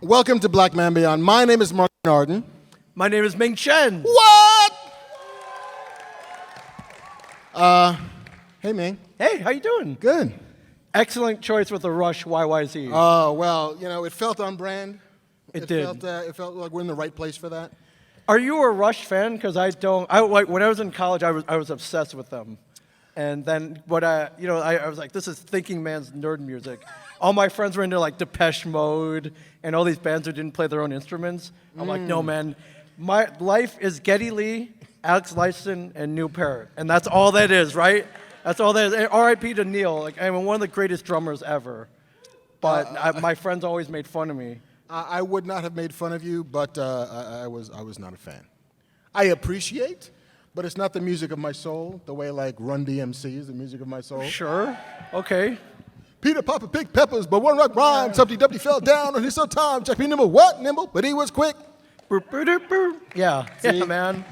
Welcome to Blackman Beyond. My name is Marc Bernardin. My name is Ming Chen. What? Hey, Ming. Hey, how you doing? Good. Excellent choice with the Rush YYZ. Oh, well, you know, it felt on brand. It did. It felt like we're in the right place for that. Are you a Rush fan? Because I don't. When I was in college, I was obsessed with them. And then I was like, this is thinking man's nerd music. All my friends were into like Depeche Mode and all these bands who didn't play their own instruments. I'm like, no, man. My life is Geddy Lee, Alex Lifeson, and Neil Peart. And that's all that is, right? That's all that is. And R.I.P. to Neil. Like, I'm one of the greatest drummers ever. But my friends always made fun of me. I would not have made fun of you, but I was not a fan. I appreciate, but it's not the music of my soul, the way like Run DMC is the music of my soul. Sure. Okay. Peter Papa picked peppers, but one rock rhymed. Humpty Dumpty fell down on his own time. Jack be nimble, what? Nimble, but he was quick. Yeah, yeah, man.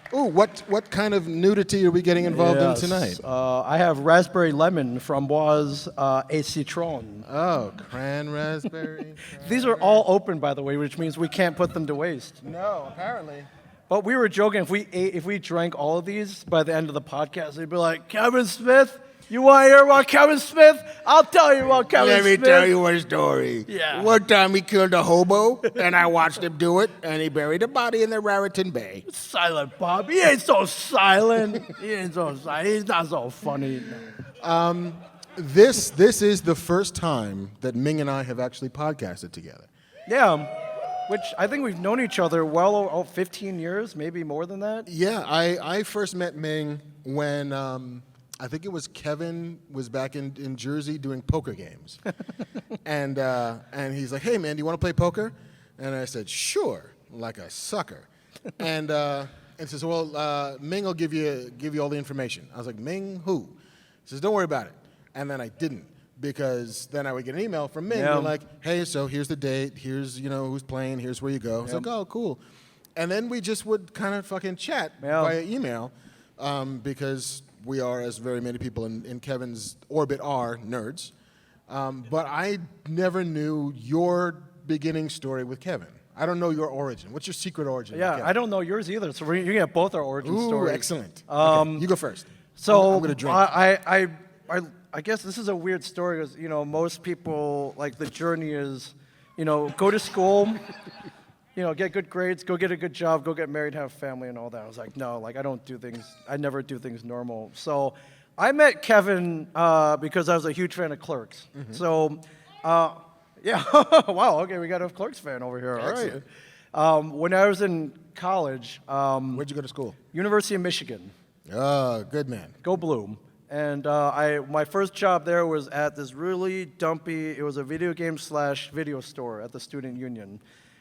What kind of nudity are we getting involved in tonight? I have raspberry lemon framboise et citron. Oh, cran raspberry. These are all open, by the way, which means we can't put them to waste. No, apparently. But we were joking, if we drank all of these by the end of the podcast, they'd be like, Kevin Smith, you want to hear about Kevin Smith? I'll tell you about Kevin Smith. Let me tell you a story. Yeah. One time he killed a hobo, and I watched him do it, and he buried a body in the Raritan Bay. Silent Bob. He ain't so silent. He's not so funny. This is the first time that Ming and I have actually podcasted together. Yeah. Which I think we've known each other well over 15 years, maybe more than that. Yeah, I first met Ming when I think it was Kevin was back in Jersey doing poker games. and he's like, hey, man, do you want to play poker? And I said, sure, like a sucker. and says, well, Ming will give you all the information. I was like, Ming who? He says, don't worry about it. And then I didn't. Because then I would get an email from Ming, like, hey, so here's the date, here's who's playing, here's where you go. It's like, oh, cool. And then we just would kind of fucking chat via email, because we are, as very many people in Kevin's orbit are, nerds. But I never knew your beginning story with Kevin. I don't know your origin. What's your secret origin? Yeah, I don't know yours either. So you get both our origin stories. Ooh, excellent. Okay, you go first. So I'm going to drink. I guess this is a weird story because, most people, like, the journey is, go to school, get good grades, go get a good job, go get married, have a family and all that. I was like, no, like, I never do things normal. So I met Kevin because I was a huge fan of Clerks. Mm-hmm. So, yeah, wow, okay, we got a Clerks fan over here. Excellent. All right. When I was in college. Where'd you go to school? University of Michigan. Oh, good man. Go Blue. And my first job there was at this really dumpy, it was a video game / video store at the Student Union.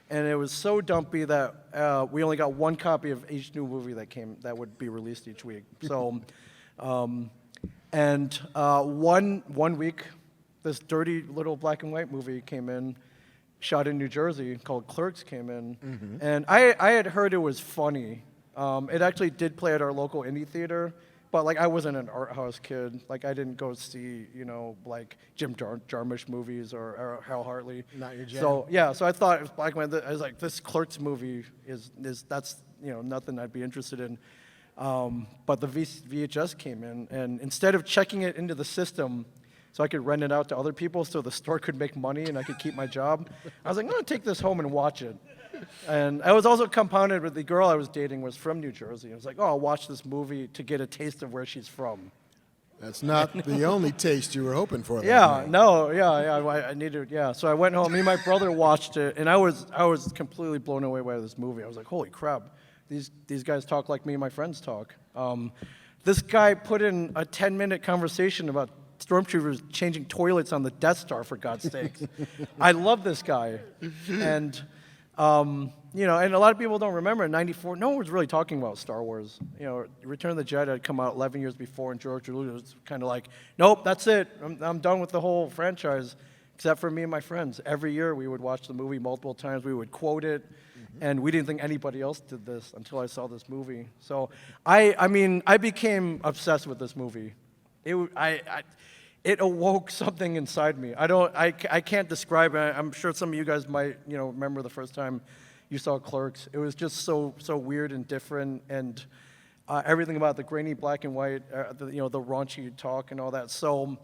And it was so dumpy that we only got one copy of each new movie that would be released each week. So, one week, this dirty little black and white movie came in, shot in New Jersey, called Clerks came in. Mm-hmm. And I had heard it was funny. It actually did play at our local indie theater. But, like, I wasn't an art house kid. Like, I didn't go see, like, Jim Jarmusch movies or Hal Hartley. Not your jam. So, yeah, so I thought, it was Blackman, I was like, this Clerks movie that's nothing I'd be interested in. But the VHS came in, and instead of checking it into the system so I could rent it out to other people so the store could make money and I could keep my job, I was like, I'm going to take this home and watch it. And I was also compounded with the girl I was dating was from New Jersey. I was like, oh, I'll watch this movie to get a taste of where she's from. That's not the only taste you were hoping for. Yeah, I needed, So I went home, me and my brother watched it, and I was completely blown away by this movie. I was like, holy crap, these guys talk like me and my friends talk. This guy put in a 10-minute conversation about stormtroopers changing toilets on the Death Star, for God's sakes. I love this guy. And and a lot of people don't remember in '94, no one was really talking about Star Wars. Return of the Jedi had come out 11 years before, and George Lucas was kind of like, nope, that's it. I'm done with the whole franchise, except for me and my friends. Every year we would watch the movie multiple times. We would quote it, and we didn't think anybody else did this until I saw this movie. So I became obsessed with this movie. it awoke something inside me. I can't describe it. I'm sure some of you guys might, remember the first time you saw Clerks. It was just so weird and different, and everything about the grainy black and white, the raunchy talk and all that. So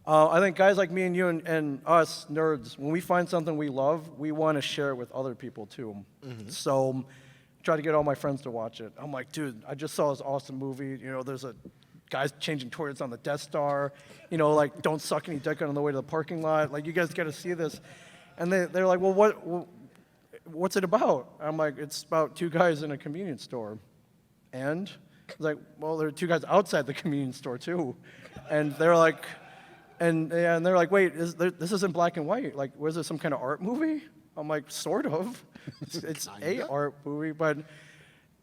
I think guys like me and you and us nerds, when we find something we love, we want to share it with other people too. So try to get all my friends to watch it. I'm like, dude, I just saw this awesome movie. There's a guys changing toilets on the Death Star. Like, don't suck any dick on the way to the parking lot. Like, you guys got to see this. And they're like, well, what's it about? I'm like, it's about two guys in a convenience store. And it's like, well, there are two guys outside the convenience store too. And they're like, they're like, wait, this isn't black and white. Like, was it some kind of art movie? I'm like, sort of. It's a art movie, but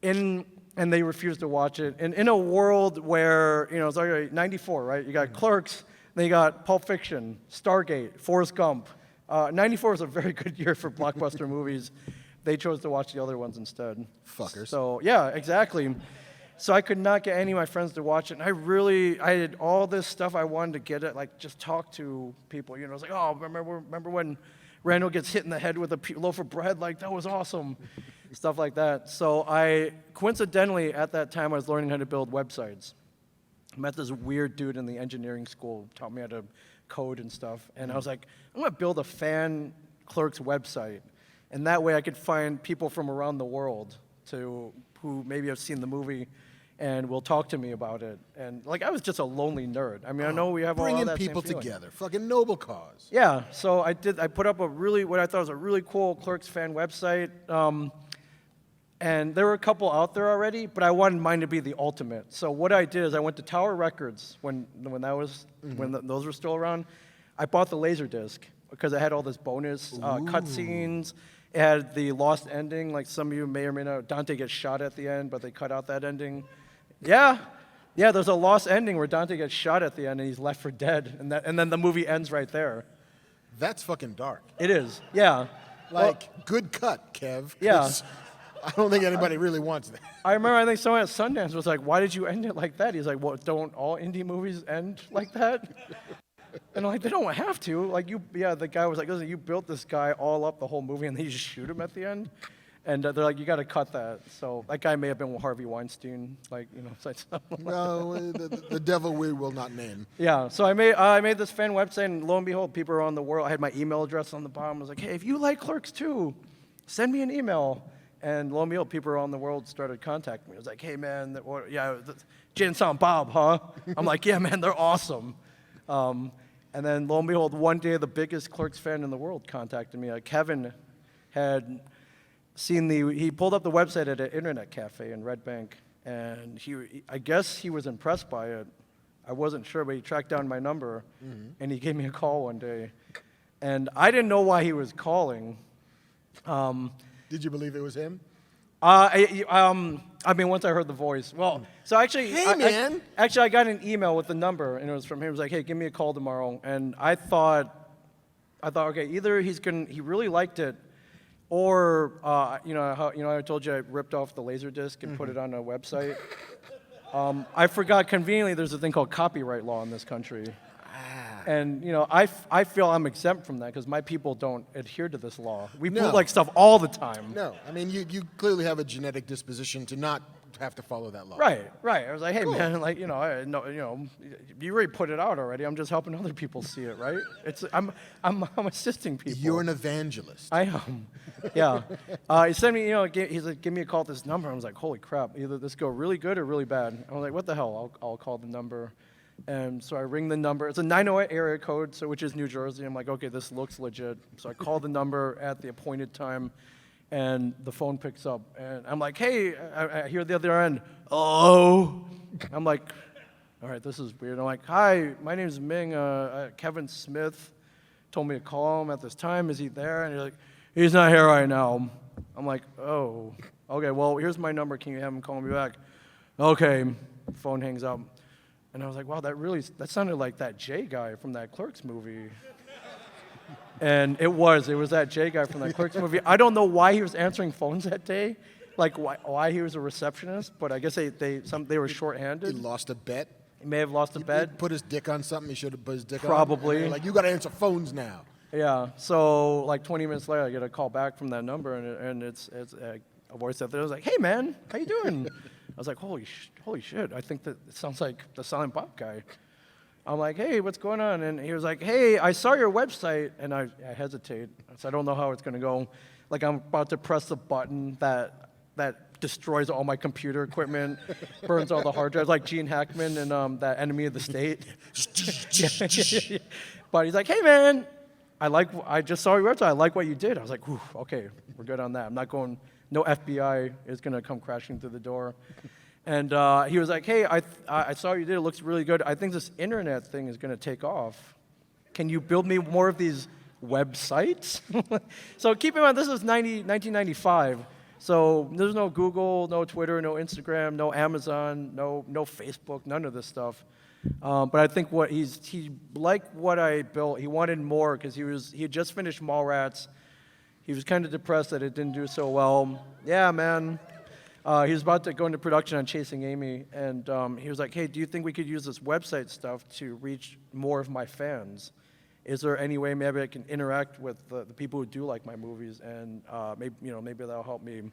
and they refused to watch it. And in a world where, it's like 94, right? You got Clerks, then you got Pulp Fiction, Stargate, Forrest Gump. 94 was a very good year for blockbuster movies. They chose to watch the other ones instead. Fuckers. So, yeah, exactly. So I could not get any of my friends to watch it. And I did all this stuff I wanted to get it, like just talk to people. I was like, oh, remember when Randall gets hit in the head with a loaf of bread? Like, that was awesome. Stuff like that. So coincidentally, at that time, I was learning how to build websites. I met this weird dude in the engineering school, taught me how to code and stuff. And I was like, I'm going to build a fan Clerks website. And that way I could find people from around the world who maybe have seen the movie and will talk to me about it. And I was just a lonely nerd. I mean, I know we have all that bringing same people feeling. together, fucking noble cause. Yeah, so I put up what I thought was a really cool Clerks fan website. And there were a couple out there already, but I wanted mine to be the ultimate. So what I did is I went to Tower Records when those were still around. I bought the Laserdisc because I had all this bonus cutscenes. It had the lost ending, like some of you may or may not. Dante gets shot at the end, but they cut out that ending. Yeah, there's a lost ending where Dante gets shot at the end and he's left for dead, and then the movie ends right there. That's fucking dark. It is, yeah. Good cut, Kev. Yeah. I don't think anybody really wants that. I remember, I think someone at Sundance was like, why did you end it like that? He's like, well, don't all indie movies end like that? And I'm like, they don't have to. The guy was like, listen, you built this guy all up the whole movie and then you just shoot him at the end? And they're like, you got to cut that. So that guy may have been Harvey Weinstein, No, the devil we will not name. Yeah, so I made this fan website, and lo and behold, people around the world, I had my email address on the bottom. I was like, hey, if you like Clerks too, send me an email. And lo and behold, people around the world started contacting me. I was like, hey, man, Jin and Silent Bob, huh? I'm like, yeah, man, they're awesome. And then lo and behold, one day, the biggest Clerks fan in the world contacted me. Kevin had seen he pulled up the website at an internet cafe in Red Bank, and I guess he was impressed by it. I wasn't sure, but he tracked down my number, and he gave me a call one day. And I didn't know why he was calling. Did you believe it was him? I mean, once I heard the voice. Well, so actually, hey, man. I got an email with the number, and it was from him. It was like, hey, give me a call tomorrow. And I thought, okay, either he really liked it, or I told you I ripped off the Laserdisc and put it on a website. I forgot conveniently there's a thing called copyright law in this country. And I feel I'm exempt from that because my people don't adhere to this law. We bootleg stuff all the time. No, I mean you clearly have a genetic disposition to not have to follow that law. Right. I was like, hey, man, you already put it out already. I'm just helping other people see it, right? I'm assisting people. You're an evangelist. I am. Yeah. He sent me, he's like, give me a call at this number. I was like, holy crap, either this go really good or really bad. I was like, what the hell? I'll call the number. And so I ring the number. It's a 908 area code, which is New Jersey. I'm like, okay, this looks legit. So I call the number at the appointed time, and the phone picks up. And I'm like, hey, I hear the other end, hello. I'm like, all right, this is weird. I'm like, hi, my name's Ming. Kevin Smith told me to call him at this time. Is he there? And he's like, he's not here right now. I'm like, oh, okay, well, here's my number. Can you have him call me back? Okay. Phone hangs up. And I was like, wow, that sounded like that Jay guy from that Clerks movie. And it was that Jay guy from that Clerks movie. I don't know why he was answering phones that day, like why he was a receptionist, but I guess they were shorthanded. He lost a bet. He may have lost a bet. He put his dick on something he should have put his dick Probably. on. And like, you got to answer phones now. Yeah. So like 20 minutes later, I get a call back from that number, and it's a voice out there. I was like, "Hey man, how you doing?" I was like, "Holy shit! I think that it sounds like the Silent Bob guy." I'm like, "Hey, what's going on?" And he was like, "Hey, I saw your website," and I hesitate. I don't know how it's gonna go. Like I'm about to press the button that destroys all my computer equipment, burns all the hard drives, like Gene Hackman in that Enemy of the State. But he's like, "Hey man, I just saw your website. I like what you did." I was like, "Whew, okay, we're good on that. I'm not going. No FBI is gonna come crashing through the door." And he was like, "Hey, I saw what you did. It looks really good. I think this internet thing is gonna take off. Can you build me more of these websites?" So keep in mind, this is 1995. So there's no Google, no Twitter, no Instagram, no Amazon, no Facebook, none of this stuff. But I think he liked what I built. He wanted more because he had just finished Mallrats. He was kind of depressed that it didn't do so well. Yeah, man. He was about to go into production on Chasing Amy, and he was like, "Hey, do you think we could use this website stuff to reach more of my fans? Is there any way maybe I can interact with the people who do like my movies, and maybe that'll help me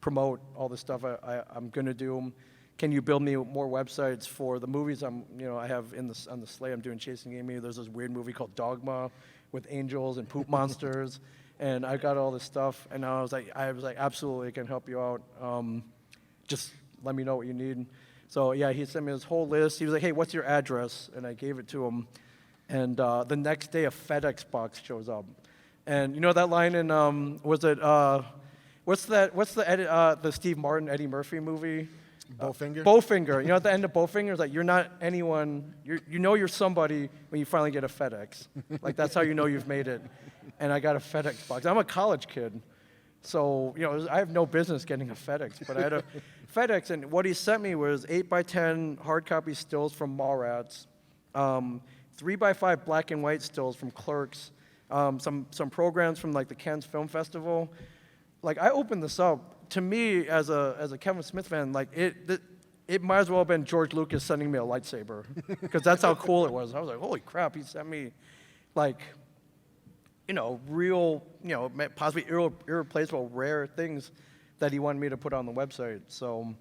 promote all the stuff I'm gonna do? Can you build me more websites for the movies I have on the slate? I'm doing Chasing Amy. There's this weird movie called Dogma with angels and poop monsters." And I got all this stuff, and I was like, absolutely, I can help you out. Just let me know what you need. So yeah, he sent me this whole list. He was like, "Hey, what's your address?" And I gave it to him. And the next day, a FedEx box shows up. And you know that line in what's the Steve Martin Eddie Murphy movie? Bowfinger? Bowfinger. You know at the end of Bowfinger, it's like you're not anyone. You're somebody when you finally get a FedEx. Like that's how you know you've made it. And I got a FedEx box. I'm a college kid, so I have no business getting a FedEx. But I had a FedEx, and what he sent me was 8x10 hard copy stills from Mallrats, 3x5 black and white stills from Clerks, some programs from like the Cannes Film Festival. Like I opened this up. To me, as a Kevin Smith fan, like it might as well have been George Lucas sending me a lightsaber, because that's how cool it was. I was like, holy crap, he sent me like real, possibly irreplaceable, rare things that he wanted me to put on the website. So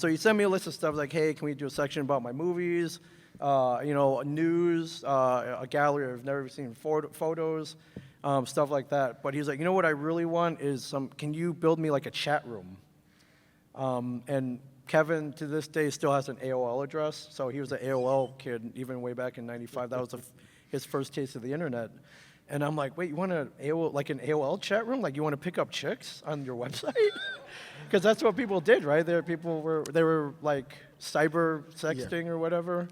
he sent me a list of stuff like, hey, can we do a section about my movies? News, a gallery of never seen photos, stuff like that. But he's like, you know what I really want is can you build me like a chat room? And Kevin, to this day, still has an AOL address. So he was an AOL kid, even way back in '95. That was his first taste of the internet. And I'm like, wait, you want an AOL chat room? Like you want to pick up chicks on your website? Because that's what people did, right? They were like cyber sexting or whatever.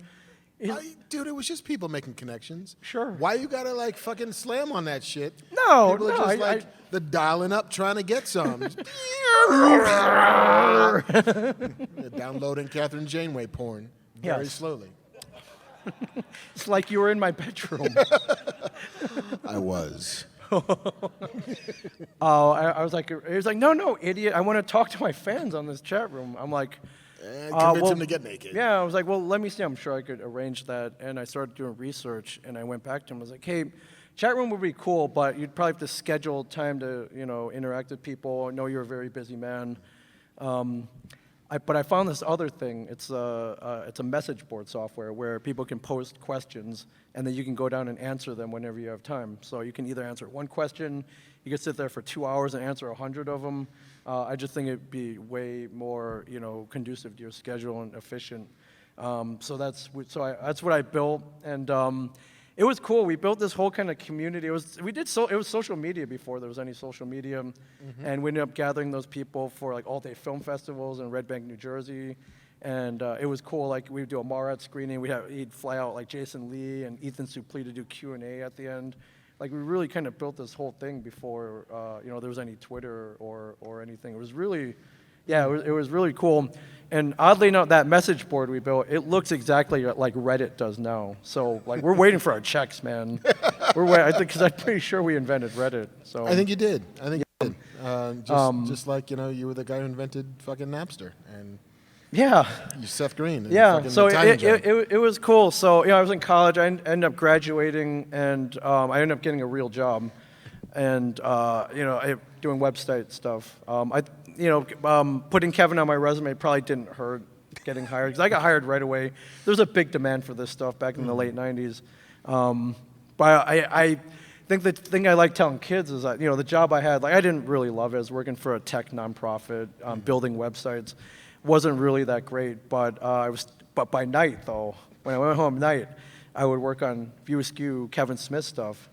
Dude, it was just people making connections. Sure. Why you gotta like fucking slam on that shit? No, people are just the dialing up trying to get some. They're downloading Catherine Janeway porn very slowly. It's like you were in my bedroom. I was. I was like, he was like, no, idiot. I want to talk to my fans on this chat room. I'm like, convince him to get naked. Yeah, I was like, well, let me see. I'm sure I could arrange that. And I started doing research, and I went back to him. I was like, hey, chat room would be cool, but you'd probably have to schedule time to, interact with people. I know you're a very busy man. But I found this other thing. It's a message board software where people can post questions, and then you can go down and answer them whenever you have time. So you can either answer one question, you can sit there for 2 hours and answer 100 of them. I just think it'd be way more, conducive to your schedule and efficient. So that's what I built, and it was cool. We built this whole kind of community. It was social media before there was any social media, and we ended up gathering those people for like all-day film festivals in Red Bank, New Jersey, and it was cool. Like we'd do a Mallrats screening. He'd fly out like Jason Lee and Ethan Suplee to do Q&A at the end. Like we really kind of built this whole thing before there was any Twitter or anything. It was really, it was really cool. And oddly enough, that message board we built, it looks exactly like Reddit does now. So like we're waiting for our checks, man. Because I'm pretty sure we invented Reddit. So I think you did. Just like you were the guy who invented fucking Napster, and Yeah. You Seth Green. And Yeah, fucking so Italian job. it was cool. So, I was in college. I ended up graduating, and I ended up getting a real job, and doing website stuff. Putting Kevin on my resume probably didn't hurt getting hired because I got hired right away. There was a big demand for this stuff back in the late '90s. But I think the thing I like telling kids is that the job I had, like I didn't really love it. I was working for a tech nonprofit, building websites. Wasn't really that great, but But by night, though, when I went home at night, I would work on View Askew, Kevin Smith stuff,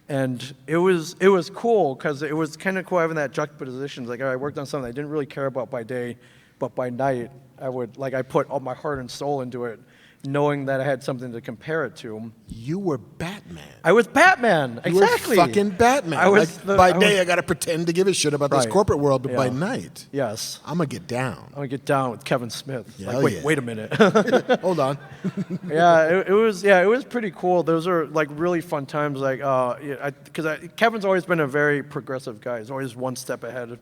and it was cool because it was kind of cool having that juxtaposition. Like I worked on something I didn't really care about by day, but by night I put all my heart and soul into it, knowing that I had something to compare it to. You were Batman. I was Batman. Exactly. You were fucking Batman. I was by day, I got to pretend to give a shit about this Right. corporate world, but by Yeah. night, Yes. I'm going to get down. I'm gonna get down with Kevin Smith. Hell Like, yeah. wait a minute. Hold on. It was pretty cool. Those are like really fun times. Like, because Kevin's always been a very progressive guy. He's always one step ahead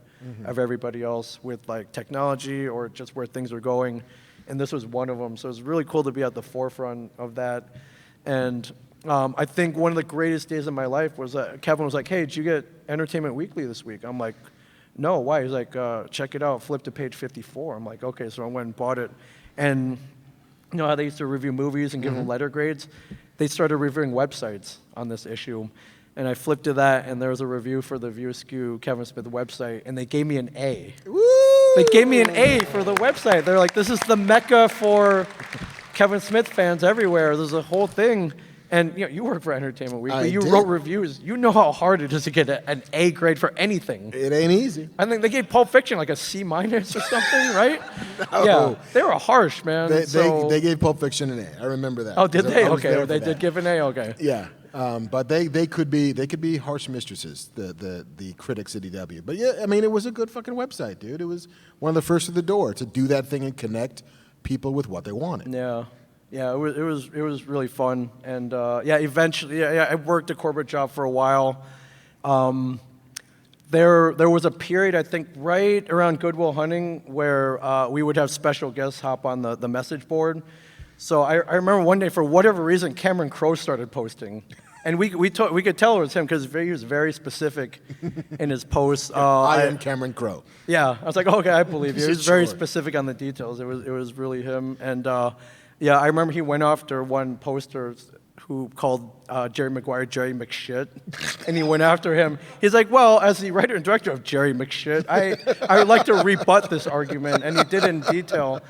of everybody else with like technology or just where things are going, and this was one of them. So it was really cool to be at the forefront of that. And I think one of the greatest days of my life was that Kevin was like, "Hey, did you get Entertainment Weekly this week?" I'm like, "No, why?" He's like, "Check it out. Flip to page 54." I'm like, "Okay." So I went and bought it, and you know how they used to review movies and give them letter grades? They started reviewing websites on this issue. And I flipped to that, and there was a review for the View Askew Kevin Smith website, and they gave me an A. Woo! They gave me an A for the website. They're like, this is the mecca for Kevin Smith fans everywhere. There's a whole thing. And you work for Entertainment Weekly. I You did. wrote reviews. You know how hard it is to get an A grade for anything. It ain't easy. I think they gave Pulp Fiction like a C- or something, right? No. Yeah, they were harsh, man. They gave Pulp Fiction an A. I remember that. Oh, did 'Cause they? I was Okay, there they for did that. give an A. Okay. Yeah, but they could be harsh mistresses, the critics at EW. But yeah, I mean, it was a good fucking website, dude. It was one of the first at the door to do that thing and connect people with what they wanted. Yeah, it was really fun, and eventually, I worked a corporate job for a while. There was a period, I think, right around Good Will Hunting, where we would have special guests hop on the message board. So I remember one day, for whatever reason, Cameron Crowe started posting, and we could tell it was him because he was very specific in his posts. I am Cameron Crowe. Yeah, I was like, okay, I believe you. He was very Sure. specific on the details. It was really him. And I remember he went after one poster who called Jerry Maguire Jerry McShit, and he went after him. He's like, well, as the writer and director of Jerry McShit, I would like to rebut this argument, and he did it in detail.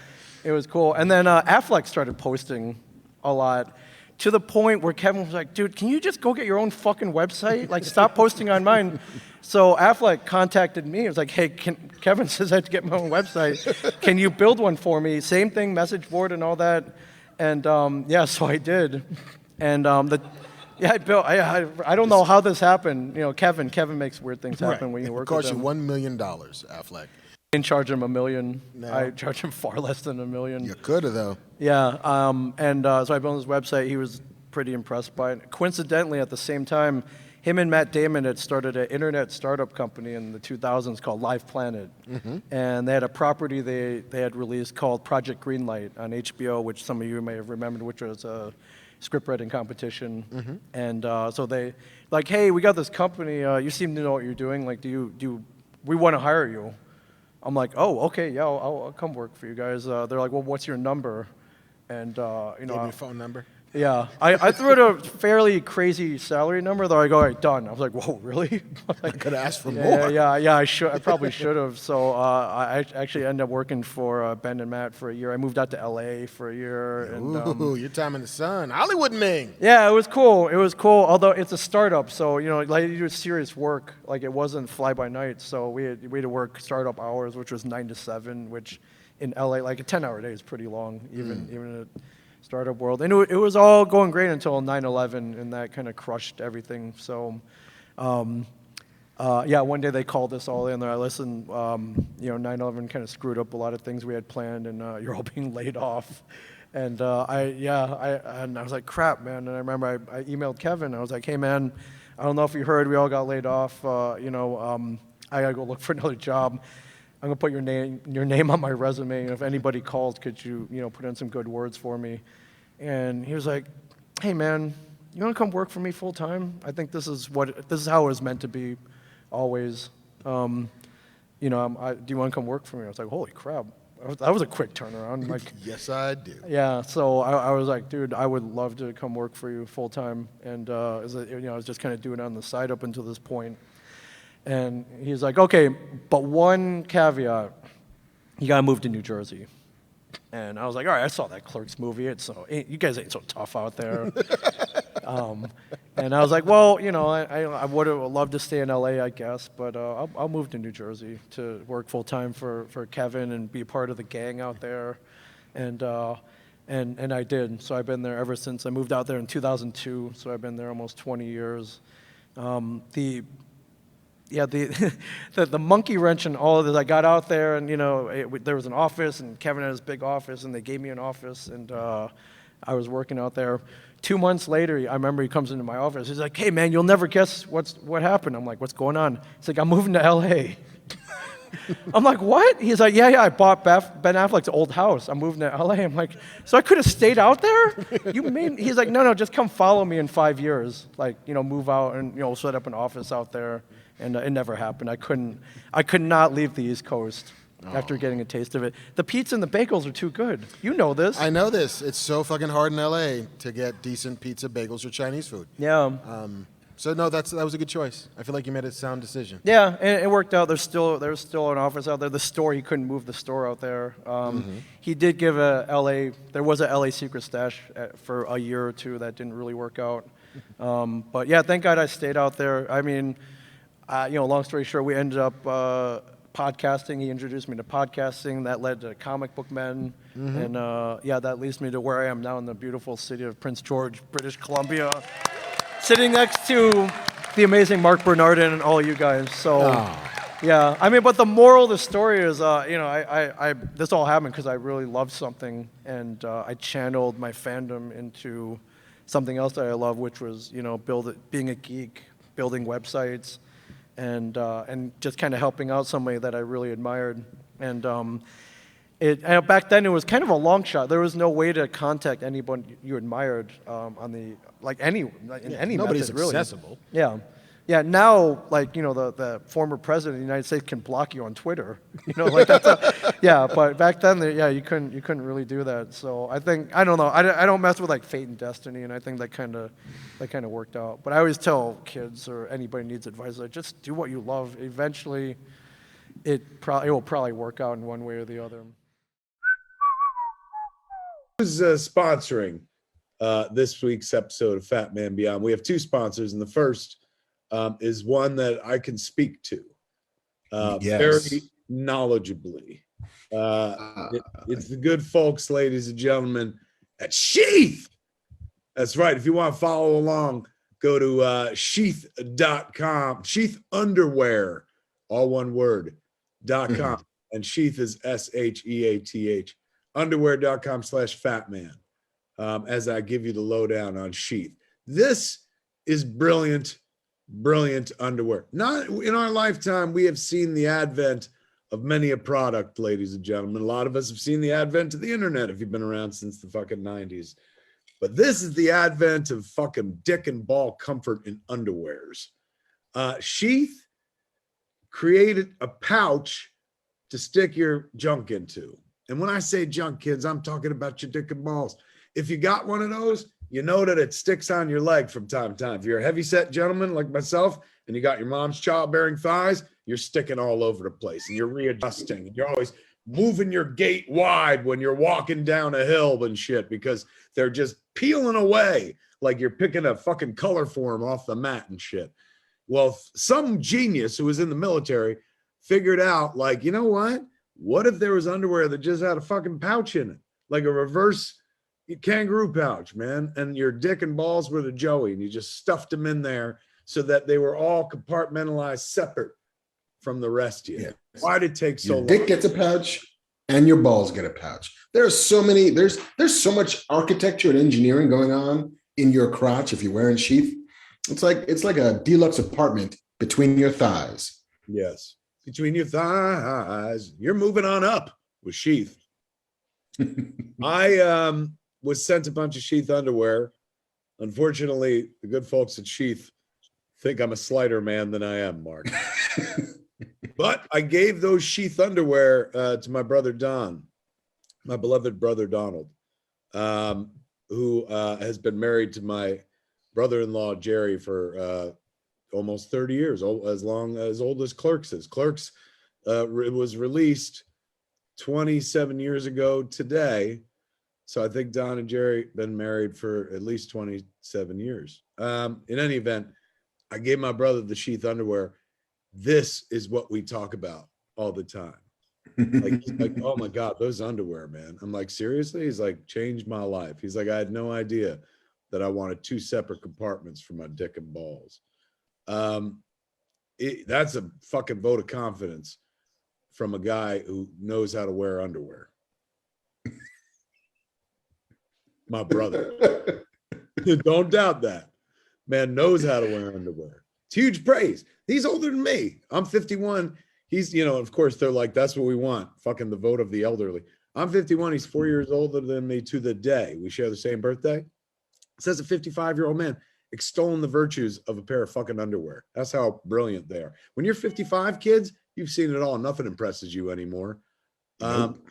It was cool. And then Affleck started posting a lot, to the point where Kevin was like, dude, can you just go get your own fucking website? Like, stop posting on mine. So Affleck contacted me. He was like, hey, Kevin says I have to get my own website. Can you build one for me? Same thing, message board and all that. And so I did. And I built. I don't know how this happened. Kevin makes weird things happen when you work with It cost him. you $1 million, Affleck. I didn't charge him $1 million. No. I charged him far less than $1 million. You could have though. Yeah, so I built his website. He was pretty impressed by it. Coincidentally, at the same time, him and Matt Damon had started an internet startup company in the 2000s called Live Planet. And they had a property they had released called Project Greenlight on HBO, which some of you may have remembered, which was a script writing competition. And so they, like, hey, we got this company. You seem to know what you're doing. Like, we want to hire you. I'm like, oh, okay, yeah, I'll come work for you guys. They're like, well, what's your number? And Gave me a phone number. yeah, I threw out a fairly crazy salary number, though. I go, all right, done. I was like, whoa, really? I could have asked for more. Yeah, I probably should have. So I actually ended up working for Ben and Matt for a year. I moved out to LA for a year. And, Ooh, your time in the sun, Hollywood Ming. yeah, it was cool. Although it's a startup, so like you do serious work. Like it wasn't fly by night. So we had to work startup hours, which was 9 to 7, which in LA, like a 10-hour day is pretty long, even in a startup world. And it was all going great until 9/11, and that kind of crushed everything. So, one day they called us all in. They're like, listen, 9/11 kind of screwed up a lot of things we had planned, and you're all being laid off. And I was like, crap, man. And I remember I emailed Kevin. I was like, hey, man, I don't know if you heard, we all got laid off. I gotta go look for another job. I'm gonna put your name on my resume, and if anybody calls, could you put in some good words for me? And he was like, hey man, you want to come work for me full time? I think this is how it was meant to be, always. Do you want to come work for me? I was like, holy crap, that was a quick turnaround. Like, Yes, I do. yeah. So I was like, dude, I would love to come work for you full time. And I was just kind of doing it on the side up until this point. And he's like, okay, but one caveat, you gotta move to New Jersey. And I was like, all right, I saw that Clerks movie. You guys ain't so tough out there. And I was like, well, I would have loved to stay in LA, I guess, but I'll move to New Jersey to work full time for Kevin and be part of the gang out there. And I did. So I've been there ever since. I moved out there in 2002, so I've been there almost 20 years. The monkey wrench and all of this, I got out there and, there was an office and Kevin had his big office and they gave me an office and I was working out there. 2 months later, I remember he comes into my office. He's like, hey man, you'll never guess what happened. I'm like, what's going on? He's like, I'm moving to LA. I'm like, what? He's like, yeah, I bought Ben Affleck's old house. I'm moving to LA. I'm like, so I could have stayed out there? He's like, no, just come follow me in 5 years. Like, move out and, set up an office out there. And it never happened. I could not leave the East Coast after getting a taste of it. The pizza and the bagels are too good. You know this. I know this. It's so fucking hard in LA to get decent pizza, bagels, or Chinese food. Yeah. So no, that was a good choice. I feel like you made a sound decision. Yeah, and it worked out. There's still an office out there. The store, he couldn't move the store out there. He did give there was a LA secret stash for a year or two that didn't really work out. But yeah, thank God I stayed out there. I mean, long story short, we ended up podcasting. He introduced me to podcasting. That led to Comic Book Men. And that leads me to where I am now in the beautiful city of Prince George, British Columbia, sitting next to the amazing Marc Bernardin and all you guys. So, yeah. I mean, but the moral of the story is, this all happened because I really loved something, and I channeled my fandom into something else that I love, which was, being a geek, building websites, and just kind of helping out somebody that I really admired. And back then it was kind of a long shot. There was no way to contact anyone you admired in any Nobody's method, really. accessible. Yeah. Now, the former president of the United States can block you on Twitter. But back then, you couldn't really do that. So I don't know. I don't mess with fate and destiny, and I think that kind of worked out. But I always tell kids or anybody needs advice, just do what you love. Eventually, it will probably work out in one way or the other. Who's sponsoring this week's episode of Fat Man Beyond? We have two sponsors, and the first is one that I can speak to very knowledgeably. It's the good folks, ladies and gentlemen, at Sheath. That's right. If you want to follow along, go to sheath.com, Sheath Underwear, all one word, .com. And Sheath is SHEATH. Underwear.com/fatman. As I give you the lowdown on Sheath. This is brilliant underwear. Not in our lifetime, we have seen the advent of many a product, ladies and gentlemen. A lot of us have seen the advent of the internet if you've been around since the fucking 90s. But this is the advent of fucking dick and ball comfort in underwears. Sheath created a pouch to stick your junk into. And when I say junk, kids, I'm talking about your dick and balls. If you got one of those, you know that it sticks on your leg from time to time. If you're a heavyset gentleman like myself and you got your mom's childbearing thighs, you're sticking all over the place and you're readjusting. And you're always moving your gait wide when you're walking down a hill and shit because they're just peeling away like you're picking a fucking color form off the mat and shit. Well, some genius who was in the military figured out, you know what? What if there was underwear that just had a fucking pouch in it? Like a reverse kangaroo pouch, man. And your dick and balls were the Joey, and you just stuffed them in there so that they were all compartmentalized separate from the rest of you. Yes. Why did it take so long? Your dick gets a pouch and your balls get a pouch. There's so much architecture and engineering going on in your crotch if you're wearing Sheath. It's like a deluxe apartment between your thighs. Yes. between your thighs. You're moving on up with Sheath. I was sent a bunch of Sheath underwear. Unfortunately, the good folks at Sheath think I'm a slighter man than I am, Mark. But I gave those Sheath underwear to my brother Don, my beloved brother Donald, who has been married to my brother-in-law Jerry for almost 30 years, old as Clerks is. Clerks was released 27 years ago today. So I think Don and Jerry been married for at least 27 years. In any event, I gave my brother the Sheath underwear. This is what we talk about all the time. Like, he's like, oh my God, those underwear, man. I'm like, seriously? He's like, changed my life. He's like, I had no idea that I wanted 2 separate compartments for my dick and balls. That's a fucking vote of confidence from a guy who knows how to wear underwear. My brother. Don't doubt that. Man knows how to wear underwear. It's huge praise. He's older than me. I'm 51. He's, of course, they're like, that's what we want. Fucking the vote of the elderly. I'm 51. He's 4 years older than me to the day. We share the same birthday. It says a 55-year-old man extolling the virtues of a pair of fucking underwear. That's how brilliant they are. When you're 55, kids, you've seen it all. Nothing impresses you anymore. Nope.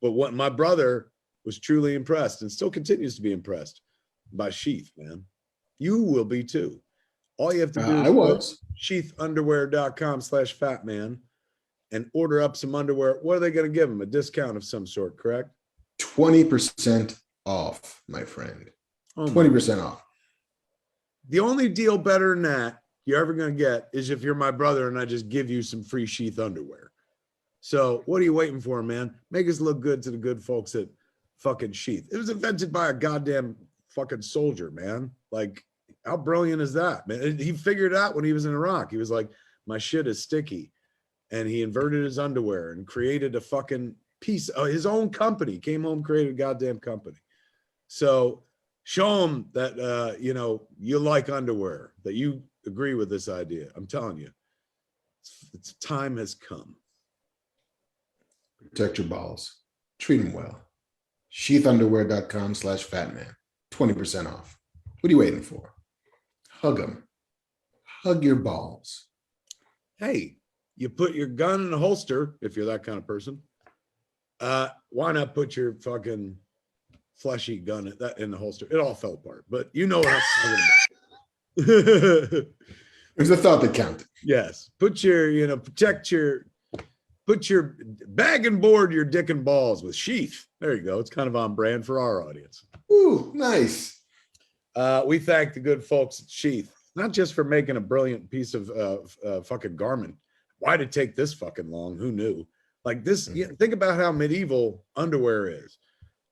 But what my brother was truly impressed and still continues to be impressed by Sheath, man. You will be too. All you have to do is go to sheathunderwear.com/fatman and order up some underwear. What are they going to give him? A discount of some sort, correct? 20% off, my friend. 20% off. The only deal better than that you're ever going to get is if you're my brother and I just give you some free Sheath underwear. So what are you waiting for, man? Make us look good to the good folks at fucking Sheath. It was invented by a goddamn fucking soldier, man. Like, how brilliant is that, man? He figured it out when he was in Iraq. He was like, my shit is sticky. And he inverted his underwear and created a fucking piece of his own company. Came home, created a goddamn company. So show him that, you like underwear, that you agree with this idea. I'm telling you, it's time has come. Protect your balls. Treat them well. Sheathunderwear.com/fatman. 20% off. What are you waiting for? Hug them. Hug your balls. Hey, you put your gun in a holster, if you're that kind of person. Why not put your fucking fleshy gun in the holster? It all fell apart, but you know what I'm talking about. It was the thought that counted. Yes. Put your, put your bag and board your dick and balls with Sheath. There you go. It's kind of on brand for our audience. Ooh, nice. We thank the good folks at Sheath, not just for making a brilliant piece of fucking garment. Why did it take this fucking long? Who knew? Like this, think about how medieval underwear is.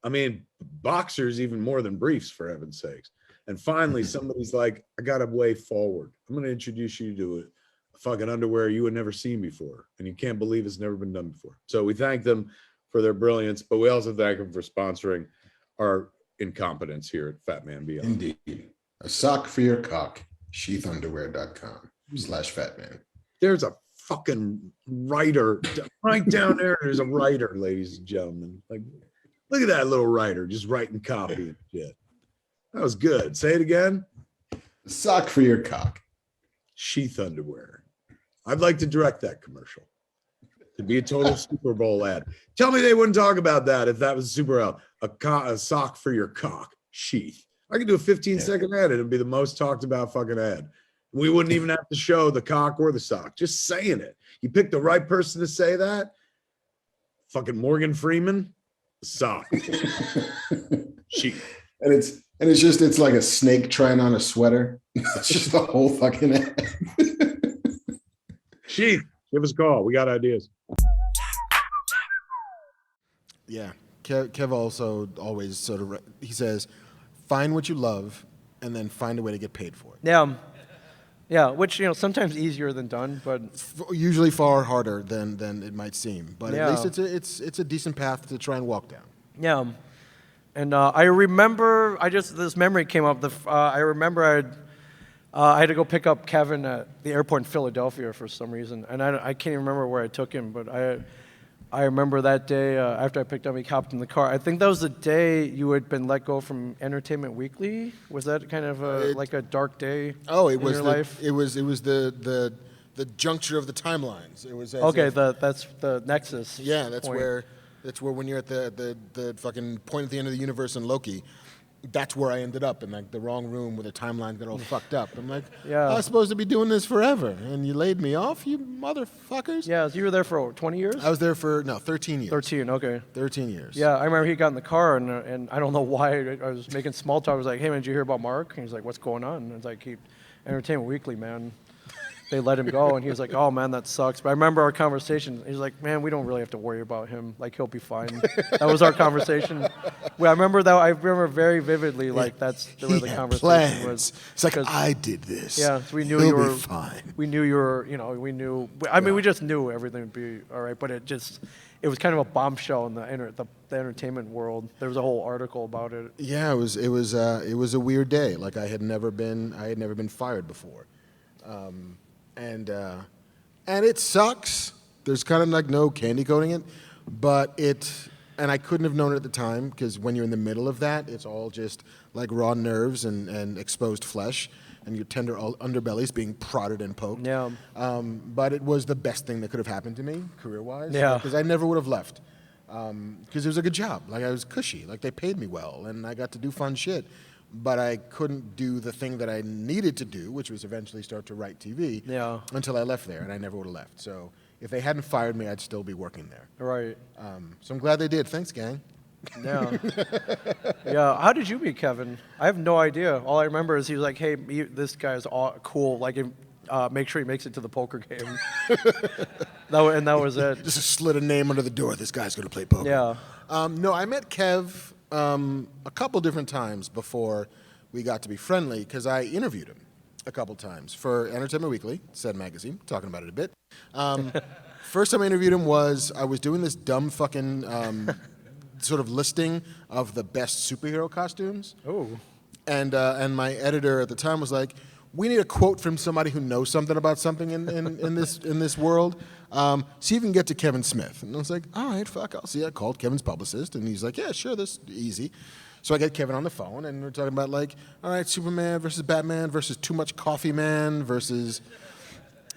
I mean, boxers even more than briefs, for heaven's sakes. And finally, somebody's like, I got a way forward. I'm going to introduce you to a fucking underwear you had never seen before. And you can't believe it's never been done before. So we thank them for their brilliance, but we also thank them for sponsoring our incompetence here at Fat Man Beyond. Indeed. A sock for your cock. Sheathunderwear.com/fatman. There's a fucking writer right down there. There's a writer, ladies and gentlemen. Like, look at that little writer just writing copy and shit. That was good. Say it again. A sock for your cock. Sheath underwear. I'd like to direct that commercial to be a total Super Bowl ad. Tell me they wouldn't talk about that if that was Super Bowl. A sock for your cock. Sheath. I could do a 15-second ad. It'd be the most talked about fucking ad. We wouldn't even have to show the cock or the sock. Just saying it. You picked the right person to say that. Fucking Morgan Freeman. Sock. Sheath. And it's like a snake trying on a sweater. It's just the whole fucking ad. Sheath, give us a call. We got ideas. Yeah. Kev also always sort of, he says, find what you love and then find a way to get paid for it. Yeah, which, sometimes easier than done, but Usually far harder than it might seem. But Yeah. at least it's a decent path to try and walk down. yeah. And I remember, this memory came up. I remember I had to go pick up Kevin at the airport in Philadelphia for some reason, and I can't even remember where I took him, but I remember that day after I picked him, he hopped in the car. I think that was the day you had been let go from Entertainment Weekly. Was that kind of like a dark day? Oh, it in was your life? It was the juncture of the timelines. It was as Okay, if- that's the nexus. yeah, that's point. where when you're at the fucking point at the end of the universe in Loki. That's where I ended up in like the wrong room where the timeline got all fucked up. I'm like, Yeah. I was supposed to be doing this forever, and you laid me off, you motherfuckers. Yeah, so you were there for 20 years? I was there for 13 years. 13, okay. 13 years. Yeah, I remember he got in the car, and I don't know why, I was making small talk. I was like, hey, man, did you hear about Mark? And he's like, what's going on? And I was like, Entertainment Weekly, man. They let him go, and he was like, oh, man, that sucks. But I remember our conversation. He's like, man, we don't really have to worry about him. Like, he'll be fine. That was our conversation. I remember very vividly, like, that's where the He had conversation plans. was. It's like, 'cause- I did this. Yeah, so we knew He'll you were be fine. We knew you were, we knew. I mean, we just knew everything would be all right. But it was kind of a bombshell in the entertainment world. There was a whole article about it. Yeah, it was a weird day. Like I had never been fired before, and it sucks. There's kind of like no candy coating it, but and I couldn't have known it at the time because when you're in the middle of that, it's all just like raw nerves and exposed flesh, and your tender underbelly's being prodded and poked. Yeah. But it was the best thing that could have happened to me career-wise. Yeah. Because I never would have left. Because it was a good job. Like I was cushy. Like they paid me well, and I got to do fun shit. But I couldn't do the thing that I needed to do, which was eventually start to write TV. Yeah. Until I left there, and I never would have left. So if they hadn't fired me, I'd still be working there. Right. So I'm glad they did. Thanks, gang. Yeah. Yeah. How did you meet Kevin? I have no idea. All I remember is he was like, "Hey, this guy's cool. Like, make sure he makes it to the poker game." that was it. Just slid a name under the door. This guy's going to play poker. Yeah. No, I met Kev a couple different times before we got to be friendly because I interviewed him a couple times for Entertainment Weekly, said magazine, talking about it a bit. First time I interviewed him was I was doing this dumb fucking sort of listing of the best superhero costumes. Oh. And my editor at the time was like, we need a quote from somebody who knows something about something in this world. See if you can get to Kevin Smith. And I was like, all right, fuck, I'll see. I called Kevin's publicist, and he's like, yeah, sure, this is easy. So I get Kevin on the phone, and we're talking about like, all right, Superman versus Batman versus Too Much Coffee Man versus...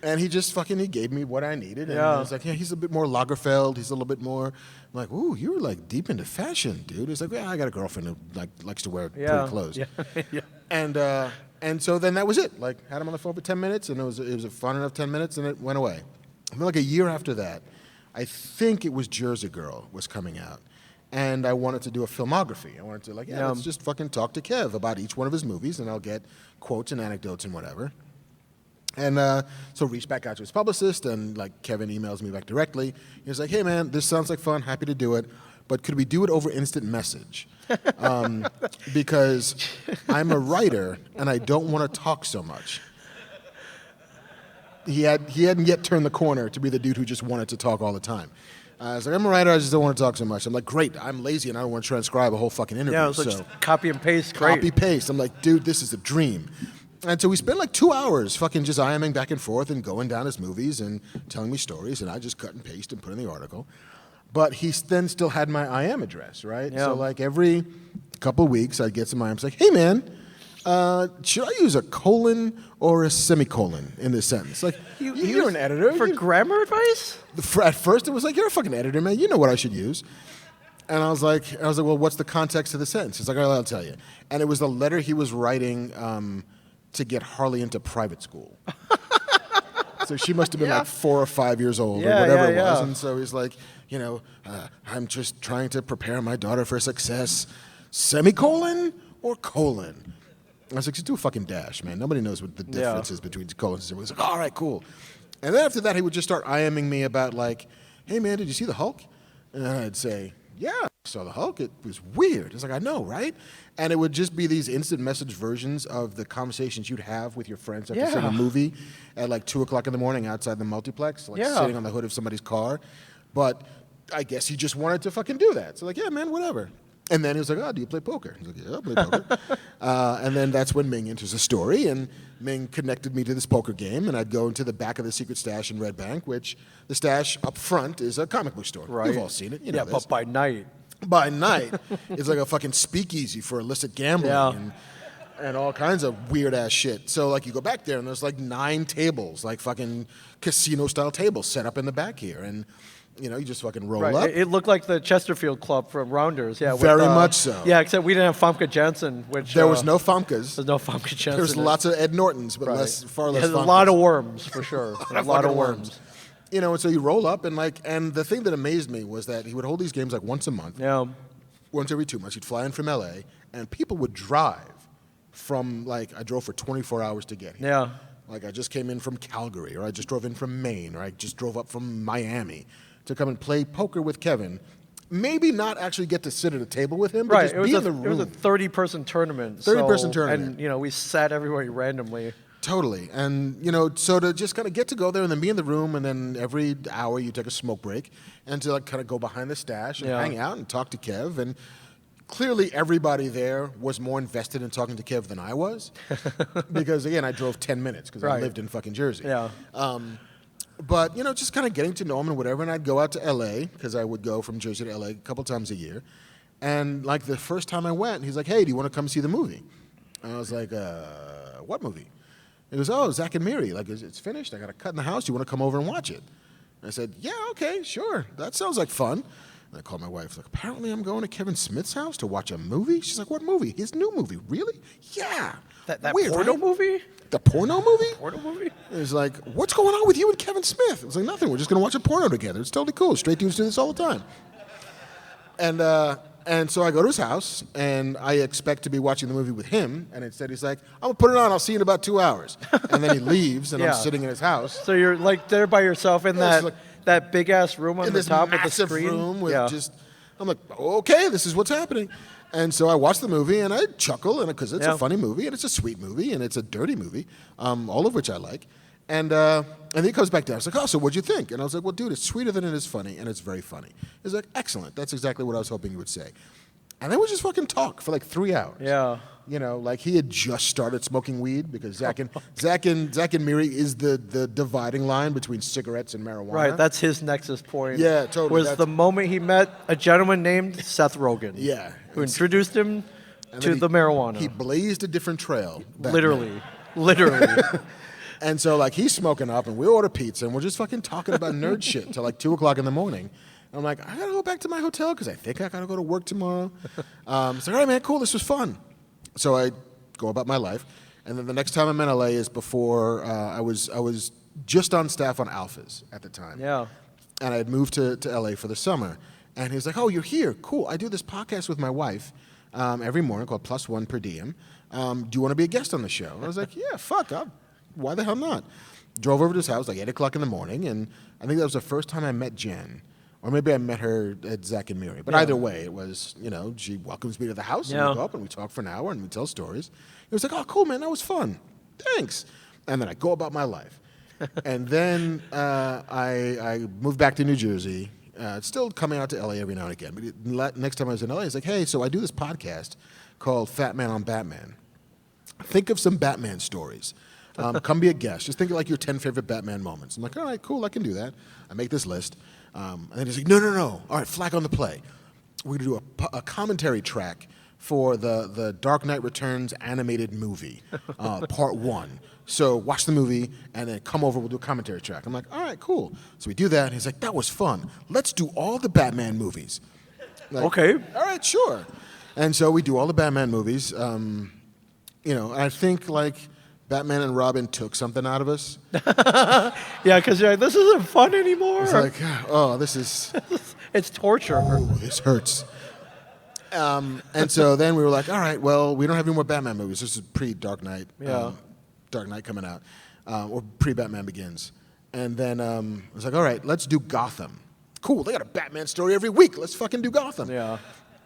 And he just he gave me what I needed. And I was like, yeah, he's a bit more Lagerfeld. He's a little bit more... I'm like, ooh, you were like deep into fashion, dude. He's like, yeah, I got a girlfriend who likes to wear pretty clothes. Yeah. Yeah. And so then that was it. Like, had him on the phone for 10 minutes, and it was a fun enough 10 minutes, and it went away. And then like a year after that, I think it was Jersey Girl was coming out. And I wanted to do a filmography. I wanted to let's just fucking talk to Kev about each one of his movies, and I'll get quotes and anecdotes and whatever. And so reached back out to his publicist, and like Kevin emails me back directly. He was like, hey man, this sounds like fun, happy to do it, but could we do it over instant message? Because I'm a writer and I don't want to talk so much. He hadn't yet turned the corner to be the dude who just wanted to talk all the time. I was like, I'm a writer, I just don't want to talk so much. I'm like, great, I'm lazy and I don't want to transcribe a whole fucking interview. Yeah, it was like just copy and paste. Great. Copy paste. I'm like, dude, this is a dream. And so we spent like 2 hours fucking just IMing back and forth and going down his movies and telling me stories, and I just cut and paste and put in the article. But he then still had my IM address, right? Yeah. So like every couple weeks I'd get some IMs like, hey man, should I use a colon or a semicolon in this sentence? Like, you're an editor. For grammar advice? At first it was like, you're a fucking editor, man. You know what I should use. And I was like, well, what's the context of the sentence? He's like, I'll tell you. And it was the letter he was writing to get Harley into private school. So she must have been like 4 or 5 years old or whatever it was. And so he's like, I'm just trying to prepare my daughter for success. Semicolon or colon? I was like, just do a fucking dash, man. Nobody knows what the difference is between colons. He was like, all right, cool. And then after that, he would just start IMing me about like, hey man, did you see the Hulk? And I'd say, yeah, I saw the Hulk. It was weird. It's like, I know, right? And it would just be these instant message versions of the conversations you'd have with your friends after seeing a movie at like 2 o'clock in the morning outside the multiplex, like sitting on the hood of somebody's car. But I guess he just wanted to fucking do that. So like, yeah, man, whatever. And then he was like, "Oh, do you play poker?" He's like, "Yeah, I play poker." And then that's when Ming enters the story, and Ming connected me to this poker game, and I'd go into the back of the secret stash in Red Bank, which the stash up front is a comic book store. Right. You've all seen it. You know Yeah, this. but by night. By night, it's like a fucking speakeasy for illicit gambling Yeah. and all kinds of weird ass shit. So like you go back there and there's like 9 tables, like fucking casino style tables set up in the back here, and you know you just fucking roll Right. up. It looked like the Chesterfield Club from Rounders. Yeah. Very much so. Yeah, except we didn't have Famke Janssen, which There was no Famkas. There's no Famke Janssen. There's lots of Ed Nortons, but Right. far less. There's a Famkas. lot of worms for sure. a lot fucking of worms. You know, and so you roll up and the thing that amazed me was that he would hold these games like once a month, Yeah. once every 2 months. He'd fly in from LA, and people would drive from I drove for 24 hours to get here. Yeah. Like I just came in from Calgary, or I just drove in from Maine, or I just drove up from Miami to come and play poker with Kevin. Maybe not actually get to sit at a table with him, but Right. just It was, be a, in the it was a room. 30-person tournament. 30-person tournament. And, you know, we sat everywhere randomly. Totally. And, you know, so to just kind of get to go there and then be in the room, and then every hour you take a smoke break, and to like kind of go behind the stash and Yeah. hang out and talk to Kev. And clearly everybody there was more invested in talking to Kev than I was. Because, again, I drove 10 minutes because I Right. lived in fucking Jersey. Yeah. But, you know, just kind of getting to know him and whatever. And I'd go out to L.A. because I would go from Jersey to L.A. a couple times a year. And, like, the first time I went, he's like, "Hey, do you want to come see the movie?" And I was like, "What movie?" He goes, "Oh, Zack and Miri. Like, it's finished. I got a cut in the house. Do you want to come over and watch it?" And I said, "Yeah, okay, sure. That sounds like fun." And I called my wife. Like, "Apparently I'm going to Kevin Smith's house to watch a movie." She's like, "What movie?" "His new movie." "Really?" "Yeah." That Weird, porno right? movie? The porno movie? Porno movie? It was like, "What's going on with you and Kevin Smith?" It was like, "Nothing. We're just going to watch a porno together. It's totally cool. Straight dudes do this all the time." And so I go to his house, and I expect to be watching the movie with him, and instead he's like, "I'm going to put it on. I'll see you in about 2 hours." And then he leaves, and Yeah. I'm sitting in his house So you're like there by yourself in Yeah, it's that like- that big ass room on in the this top with the massive screen. room with yeah. just, I'm like, "Okay, this is what's happening." And so I watch the movie, and I chuckle, and because it's Yeah. a funny movie, and it's a sweet movie, and it's a dirty movie, all of which I like. And then he comes back down. He's like, "Oh, so what'd you think?" And I was like, "Well, dude, it's sweeter than it is funny, and it's very funny." He's like, "Excellent. That's exactly what I was hoping you would say." And then we just fucking talk for like 3 hours. Yeah. You know, like he had just started smoking weed because Zack and Miri is the dividing line between cigarettes and marijuana. Right, that's his nexus point. Yeah, totally, Was that's- the moment he met a gentleman named Seth Rogen. Yeah, Who it's- introduced him And to then the marijuana. He blazed a different trail. that night. Literally. Literally. And so like he's smoking up, and we order pizza, and we're just fucking talking about nerd shit till like 2:00 in the morning. And I'm like, "I gotta go back to my hotel because I think I gotta go to work tomorrow." It's like, "All right, man, cool. This was fun." So I go about my life, and then the next time I'm in LA is before I was just on staff on Alphas at the time. Yeah. And I had moved to LA for the summer. And he was like, "Oh, you're here. Cool. I do this podcast with my wife every morning called Plus One Per Diem. Do you want to be a guest on the show?" And I was like, "Yeah, fuck. Why the hell not?" Drove over to his house like 8:00 in the morning, and I think that was the first time I met Jen. Or maybe I met her at Zack and Miri. But either way, it was, you know, she welcomes me to the house, and Yeah. we go up and we talk for an hour and we tell stories. He was like, "Oh, cool, man. That was fun. Thanks." And then I go about my life. And then I moved back to New Jersey, still coming out to LA every now and again. But next time I was in LA, he's like, "Hey, so I do this podcast called Fat Man on Batman. Think of some Batman stories. Come be a guest. Just think of like your 10 favorite Batman moments." I'm like, "All right, cool, I can do that." I make this list. And then he's like, No. All right, flag on the play. We're going to do a commentary track for the Dark Knight Returns animated movie, part 1. So watch the movie and then come over, we'll do a commentary track. I'm like, "All right, cool." So we do that, and he's like, "That was fun. Let's do all the Batman movies." Like, Okay. All right, sure. And so we do all the Batman movies. You know, I think like Batman and Robin took something out of us. Yeah, because you're like, this isn't fun anymore. It's like, "Oh, this is, It's torture. this hurts." And so then we were like, "All right, well, we don't have any more Batman movies. This is pre-Dark Knight. Yeah. Dark Knight coming out, or pre-Batman Begins." And then I was like, "All right, let's do Gotham." Cool, they got a Batman story every week. Let's fucking do Gotham. Yeah.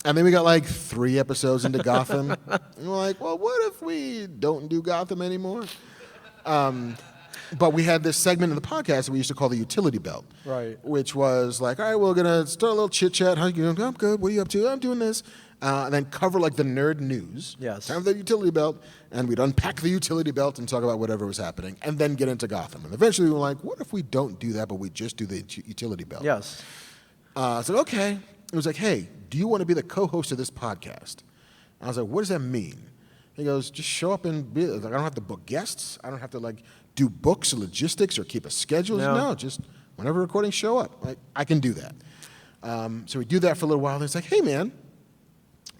And then we got like 3 episodes into Gotham. And we're like, "Well, what if we don't do Gotham anymore?" But we had this segment in the podcast that we used to call the utility belt. Right. Which was like, "All right, we're going to start a little chit chat. How you doing?" "I'm good. What are you up to?" "I'm doing this." and then cover like the nerd news. Yes. Time for the utility belt, and we'd unpack the utility belt and talk about whatever was happening, and then get into Gotham. And eventually we were like, what if we don't do that, but we just do the utility belt? Yes. I said, okay. It was like, hey, do you want to be the co-host of this podcast? I was like, what does that mean? He goes, just show up and be, like, I don't have to book guests. I don't have to like do books or logistics or keep a schedule. No, just whenever recordings show up. I can do that. So we do that for a little while. And it's like, hey man,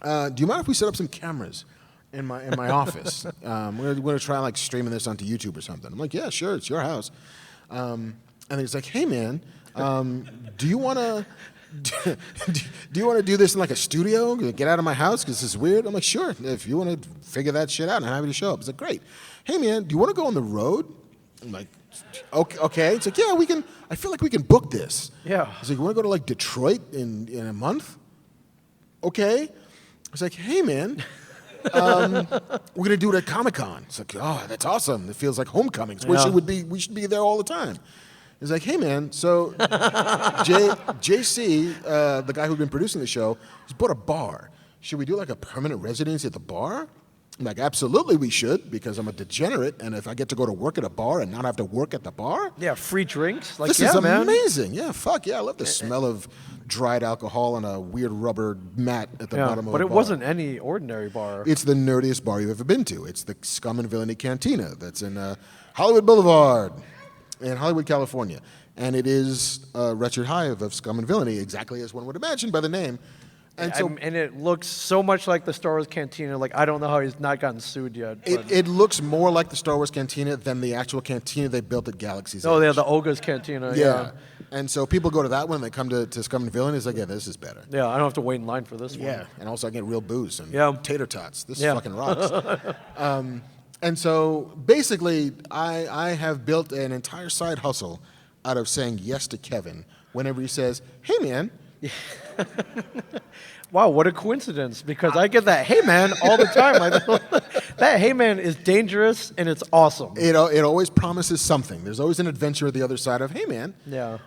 do you mind if we set up some cameras in my office? We're gonna try like streaming this onto YouTube or something. I'm like, yeah, sure, it's your house. And he's like, hey man, do you want to do this in like a studio? Get out of my house because this is weird. I'm like, sure. If you want to figure that shit out, I'm happy to show up. He's like, great. Hey man, do you want to go on the road? I'm like, okay. It's like, yeah, we can. I feel like we can book this. Yeah. He's like, you want to go to like Detroit in a month? Okay. I was like, hey man, we're gonna do it at Comic-Con. It's like, oh, that's awesome. It feels like homecomings. We should be there all the time. He's like, hey man, so JC, the guy who'd been producing the show, he's bought a bar. Should we do like a permanent residency at the bar? I'm like, absolutely we should, because I'm a degenerate, and if I get to go to work at a bar and not have to work at the bar, Yeah, free drinks. Like, this yeah, is man. amazing. Yeah, fuck yeah, I love the smell of dried alcohol on a weird rubber mat at the bottom of But a it bar. wasn't any ordinary bar. It's the nerdiest bar you've ever been to. It's the Scum and Villainy Cantina that's in Hollywood Boulevard in Hollywood, California. And it is a wretched hive of scum and villainy, exactly as one would imagine by the name. And so and it looks so much like the Star Wars Cantina. Like, I don't know how he's not gotten sued yet. But. it looks more like the Star Wars Cantina than the actual cantina they built at Galaxy's Oh, Edge. yeah, the Olga's Cantina. Yeah. And so people go to that one, they come to Scum and Villainy, it's like, yeah, this is better. Yeah, I don't have to wait in line for this one. Yeah, and also I get real booze and Yeah. tater tots. This Yeah. fucking rocks. And so basically, I have built an entire side hustle out of saying yes to Kevin whenever he says, hey man, Wow, what a coincidence, because I get that "hey man" all the time. That "hey man" is dangerous and it's awesome. it always promises something. There's always an adventure at the other side of, hey man. Yeah.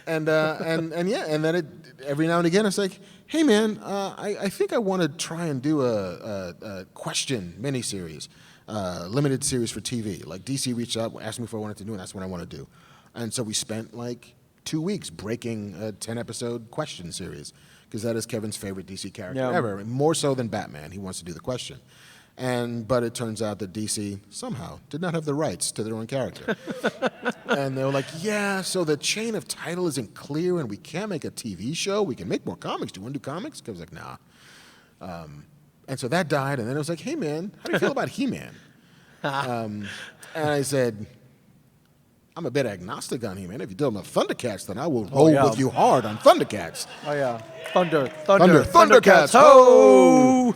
And then every now and again it's like, hey man, I think I want to try and do a question miniseries, limited series for TV. Like DC reached out, asked me if I wanted to do, and that's what I want to do. And so we spent like 2 weeks breaking a 10-episode question series, because that is Kevin's favorite DC character ever, more so than Batman. He wants to do the question. But it turns out that DC somehow did not have the rights to their own character. And they were like, yeah, so the chain of title isn't clear and we can't make a TV show. We can make more comics. Do you want to do comics? Kevin's like, nah. And so that died, and then it was like, hey man, how do you feel about He-Man? And I said, I'm a bit agnostic on He-Man. If you do him a Thundercats, then I will roll with you hard on Thundercats. Oh yeah. Thundercats, ho!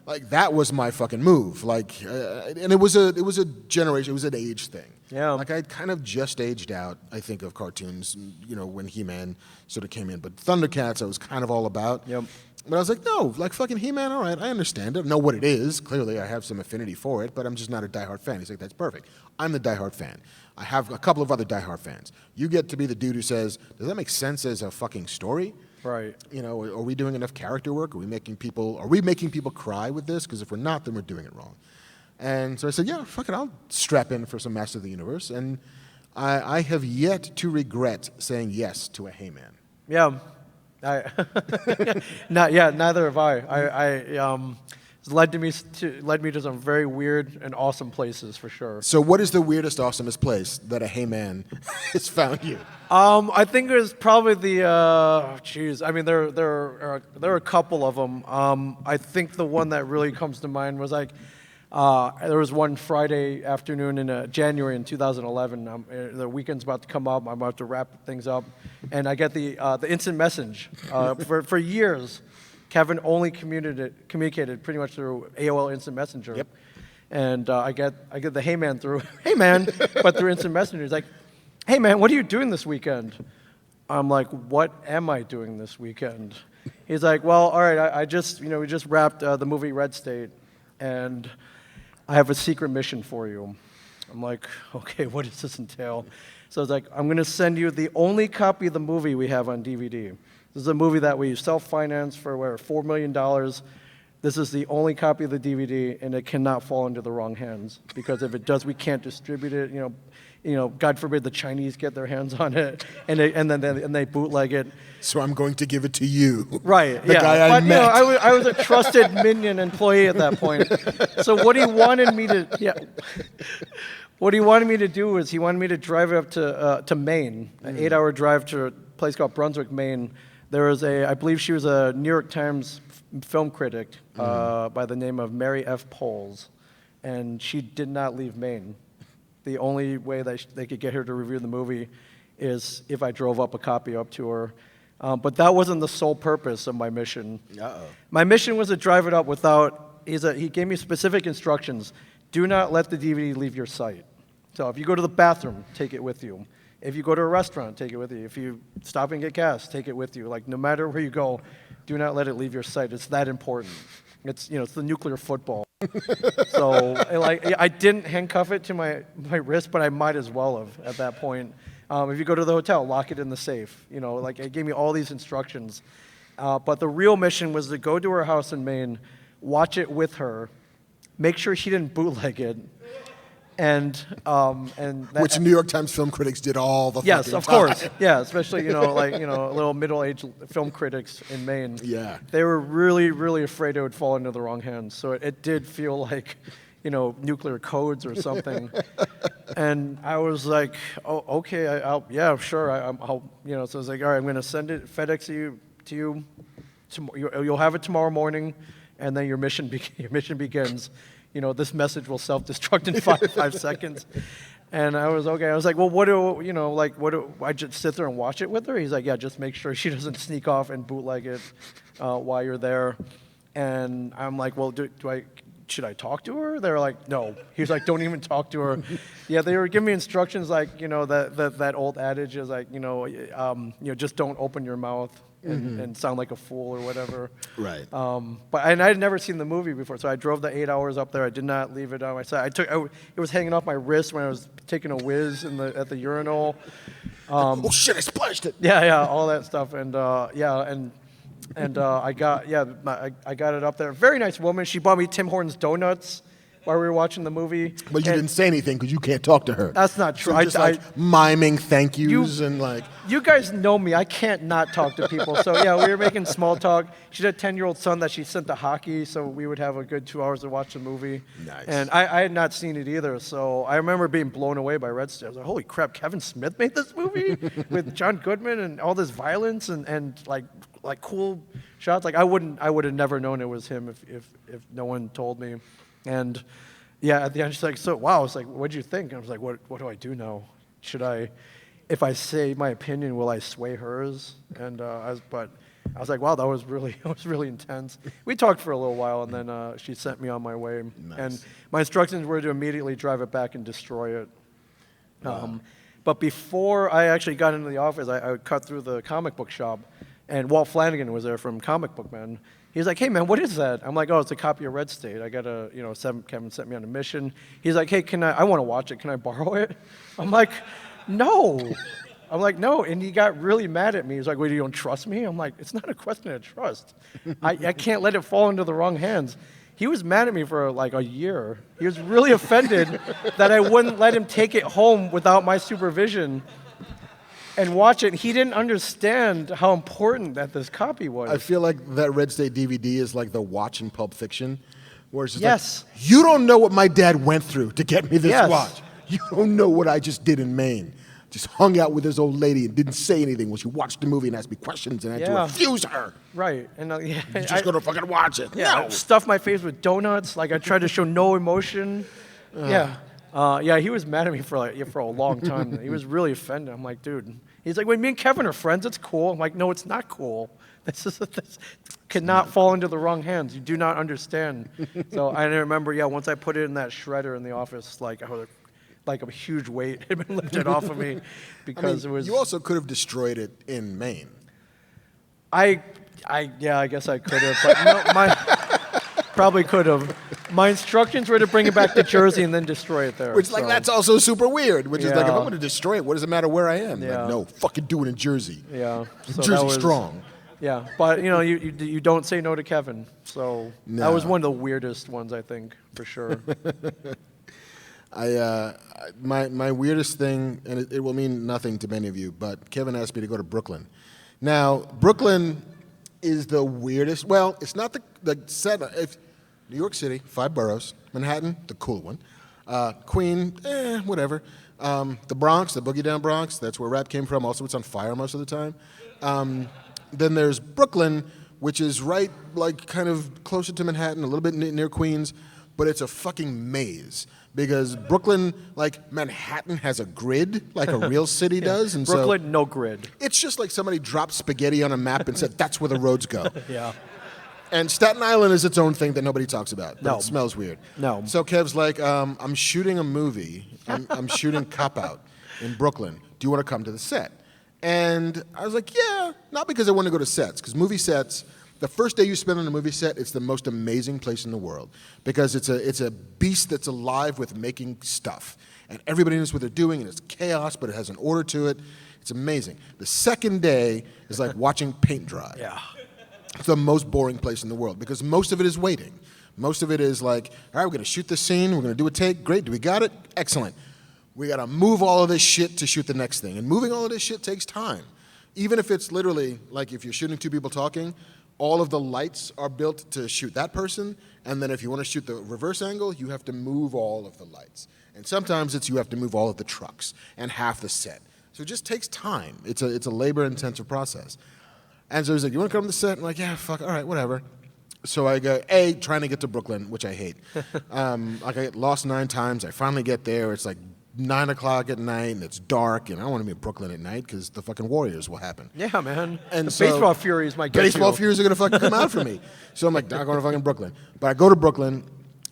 Like, that was my fucking move. Like, and it was a generation, it was an age thing. Yeah. Like, I'd kind of just aged out, I think, of cartoons, when He-Man sort of came in. But Thundercats I was kind of all about. Yep. But I was like, no, like fucking He-Man, all right, I understand it. I know what it is. Clearly, I have some affinity for it, but I'm just not a diehard fan. He's like, that's perfect. I'm the diehard fan. I have a couple of other diehard fans. You get to be the dude who says, does that make sense as a fucking story? Right. Are we doing enough character work? Are we making people cry with this? Because if we're not, then we're doing it wrong. And so I said, yeah, fuck it, I'll strap in for some Master of the Universe. And I have yet to regret saying yes to a Hey-Man. Yeah. Neither have I. It's led me to some very weird and awesome places, for sure. So what is the weirdest, awesomest place that a Hey-Man has found you? I think it was probably the I mean, there are a couple of them. I think the one that really comes to mind was like there was one Friday afternoon in January in 2011. The weekend's about to come up. I'm about to wrap things up, and I get the instant message. For years, Kevin only communicated pretty much through AOL Instant Messenger. Yep. And I get the "hey man" through "hey man," but through Instant Messenger. He's like, "Hey man, what are you doing this weekend?" I'm like, "What am I doing this weekend?" He's like, "Well, all right, I just we just wrapped the movie Red State, and I have a secret mission for you." I'm like, "Okay, what does this entail?" So it's like, "I'm going to send you the only copy of the movie we have on DVD. This is a movie that we self-financed for $4 million. This is the only copy of the DVD, and it cannot fall into the wrong hands, because if it does, we can't distribute it. God forbid the Chinese get their hands on it, and they bootleg it. So I'm going to give it to you. Right. The yeah. guy I But, met. I was a trusted minion employee at that point. So what he wanted me to do is he wanted me to drive up to Maine, an 8-hour drive to a place called Brunswick, Maine. There was I believe she was a New York Times film critic by the name of Mary F. Poles, and she did not leave Maine. The only way that they could get her to review the movie is if I drove up a copy up to her. But that wasn't the sole purpose of my mission. Uh-oh. My mission was to drive it up without, he gave me specific instructions. Do not let the DVD leave your sight. So if you go to the bathroom, take it with you. If you go to a restaurant, take it with you. If you stop and get gas, take it with you. Like, no matter where you go, do not let it leave your sight. It's that important. It's, it's the nuclear football. So, I didn't handcuff it to my wrist, but I might as well have at that point. If you go to the hotel, lock it in the safe. It gave me all these instructions. But the real mission was to go to her house in Maine, watch it with her, make sure she didn't bootleg it, Which New York Times film critics did all the yes, fucking of time. course, yeah, especially little middle-aged film critics in Maine. Yeah. They were really, really afraid it would fall into the wrong hands. So it did feel like, nuclear codes or something. And I was like, oh, okay, yeah, sure, I'll. So I was like, all right, I'm going to send it, FedEx to you. You'll have it tomorrow morning, and then your mission begins. This message will self-destruct in five seconds. And I was okay. I was like, well, what do I just sit there and watch it with her? He's like, yeah, just make sure she doesn't sneak off and bootleg it while you're there. And I'm like, well, should I talk to her? They're like, no. He's like, don't even talk to her. Yeah, they were giving me instructions like, that old adage is like, just don't open your mouth and sound like a fool or whatever. Right. And I had never seen the movie before, so I drove the 8 hours up there. I did not leave it on my side. It was hanging off my wrist when I was taking a whiz at the urinal. Oh shit! I splashed it. Yeah, all that stuff, and I got it up there. Very nice woman. She bought me Tim Hortons donuts while we were watching the movie. But you didn't say anything because you can't talk to her. That's not true. So just miming thank yous and like. You guys know me. I can't not talk to people. So yeah, we were making small talk. She had a 10-year-old son that she sent to hockey, so we would have a good 2 hours to watch the movie. Nice. And I had not seen it either, so I remember being blown away by Red State. I was like, holy crap, Kevin Smith made this movie with John Goodman and all this violence and like cool shots. Like I would have never known it was him if no one told me. And yeah, at the end she's like, so wow. I was like, what'd you think? And I was like, what do I do now? If I say my opinion, will I sway hers? And I was like, wow, that was really intense. We talked for a little while, and then she sent me on my way. Nice. And my instructions were to immediately drive it back and destroy it. Wow. But before I actually got into the office, I would cut through the comic book shop, and Walt Flanagan was there from Comic Book Man. He's like, hey man, what is that? I'm like, oh, it's a copy of Red State. I got Kevin sent me on a mission. He's like, hey, I want to watch it. Can I borrow it? I'm like, no. And he got really mad at me. He's like, wait, you don't trust me? I'm like, it's not a question of trust. I can't let it fall into the wrong hands. He was mad at me for like a year. He was really offended that I wouldn't let him take it home without my supervision and watch it. He didn't understand how important that this copy was. I feel like that Red State DVD is like the watch in Pulp Fiction, where it's just Yes. like, you don't know what my dad went through to get me this Yes. watch. You don't know what I just did in Maine. Just hung out with this old lady and didn't say anything when she watched the movie and asked me questions and I had to Yeah. refuse her. Right. And You're just gonna fucking watch it. Yeah, I No. stuffed my face with donuts. Like I tried to show no emotion. Yeah. He was mad at me for a long time. He was really offended. I'm like, dude. He's like, wait, me and Kevin are friends. It's cool. I'm like, no, it's not cool. This cannot fall into the wrong hands. You do not understand. So I remember, once I put it in that shredder in the office, like a huge weight had been lifted off of me because it was. You also could have destroyed it in Maine. I guess I could have, but no, probably could have. My instructions were to bring it back to Jersey and then destroy it there. Which, so. that's also super weird. Which is like, if Yeah. I'm going to destroy it, what does it matter where I am? Yeah. Like, no, fucking do it in Jersey. Yeah. So Jersey that was, strong. Yeah, but you don't say no to Kevin. So that was No. one of the weirdest ones, I think, for sure. My weirdest thing, and it will mean nothing to many of you, but Kevin asked me to go to Brooklyn. Now, Brooklyn is the weirdest. Well, it's not the set. If New York City, 5 boroughs. Manhattan, the cool one. Queen, whatever. The Bronx, the Boogie Down Bronx, that's where rap came from. Also, it's on fire most of the time. Then there's Brooklyn, which is right, like, kind of closer to Manhattan, a little bit near Queens, but it's a fucking maze. Because Brooklyn, like Manhattan, has a grid, like a real city does. And Brooklyn, no grid. it's just like somebody dropped spaghetti on a map and said, that's where the roads go. Yeah. And Staten Island is its own thing that nobody talks about. But No. It smells weird. No. So Kev's like, I'm shooting a movie. I'm shooting Cop Out in Brooklyn. Do you want to come to the set? And I was like, yeah. Not because I want to go to sets, because movie sets, the first day you spend on a movie set, it's the most amazing place in the world. Because it's a beast that's alive with making stuff. And everybody knows what they're doing, and it's chaos, but it has an order to it. It's amazing. The second day is like watching paint dry. Yeah. It's the most boring place in the world because most of it is waiting. Most of it is like, all right, we're going to shoot this scene. We're going to do a take. Great. Do we got it? Excellent. We got to move all of this shit to shoot the next thing. And moving all of this shit takes time. Even if it's literally, like if you're shooting 2 people talking, all of the lights are built to shoot that person. And then if you want to shoot the reverse angle, you have to move all of the lights. And sometimes you have to move all of the trucks and half the set. So it just takes time. It's a labor-intensive process. And so he's like, you want to come to the set? I'm like, yeah, fuck, all right, whatever. So I go, trying to get to Brooklyn, which I hate. I get lost 9 times. I finally get there. It's like 9 o'clock at night, and it's dark, and I don't want to be in Brooklyn at night because the fucking Warriors will happen. Yeah, man. And the so- baseball furies might get Baseball you. Furies are going to fucking come out for me. So I'm like, not going to fucking Brooklyn. But I go to Brooklyn,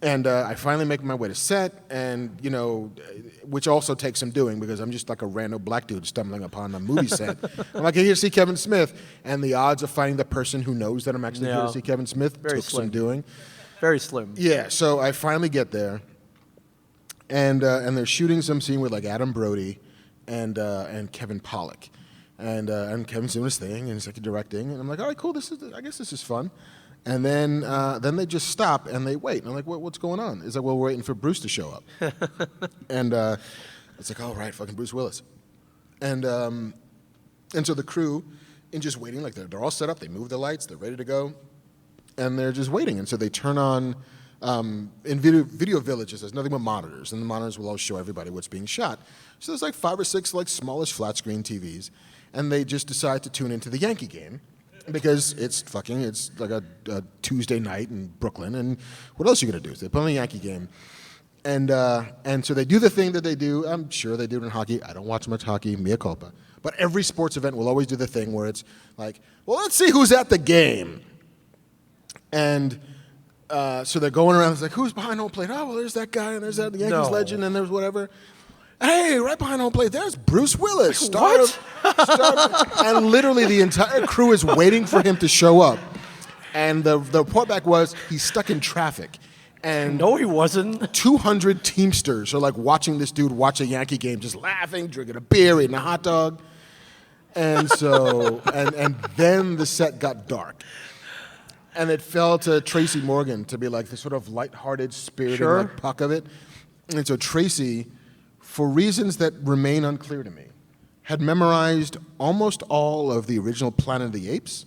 and I finally make my way to set, and, which also takes some doing because I'm just like a random black dude stumbling upon a movie set. I'm like, here to see Kevin Smith, and the odds of finding the person who knows that I'm actually here Yeah. to see Kevin Smith Very took some slim. doing. Very slim. Yeah, so I finally get there, and they're shooting some scene with like Adam Brody and Kevin Pollak, and Kevin's doing his thing and he's like directing, and I'm like, all right, cool, I guess this is fun, and then they just stop and they wait, and I'm like, what's going on? It's like, well, we're waiting for Bruce to show up, and it's like, all right, fucking Bruce Willis, and so the crew, in just waiting, like they're all set up, they move the lights, they're ready to go. And they're just waiting. And so they turn on, in video villages, there's nothing but monitors, and the monitors will always show everybody what's being shot. So there's like 5 or 6 like smallish flat screen TVs, and they just decide to tune into the Yankee game because it's like a Tuesday night in Brooklyn, and what else are you gonna do? So they put on the Yankee game. And so they do the thing that they do. I'm sure they do it in hockey. I don't watch much hockey, mea culpa. But every sports event will always do the thing where it's like, well, let's see who's at the game. And so they're going around. It's like, who's behind home plate? Oh, well, there's that guy, and there's that Yankees No. legend, and there's whatever. Hey, right behind home plate, there's Bruce Willis. And literally the entire crew is waiting for him to show up. And the report back was he's stuck in traffic. And No, he wasn't. 200 Teamsters are like watching this dude watch a Yankee game, just laughing, drinking a beer, eating a hot dog. And so, and then the set got dark. And it fell to Tracy Morgan to be like the sort of lighthearted, spirited Sure. like puck of it. And so Tracy, for reasons that remain unclear to me, had memorized almost all of the original Planet of the Apes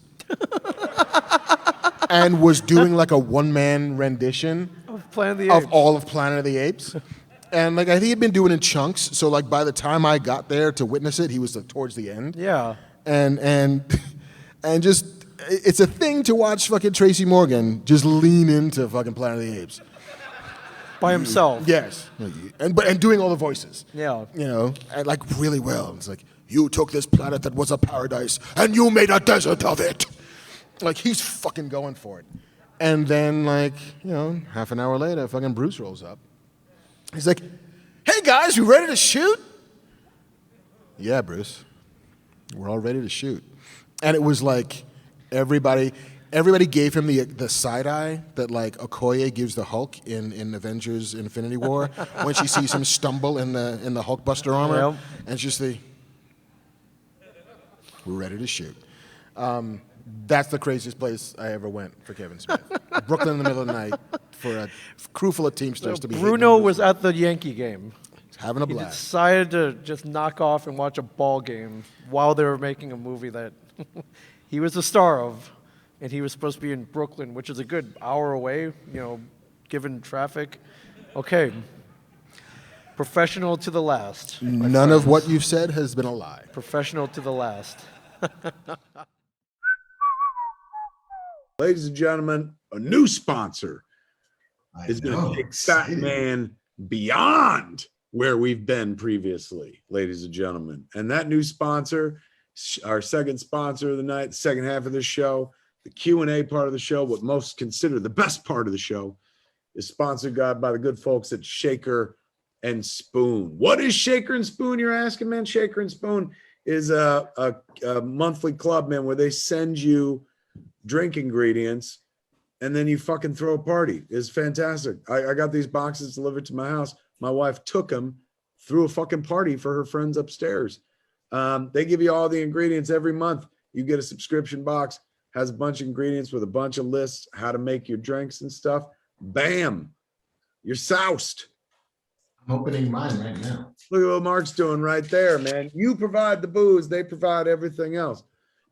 and was doing like a one-man rendition Planet of the of Apes. all of Planet of the Apes. And like I think he'd been doing it in chunks, so like by the time I got there to witness it, he was like, towards the end. Yeah. And just it's a thing to watch fucking Tracy Morgan just lean into fucking Planet of the Apes. By himself. Yes, and doing all the voices. Yeah. And like really well. It's like, you took this planet that was a paradise and you made a desert of it. Like he's fucking going for it. And then like half an hour later, fucking Bruce rolls up. He's like, hey guys, you ready to shoot? Yeah, Bruce, we're all ready to shoot. And it was like everybody gave him the side eye that like Okoye gives the Hulk in Avengers Infinity War when she sees him stumble in the Hulkbuster armor. Yep. And it's just we're ready to shoot. That's the craziest place I ever went for Kevin Smith. Brooklyn in the middle of the night for a crew full of Teamsters to be hating Bruno on was Bruce Lee. at the Yankee game. Having a He blast. decided to just knock off and watch a ball game while they were making a movie that he was the star of, and he was supposed to be in Brooklyn, which is a good hour away, given traffic. Okay. Professional to the last. None of what you've said has been a lie. Professional to the last. Ladies and gentlemen, a new sponsor is going to take exciting. Batman beyond where we've been previously, ladies and gentlemen. And that new sponsor, our second sponsor of the night, the second half of the show, the Q&A part of the show, what most consider the best part of the show, is sponsored by the good folks at Shaker and Spoon. What is Shaker and Spoon, you're asking, man? Shaker and Spoon is a monthly club, man, where they send you drink ingredients and then you fucking throw a party. It's fantastic. I got these boxes delivered to my house. My wife took them, threw a fucking party for her friends upstairs. They give you all the ingredients every month. You get a subscription box, has a bunch of ingredients with a bunch of lists, how to make your drinks and stuff. Bam, you're soused. I'm opening mine right now. Look at what Mark's doing right there, man. You provide the booze, they provide everything else.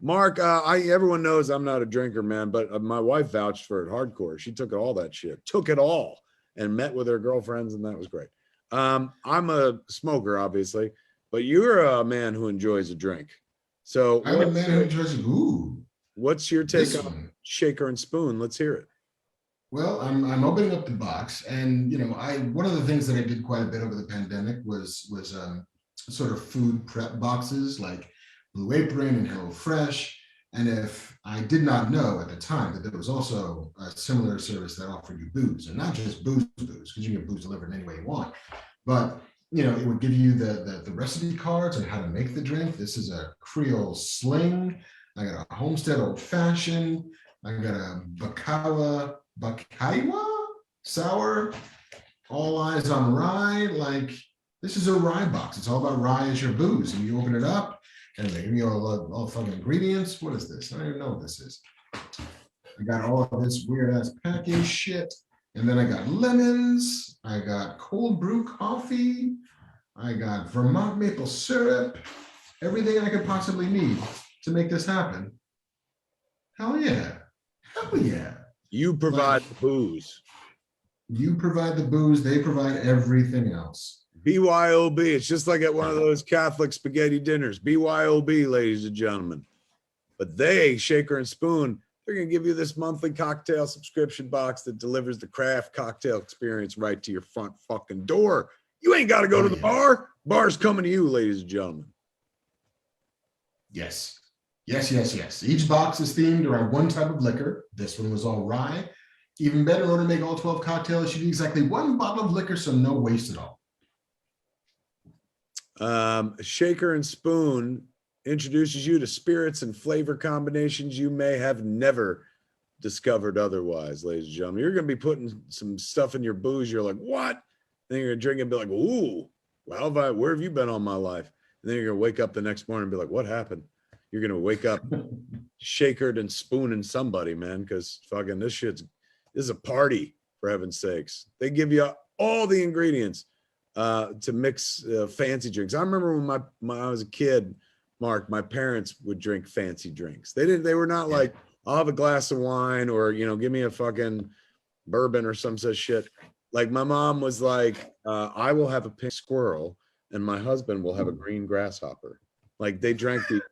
Mark, everyone knows I'm not a drinker, man, but my wife vouched for it hardcore. She took all that shit, took it all, and met with her girlfriends, and that was great. I'm a smoker, obviously, but you're a man who enjoys a drink. So I'm a man who enjoys. Ooh, what's your take this on one. Shaker and Spoon? Let's hear it. Well, I'm opening up the box, and one of the things that I did quite a bit over the pandemic was sort of food prep boxes like Blue Apron and HelloFresh. And if I did not know at the time that there was also a similar service that offered you booze, and not just booze, because you can get booze delivered any way you want, but it would give you the recipe cards on how to make the drink. This is a Creole Sling. I got a Homestead Old Fashioned. I got a Bacaiwa sour, all eyes on rye. Like, this is a rye box. It's all about rye as your booze. And you open it up and they give you all fucking ingredients. What is this? I don't even know what this is. I got all of this weird ass packing shit. And then I got lemons. I got cold brew coffee. I got Vermont maple syrup. Everything I could possibly need to make this happen. Hell yeah. Hell yeah. You provide the booze. You provide the booze, they provide everything else. BYOB. It's just like at one of those Catholic spaghetti dinners. BYOB, ladies and gentlemen. But they, Shaker and Spoon, they're going to give you this monthly cocktail subscription box that delivers the craft cocktail experience right to your front fucking door. You ain't got to go to the bar. Bar's coming to you, ladies and gentlemen. Yes. Yes. Each box is themed around one type of liquor. This one was all rye. Even better, in order to make all 12 cocktails, you need exactly one bottle of liquor, so no waste at all. Shaker and Spoon introduces you to spirits and flavor combinations you may have never discovered otherwise, ladies and gentlemen. You're going to be putting some stuff in your booze. You're like, what? Then you're going to drink it and be like, ooh, well, where have you been all my life? And then you're going to wake up the next morning and be like, what happened? You're going to wake up shakered and spooning somebody, man, because fucking this is a party, for heaven's sakes. They give you all the ingredients to mix fancy drinks. I remember when I was a kid, Mark, my parents would drink fancy drinks. They were not like, I'll have a glass of wine or, give me a fucking bourbon or some such shit. Like my mom was like, I will have a pink squirrel and my husband will have a green grasshopper. Like they drank the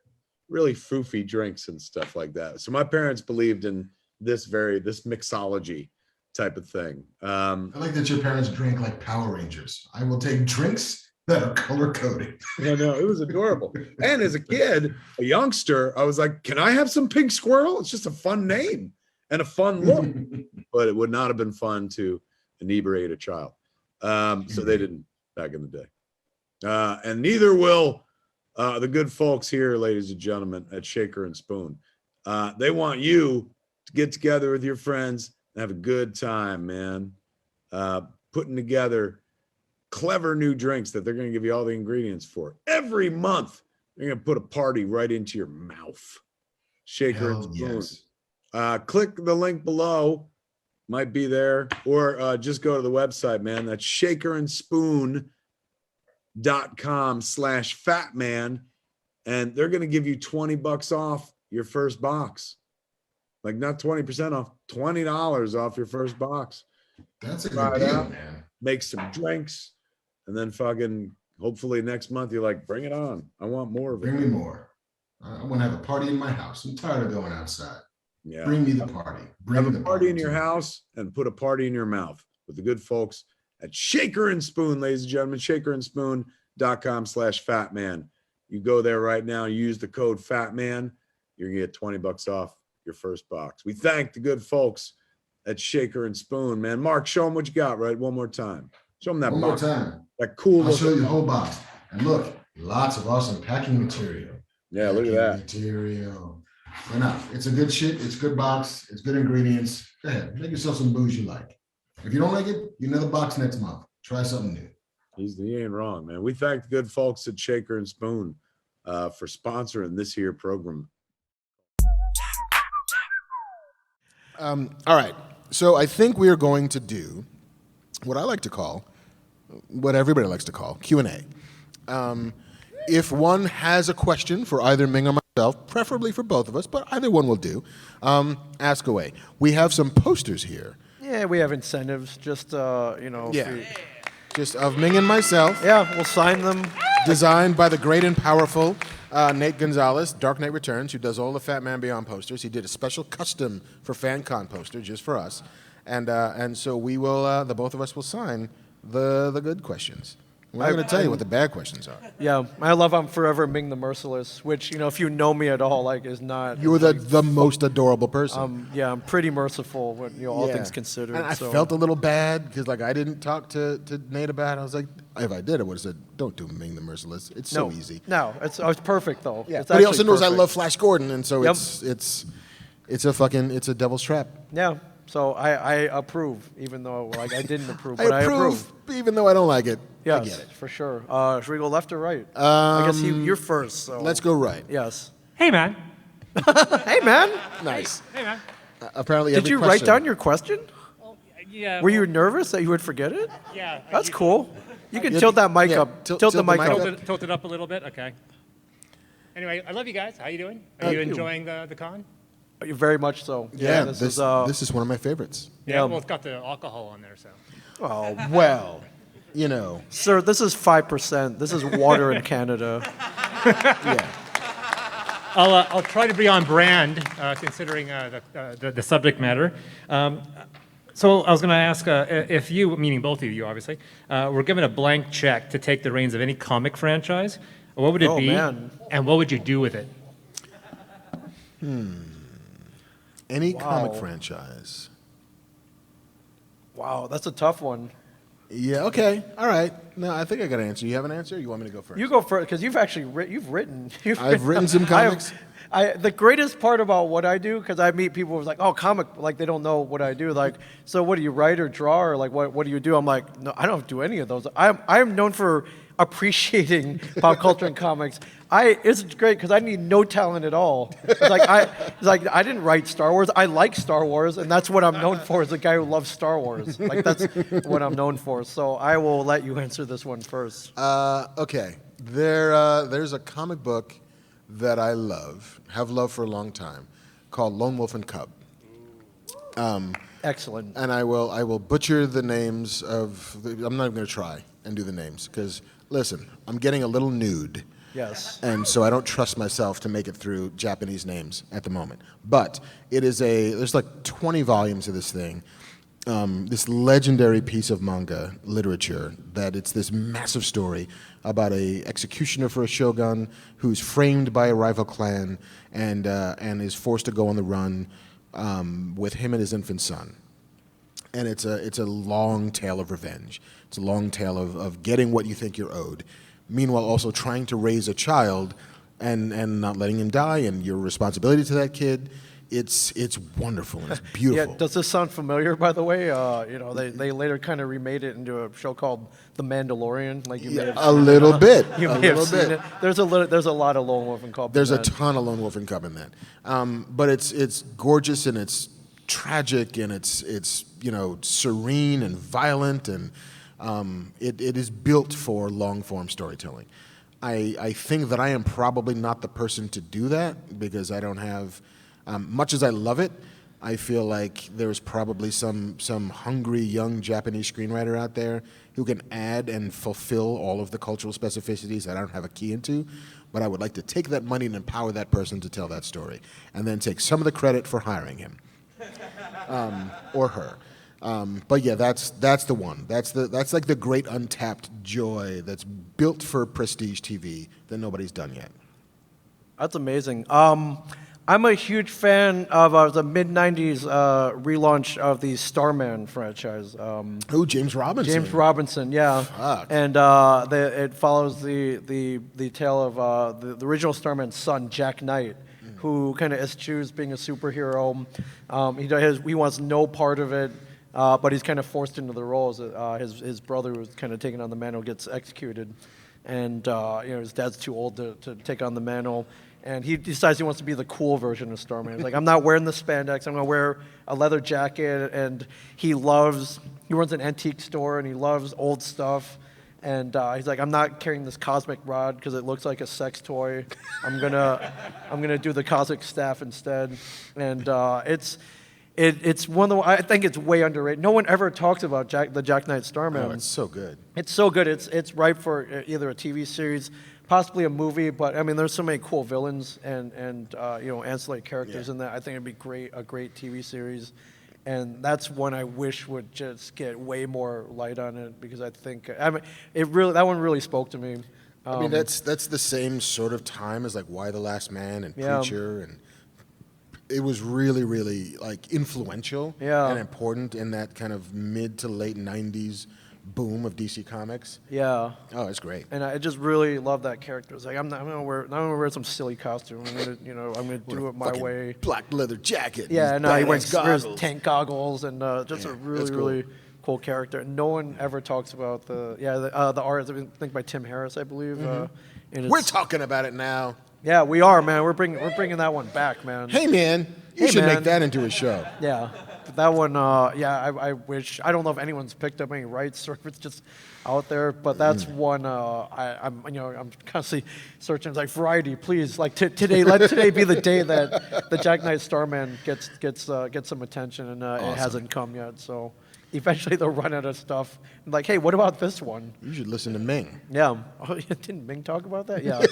really foofy drinks and stuff like that. So my parents believed in this mixology type of thing. I like that your parents drank like Power Rangers. I will take drinks that are color coded. No, it was adorable. And as a kid, a youngster, I was like, can I have some pink squirrel? It's just a fun name and a fun look. But it would not have been fun to inebriate a child. So they didn't back in the day. And neither will the good folks here, ladies and gentlemen, at Shaker and Spoon. They want you to get together with your friends and have a good time, man. Putting together clever new drinks that they're going to give you all the ingredients for. Every month, they're going to put a party right into your mouth. Shaker and Hell Spoon. yes. Click the link below, might be there, or just go to the website, man. That's shakerandspoon.com/fatman, and they're going to give you $20 off your first box. Like not 20% off, $20 off your first box. That's a Try good it deal, out, man. make some drinks, and then fucking hopefully next month you're like, bring it on. I want more of it. Bring me more. I want to have a party in my house. I'm tired of going outside. Yeah. Bring me the party. Bring Have the a party in your to me. house and put a party in your mouth with the good folks at Shaker and Spoon, ladies and gentlemen. shakerandspoon.com/fatman. You go there right now, use the code FATMAN, you're gonna get $20 off your first box. We thank the good folks at Shaker and Spoon, man. Mark, show them what you got, right? One more time. Show them that One box. more time. That cool I'll show looking you the whole box. And look, lots of awesome packing material. Yeah, look at that. Material. Why not? It's a good shit. It's good box. It's good ingredients. Go ahead. Make yourself some booze you like. If you don't like it, you another box next month. Try something new. He ain't wrong, man. We thank the good folks at Shaker and Spoon for sponsoring this here program. All right. So I think we are going to do what I like to call, what everybody likes to call, Q&A. If one has a question for either Ming or myself, preferably for both of us, but either one will do, ask away. We have some posters here. Yeah, we have incentives. Just Yeah. Just of Ming and myself, yeah, we'll sign them. designed by the great and powerful Nate Gonzalez, Dark Knight Returns, who does all the Fat Man Beyond posters. He did a special custom for FanCon poster just for us. And so we will, the both of us will sign the good questions. We're not going to tell you what the bad questions are. Yeah, I love I'm Forever Ming the Merciless, which, if you know me at all, like, is not... You were the most adorable person. Yeah, I'm pretty merciful, when, all things considered. And I so. felt a little bad because, like, I didn't talk to Nate about it. I was like, if I did, I would have said, don't do Ming the Merciless. It's so easy. No, it's perfect, though. Yeah. It's But he also actually knows I perfect. love Flash Gordon, and so Yep. it's a devil's trap. Yeah, so I approve, even though, like, I didn't approve, I but approve, even though I don't like it. I Yes, get it. for sure. Should we go left or right? I guess you're first, so... Let's go right. Yes. Hey, man. Hey, man! Nice. Hey, man. Apparently, Did every you write question- down your question? Yeah. Were you nervous that you would forget it? Yeah. That's cool. You can tilt that mic yeah, up. tilt Tilt the the mic mic up. up. Tilt it up a little bit? Okay. Anyway, I love you guys. How you doing? Are you enjoying the con? Very much so. Yeah, this this is. is one of my favorites. Yeah. Yeah. Well, it's got the alcohol on there, so. Oh, Well, you know, sir, this is 5%. This is water in Canada. yeah. I'll try to be on brand, considering the subject matter. So I was going to ask if you, meaning both of you, obviously, were given a blank check to take the reins of any comic franchise, what would it Oh, be, man. and what would you do with it? Any Wow. comic franchise. Wow, that's a tough one. Yeah. Okay. All right. No, I think I got an answer. You have an answer? Or you want me to go first? You go first, because you've actually you've written. I've written some comics. The greatest part about what I do, because I meet people who's like, oh, comic, like they don't know what I do. Like, so what do you write or draw, or like what do you do? I'm like, no, I don't do any of those. I'm known for appreciating pop culture and comics. It's great because I need no talent at all. It's like I didn't write Star Wars. I like Star Wars, and that's what I'm known for, as a guy who loves Star Wars. Like, that's what I'm known for. So I will let you answer this one first. Okay. There's a comic book that I have loved for a long time, called Lone Wolf and Cub. Excellent. And I will butcher the names of. I'm not even going to try and do the names because, listen, I'm getting a little nude. Yes. And so I don't trust myself to make it through Japanese names at the moment. But there's like 20 volumes of this thing, this legendary piece of manga literature, that it's this massive story about a executioner for a shogun who's framed by a rival clan and is forced to go on the run with him and his infant son. And it's a long tale of revenge. It's a long tale of getting what you think you're owed. Meanwhile, also trying to raise a child and not letting him die, and your responsibility to that kid. it's wonderful and it's beautiful. Yeah, does this sound familiar, by the way? They later kind of remade it into a show called The Mandalorian. Like you may have A little bit. You A may have little seen bit. it. There's a lot of Lone Wolf and Cub. There's in a that. ton of Lone Wolf and Cub in that, but it's gorgeous and it's tragic and it's serene and violent and it is built for long form storytelling. I think that I am probably not the person to do that because I don't have, much as I love it, I feel like there's probably some hungry young Japanese screenwriter out there who can add and fulfill all of the cultural specificities that I don't have a key into. But I would like to take that money and empower that person to tell that story, and then take some of the credit for hiring him or her. But yeah, that's the one. That's like the great untapped joy that's built for prestige TV that nobody's done yet. That's amazing. I'm a huge fan of the mid-'90s relaunch of the Starman franchise. Oh, James Robinson. James Robinson, yeah. Fuck. And it follows the tale of the original Starman's son, Jack Knight, who kind of eschews being a superhero. He wants no part of it, but he's kind of forced into the roles. His brother was kind of taking on the mantle, gets executed, and his dad's too old to take on the mantle. And he decides he wants to be the cool version of Starman. He's like, I'm not wearing the spandex. I'm going to wear a leather jacket. And he runs an antique store, and he loves old stuff. And he's like, I'm not carrying this cosmic rod because it looks like a sex toy. I'm gonna do the cosmic staff instead. And it's one of the, I think it's way underrated. No one ever talks about the Jack Knight Starman. Oh, it's so good. It's so good. It's ripe for either a TV series, possibly a movie. But I mean, there's so many cool villains and ancillary characters in that. I think it'd be a great TV series, and that's one I wish would just get way more light on it because I think that one really spoke to me. I mean, that's the same sort of time as like Y the Last Man and Preacher, and it was really, really like influential and important in that kind of mid to late '90s boom of DC Comics. Yeah. Oh, it's great. And I just really love that character. It's like I'm gonna wear some silly costume. I'm gonna do it my way. Black leather jacket. Yeah, and he wears goggles. tank goggles and just a that's really cool character. And no one ever talks about the art. I think by Tim Harris, I believe. And We're talking about it now. Yeah, we are, man. We're bringing that one back, man. Hey, man, you Hey, should man. make that into a show. Yeah, but that one. I wish. I don't know if anyone's picked up any rights or if it's just out there, but that's one. I'm constantly searching like Variety, please. Like today, let today be the day that the Jack Knight Starman gets some attention, and it hasn't come yet. So eventually they'll run out of stuff. Like, hey, what about this one? You should listen to Ming. Yeah. Oh, didn't Ming talk about that? Yeah.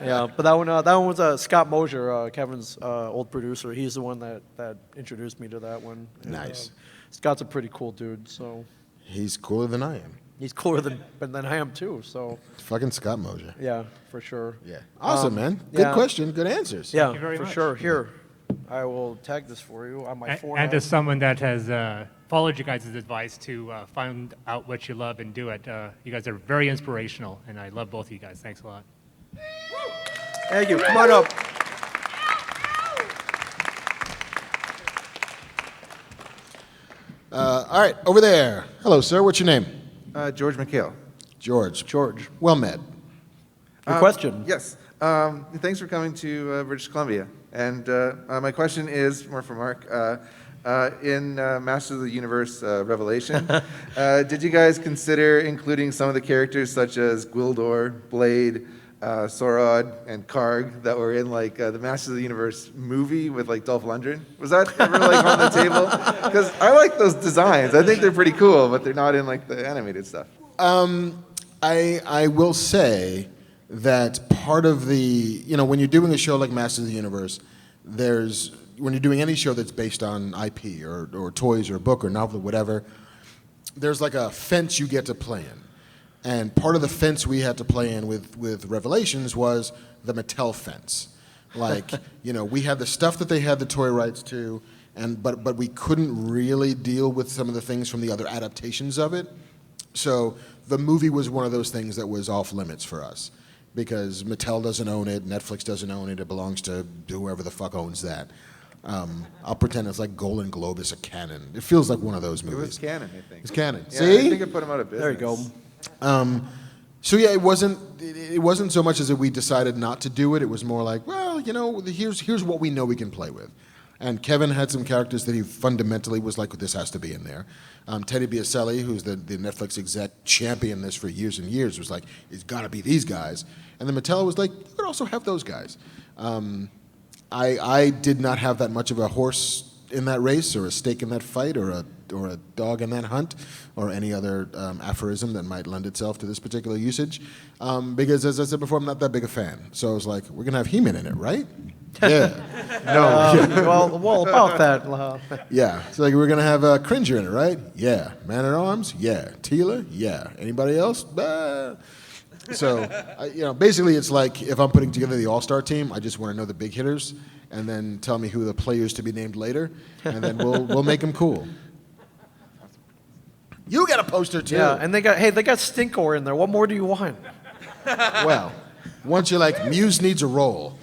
Yeah. But that one was Scott Mosier, Kevin's old producer. He's the one that introduced me to that one. And, Nice. Scott's a pretty cool dude. So He's cooler than I am. he's cooler than I am too. So Fucking Scott Mosier. yeah, for sure. Yeah. Awesome, man. Good yeah. question. Good answers. Yeah, you very for much. sure. Here, I will tag this for you on my phone. And as someone that has followed you guys' advice to find out what you love and do it, you guys are very inspirational, and I love both of you guys. Thanks a lot. Thank you. Come on up. All right, over there. Hello, sir. What's your name? George McHale. George. George. Well met. Your question. Yes. Thanks for coming to British Columbia. And my question is more for Mark. In Masters of the Universe Revelation, did you guys consider including some of the characters such as Gwildor, Blade, Sorod, and Karg that were in like the Masters of the Universe movie with like Dolph Lundgren? Was that ever like on the table? Because I like those designs. I think they're pretty cool, but they're not in like the animated stuff. I will say that part of the, when you're doing a show like Masters of the Universe, when you're doing any show that's based on IP or toys or a book or novel or whatever, there's like a fence you get to play in. And part of the fence we had to play in with Revelations was the Mattel fence. Like, we had the stuff that they had the toy rights to, but we couldn't really deal with some of the things from the other adaptations of it. So the movie was one of those things that was off limits for us because Mattel doesn't own it, Netflix doesn't own it, it belongs to whoever the fuck owns that. I'll pretend it's like Golden Globe is a canon. It feels like one of those It movies. was canon, I think. It's canon. Yeah, See? I think it put him out of business. There you go. So yeah, it wasn't so much as that we decided not to do it. It was more like, well, here's what we know we can play with. And Kevin had some characters that he fundamentally was like, this has to be in there. Teddy Biaselli, who's the Netflix exec, championed this for years and years, was like, it's got to be these guys. And then Mattel was like, you could also have those guys. I did not have that much of a horse in that race, or a stake in that fight, or a dog in that hunt, or any other aphorism that might lend itself to this particular usage. Because as I said before, I'm not that big a fan. So I was like, we're gonna have He-Man in it, right? Yeah. No. Well, about that. Yeah. So like, we're gonna have Cringer in it, right? Yeah. Man at Arms? Yeah. Teela? Yeah. Anybody else? So, basically, it's like if I'm putting together the all-star team, I just want to know the big hitters, and then tell me who the players to be named later, and then we'll make them cool. You got a poster too. Yeah, and they got Stinkor in there. What more do you want? Well, once you're like, Muse needs a role.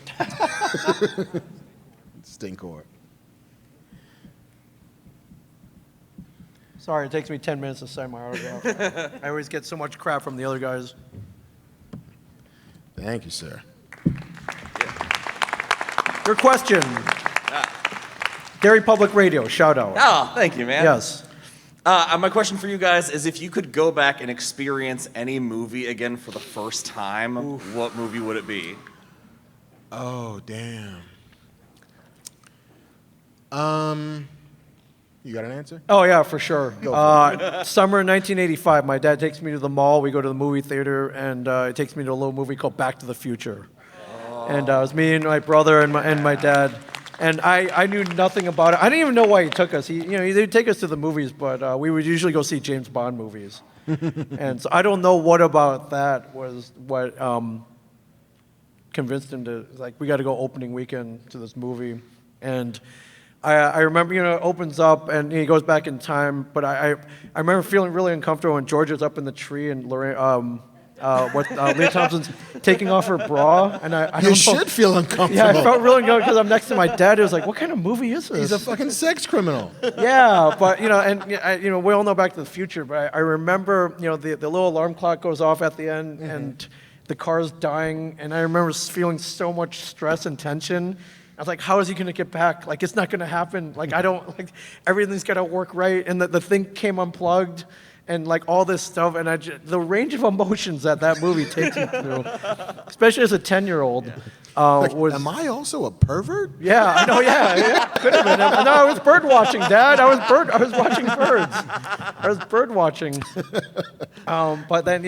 Stinkor. Sorry, it takes me 10 minutes to sign my autograph. I always get so much crap from the other guys. Thank you, sir. Your question. Gary Public Radio, shout out. Oh, thank you, man. Yes. My question for you guys is, if you could go back and experience any movie again for the first time, what movie would it be? Oh, damn. You got an answer? Oh, yeah, for sure. Go for Summer 1985, my dad takes me to the mall. We go to the movie theater, and it takes me to a little movie called Back to the Future. And it was me and my brother and my dad. And I knew nothing about it. I didn't even know why he took us. He'd take us to the movies, but we would usually go see James Bond movies. And so I don't know what about that was what convinced him to, like, we got to go opening weekend to this movie. And I remember, it opens up and he goes back in time, but I remember feeling really uncomfortable when Georgia's up in the tree and Lorraine, Leah Thompson's taking off her bra, and I You don't know. should feel uncomfortable. Yeah, I felt really good because I'm next to my dad. It was like, what kind of movie is this? He's a fucking sex criminal. Yeah, but we all know Back to the Future. But I remember, the little alarm clock goes off at the end, and the car's dying, and I remember feeling so much stress and tension. I was like, how is he going to get back? Like, it's not going to happen. Like, everything's got to work right, and the thing came unplugged. And like all this stuff, and the range of emotions that movie takes you through, especially as a 10-year-old, was. Am I also a pervert? Yeah, I know. Yeah, could have been. No, I was bird watching, Dad. I was watching birds. I was bird watching. But then,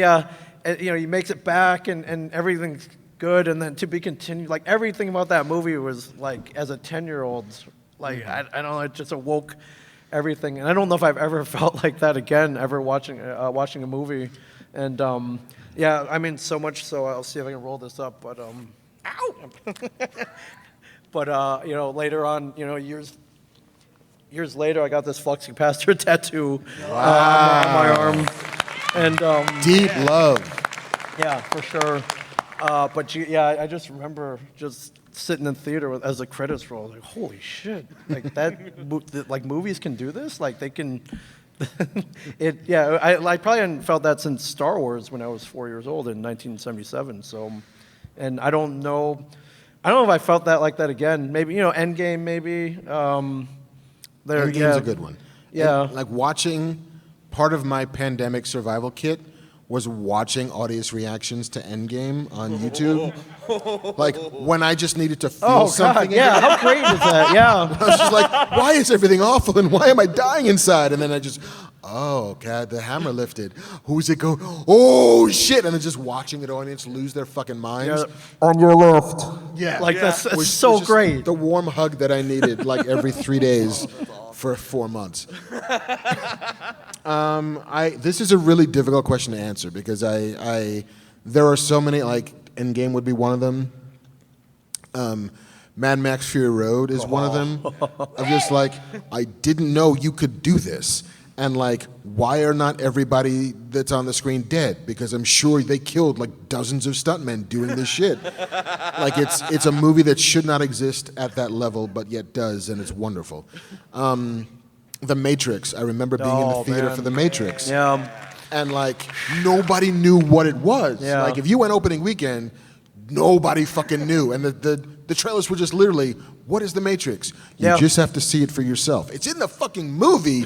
he makes it back, and everything's good, and then to be continued. Like everything about that movie was like, as a 10-year-old, like I don't know, it just awoke everything, and I don't know if I've ever felt like that again, ever watching a movie, and so much so. I'll see if I can roll this up, but ow. But later on, years later, I got this Flux-capacitor tattoo on my arm, and Deep love. yeah, for sure. I just remember just sitting in theater as the credits roll, like, holy shit, like that, like movies can do this, like they can. I probably hadn't felt that since Star Wars when I was 4 years old in 1977. So, and I don't know if I felt that like that again. Maybe Endgame, maybe. Endgame's a good one. Yeah. And, like watching, part of my pandemic survival kit was watching audience reactions to Endgame on YouTube. Like when I just needed to feel something. God, yeah, how great is that? Yeah. I was just like, why is everything awful and why am I dying inside? And then I just, oh God, the hammer lifted. Who's it go? Oh shit! And then just watching the audience lose their fucking minds. Yeah. On your left. Yeah, That's Was so just great. The warm hug that I needed like every 3 days for 4 months. This is a really difficult question to answer because there are so many, like Endgame would be one of them. Mad Max Fury Road is one of them. I'm just like, I didn't know you could do this. And like, why are not everybody that's on the screen dead? Because I'm sure they killed like dozens of stuntmen doing this shit. Like it's a movie that should not exist at that level, but yet does, and it's wonderful. The Matrix. I remember being in the theater for The Matrix. Yeah. And like nobody knew what it was. Yeah. Like if you went opening weekend, nobody fucking knew. And the trailers were just literally, what is The Matrix? You Yeah. just have to see it for yourself. It's in the fucking movie.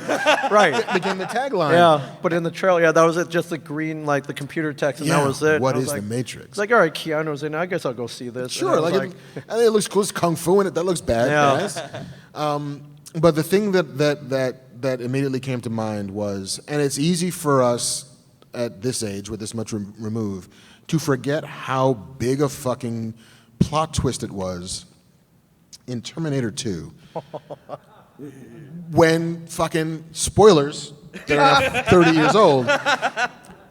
Right. It became the tagline. Yeah, but in the trailer, that was it. Just the green, like the computer text, and Yeah, that was it. what I was is like, The Matrix? It's like, all right, Keanu's in. I guess I'll go see this. Sure, And I like, was and it looks cool. It's kung fu in it. That looks bad, Yeah. guys. But the thing that immediately came to mind was, and it's easy for us at this age with this much remove to forget how big a fucking plot twist it was in Terminator 2. When fucking spoilers, they're now 30 years old,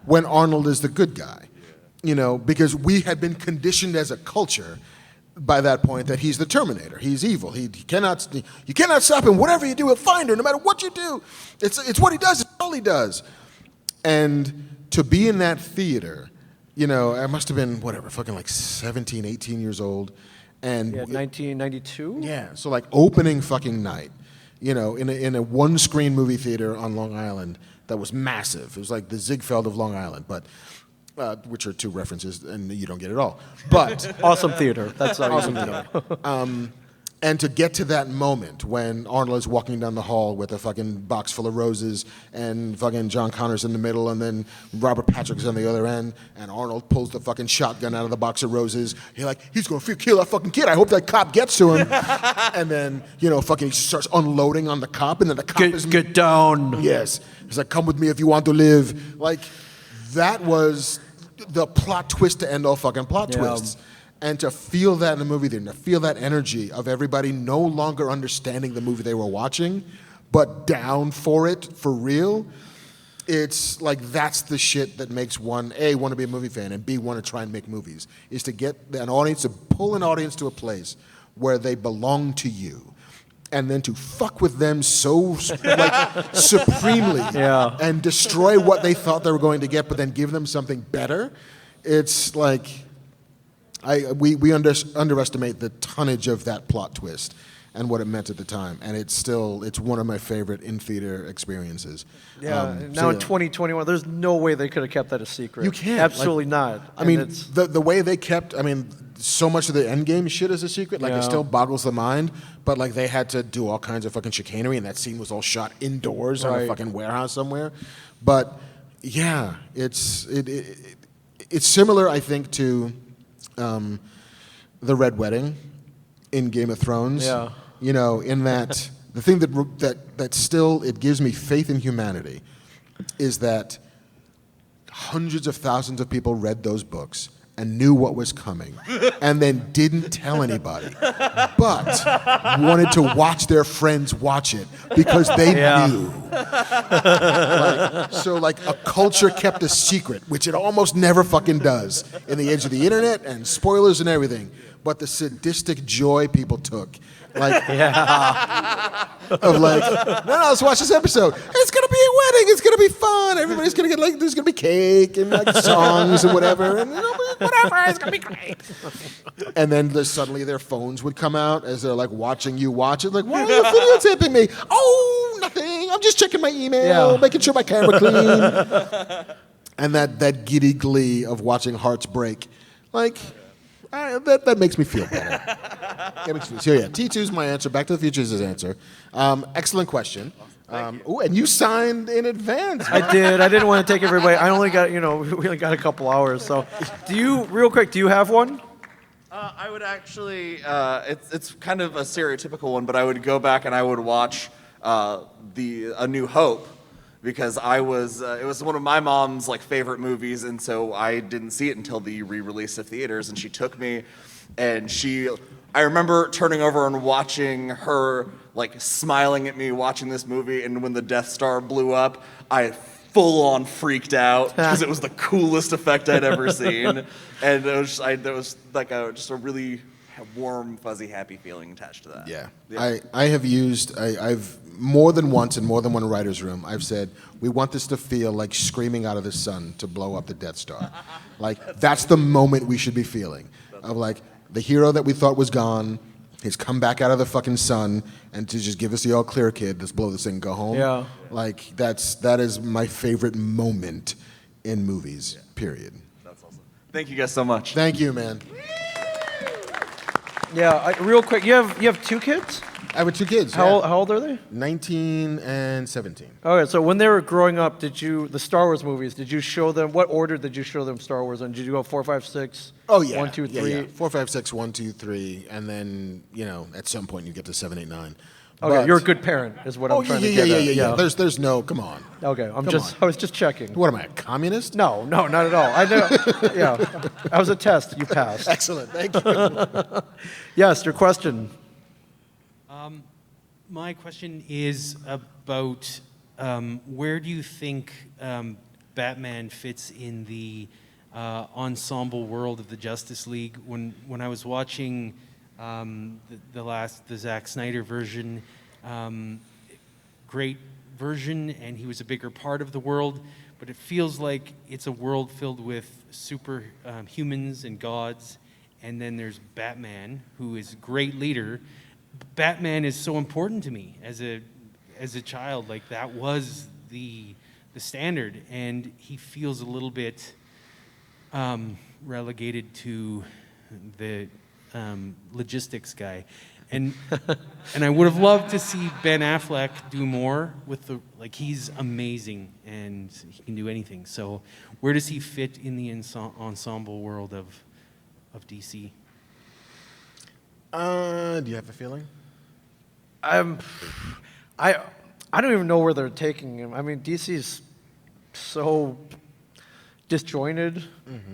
when Arnold is the good guy. You know, because we had been conditioned as a culture by that point that he's the Terminator. He's evil. You cannot stop him. Whatever you do, he'll find her. No matter what you do, it's what he does. It's all he does. And to be in that theater, you know, I must have been whatever, fucking like 17, 18 years old, and 1992. yeah, so like opening fucking night, you know, in a one-screen movie theater on Long Island that was massive. It was like the Ziegfeld of Long Island, but. Which are two references, and you don't get it all. But Awesome theater. That's how awesome you know. and to get to that moment when Arnold is walking down the hall with a fucking box full of roses, and fucking John Connor's in the middle, and then Robert Patrick's on the other end, and Arnold pulls the fucking shotgun out of the box of roses. He's gonna kill that fucking kid. I hope that cop gets to him. And then, you know, fucking he starts unloading on the cop, and then the cop is Get down. Yes. He's like, come with me if you want to live. Like, that was the plot twist to end all fucking plot twists. And to feel that in the movie theater, to feel that energy of everybody no longer understanding the movie they were watching, but down for it, for real, it's like that's the shit that makes one, A, want to be a movie fan, and B, want to try and make movies, is to get an audience, to pull an audience to a place where they belong to you. And then to fuck with them so like supremely, and destroy what they thought they were going to get, but then give them something better. It's like we underestimate the tonnage of that plot twist and what it meant at the time, and it's one of my favorite in theater experiences. Yeah. Now in 2021, there's no way they could have kept that a secret. You can't. Absolutely not. I mean, the way they kept, so much of the Endgame shit is a secret. Like, it still boggles the mind. But, like, they had to do all kinds of fucking chicanery, and that scene was all shot indoors in a fucking warehouse somewhere. But, yeah, it's similar, I think, to the Red Wedding in Game of Thrones. Yeah. You know, in that the thing that still, it gives me faith in humanity is that hundreds of thousands of people read those books and knew what was coming, and then didn't tell anybody, but wanted to watch their friends watch it because they knew. So a culture kept a secret, which it almost never fucking does in the age of the internet and spoilers and everything. But the sadistic joy people took, of let's watch this episode. It's gonna be a wedding. It's gonna be fun. Everybody's gonna get there's gonna be cake and songs and whatever, and whatever. It's gonna be great. And then suddenly their phones would come out as they're watching you watch it. Like, why are you videotaping me? Oh, nothing. I'm just checking my email, making sure my camera clean. And that giddy glee of watching hearts break, that makes me feel better. So yeah, T2's my answer. Back to the Future is his answer. Excellent question. And you signed in advance. I did. I didn't want to take everybody. I only got, we only got a couple hours. So, real quick, do you have one? I would actually, it's kind of a stereotypical one, but I would go back and I would watch A New Hope, because it was one of my mom's favorite movies, and so I didn't see it until the re-release of theaters, and she took me, and I remember turning over and watching her smiling at me watching this movie, and when the Death Star blew up, I full on freaked out because it was the coolest effect I'd ever seen, and it was just a really warm, fuzzy, happy feeling attached to that. Yeah. I've more than once in more than one writer's room, I've said, we want this to feel like screaming out of the sun to blow up the Death Star. Like, that's the moment we should be feeling. Of like, the hero that we thought was gone, he's come back out of the fucking sun, and to just give us the all clear, kid, let's blow this thing and go home. Yeah. Like, that is my favorite moment in movies, period. That's awesome. Thank you guys so much. Thank you, man. Yeah, real quick, you have 2 kids? I have 2 kids. How old are they? 19 and 17. Okay, so when they were growing up, the Star Wars movies, did you show them, what order did you show them Star Wars in? Did you go 4, 5, 6? Oh yeah. 1, 2, 3? Yeah. 4, 5, 6, 1, 2, 3, and then at some point you get to 7, 8, 9. Okay, But- you're a good parent, is what Oh I'm trying yeah, to yeah, get yeah, at. yeah. There's no. Come on. Okay, Come I was just checking. What am I, a communist? No, not at all. I know. Yeah, that was a test. You passed. Excellent. Thank you. Yes, your question. My question is about where do you think Batman fits in the ensemble world of the Justice League? When I was watching the Zack Snyder version, great version, and he was a bigger part of the world, but it feels like it's a world filled with super humans and gods, and then there's Batman, who is a great leader. Batman is so important to me as a child. Like, that was the standard, and he feels a little bit relegated to the logistics guy. And I would have loved to see Ben Affleck do more with he's amazing and he can do anything. So where does he fit in the ensemble world of DC? Do you have a feeling? I don't even know where they're taking him. I mean, DC's so disjointed,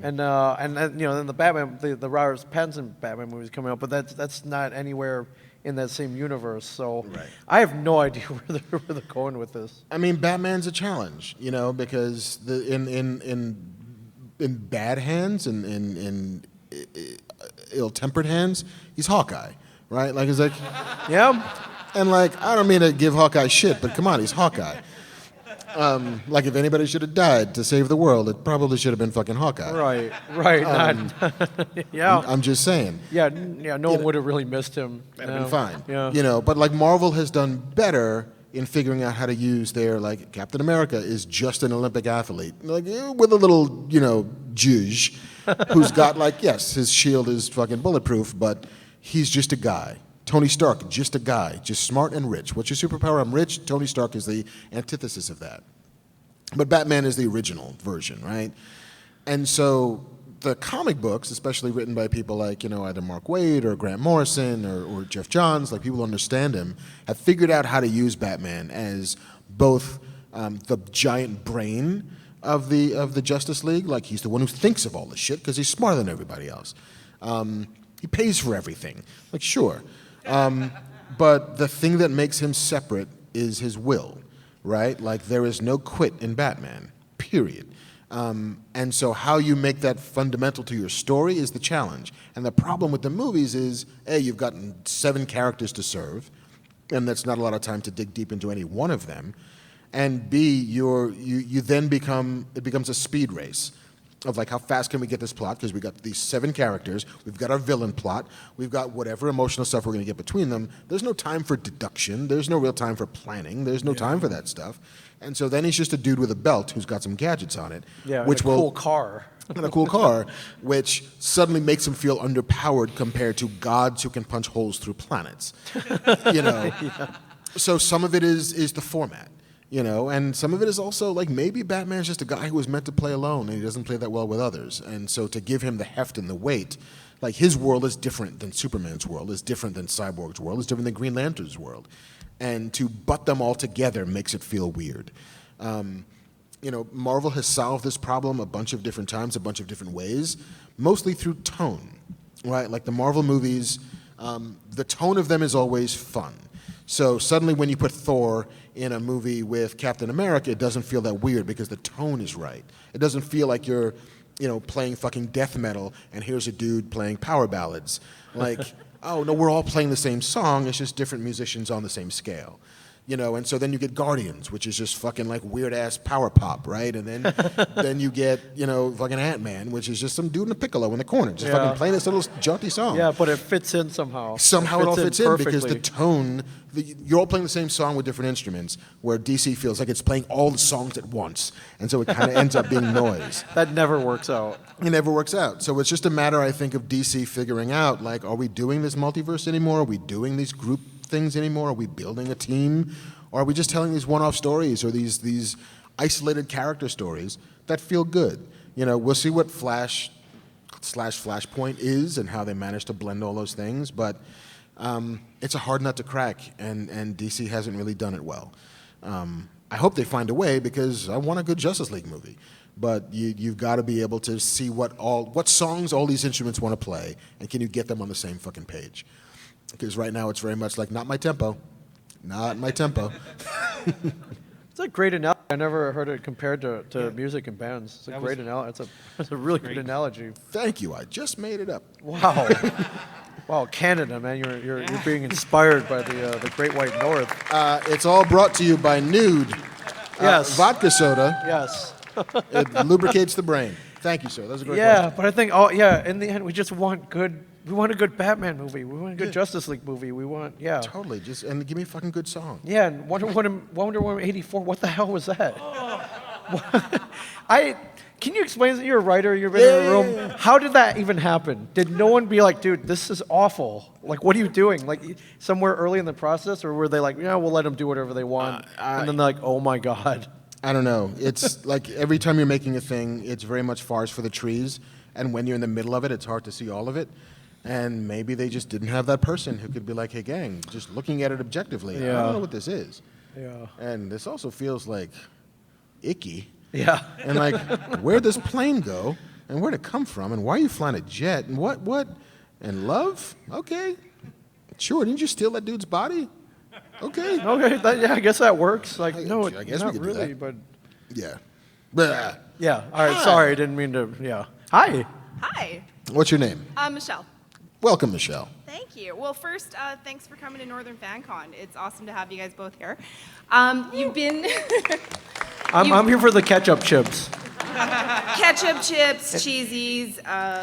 and then, then the Batman, the Robert Pattinson Batman movies coming out, but that's not anywhere in that same universe. So Right. I have no idea where they're going with this. I mean, Batman's a challenge, because in bad hands and in ill-tempered hands, he's Hawkeye, right? Like, it's like, Yeah. and like, I don't mean to give Hawkeye shit, but come on, he's Hawkeye. Like, if anybody should have died to save the world, it probably should have been fucking Hawkeye. Right. Yeah. I'm just saying. Yeah. No one would have really missed him. That'd have been fine. Yeah. But like, Marvel has done better in figuring out how to use their, like, Captain America is just an Olympic athlete, like, with a little, zhuzh, who's got, like, yes, his shield is fucking bulletproof, but he's just a guy. Tony Stark, just a guy, just smart and rich. What's your superpower? I'm rich. Tony Stark is the antithesis of that. But Batman is the original version, right? And so the comic books, especially written by people like, either Mark Waid or Grant Morrison or Jeff Johns, like, people who understand him, have figured out how to use Batman as both the giant brain of the Justice League, like, he's the one who thinks of all this shit because he's smarter than everybody else. He pays for everything, like, sure. But the thing that makes him separate is his will, right? Like, there is no quit in Batman, period. And so how you make that fundamental to your story is the challenge. And the problem with the movies is, A, you've gotten 7 characters to serve, and that's not a lot of time to dig deep into any one of them. And B, you then it becomes a speed race of, like, how fast can we get this plot, because we've got these 7 characters, we've got our villain plot, we've got whatever emotional stuff we're going to get between them. There's no time for deduction, there's no real time for planning, there's no time for that stuff. And so then he's just a dude with a belt who's got some gadgets on it, Yeah. which and a cool car. and a cool car, which suddenly makes him feel underpowered compared to gods who can punch holes through planets. So some of it is the format. And some of it is also, like, maybe Batman's just a guy who was meant to play alone and he doesn't play that well with others. And so to give him the heft and the weight, like, his world is different than Superman's world, is different than Cyborg's world, is different than Green Lantern's world. And to butt them all together makes it feel weird. Marvel has solved this problem a bunch of different times, a bunch of different ways, mostly through tone, right? Like, the Marvel movies, the tone of them is always fun. So suddenly when you put Thor in a movie with Captain America, it doesn't feel that weird because the tone is right. It doesn't feel like you're playing fucking death metal, and here's a dude playing power ballads. Like, oh no, we're all playing the same song. It's just different musicians on the same scale. And so then you get Guardians, which is just fucking like weird ass power pop, right? And then you get fucking Ant-Man, which is just some dude in a piccolo in the corner, just fucking playing this little jaunty song. Yeah, but it fits in somehow. Somehow it all fits in because the perfectly. tone, you're all playing the same song with different instruments, where DC feels like it's playing all the songs at once, and so it kind of ends up being noise. That never works out. It never works out. So it's just a matter, I think, of DC figuring out, like, are we doing this multiverse anymore? Are we doing these group things anymore? Are we building a team? Or are we just telling these one-off stories or these isolated character stories that feel good? We'll see what Flashpoint is and how they manage to blend all those things, but it's a hard nut to crack, and DC hasn't really done it well. I hope they find a way, because I want a good Justice League movie. But you've got to be able to see what songs all these instruments want to play, and can you get them on the same fucking page? Because right now it's very much like, not my tempo. Not my tempo. It's a great analogy. I never heard it compared to music and bands. It's a great analogy. It's a really good analogy. Thank you. I just made it up. Wow. Wow, Canada, man. You're being inspired by the Great White North. It's all brought to you by Nude. Yes. Vodka soda. Yes. It lubricates the brain. Thank you, sir. That was a great Yeah, question. but I think, in the end, we just want good. We want a good Batman movie. We want a good Justice League movie. We want, Totally. And give me a fucking good song. Yeah, and Wonder Woman 84, what the hell was that? Can you explain that? You're a writer, you've been in a room. Yeah. How did that even happen? Did no one be like, dude, this is awful? Like, what are you doing? Like, somewhere early in the process? Or were they like, we'll let them do whatever they want? And then they're like, oh my God. I don't know. It's like every time you're making a thing, it's very much forest for the trees. And when you're in the middle of it, it's hard to see all of it. And maybe they just didn't have that person who could be like, hey, gang, just looking at it objectively, I don't know what this is. Yeah. And this also feels like icky. Yeah. And like, where'd this plane go? And where'd it come from? And why are you flying a jet? And what? And love? Okay. Sure, didn't you steal that dude's body? Okay. Okay, I guess that works. Like, no, I guess we not could do really, that. but... Yeah. Blah. Yeah, all right, sorry, I didn't mean to, Hi. Hi, What's your name? Michelle. Welcome, Michelle. Thank you. Well, first, thanks for coming to Northern Fancon. It's awesome to have you guys both here. You've been I'm here for the ketchup chips. ketchup chips, cheesies.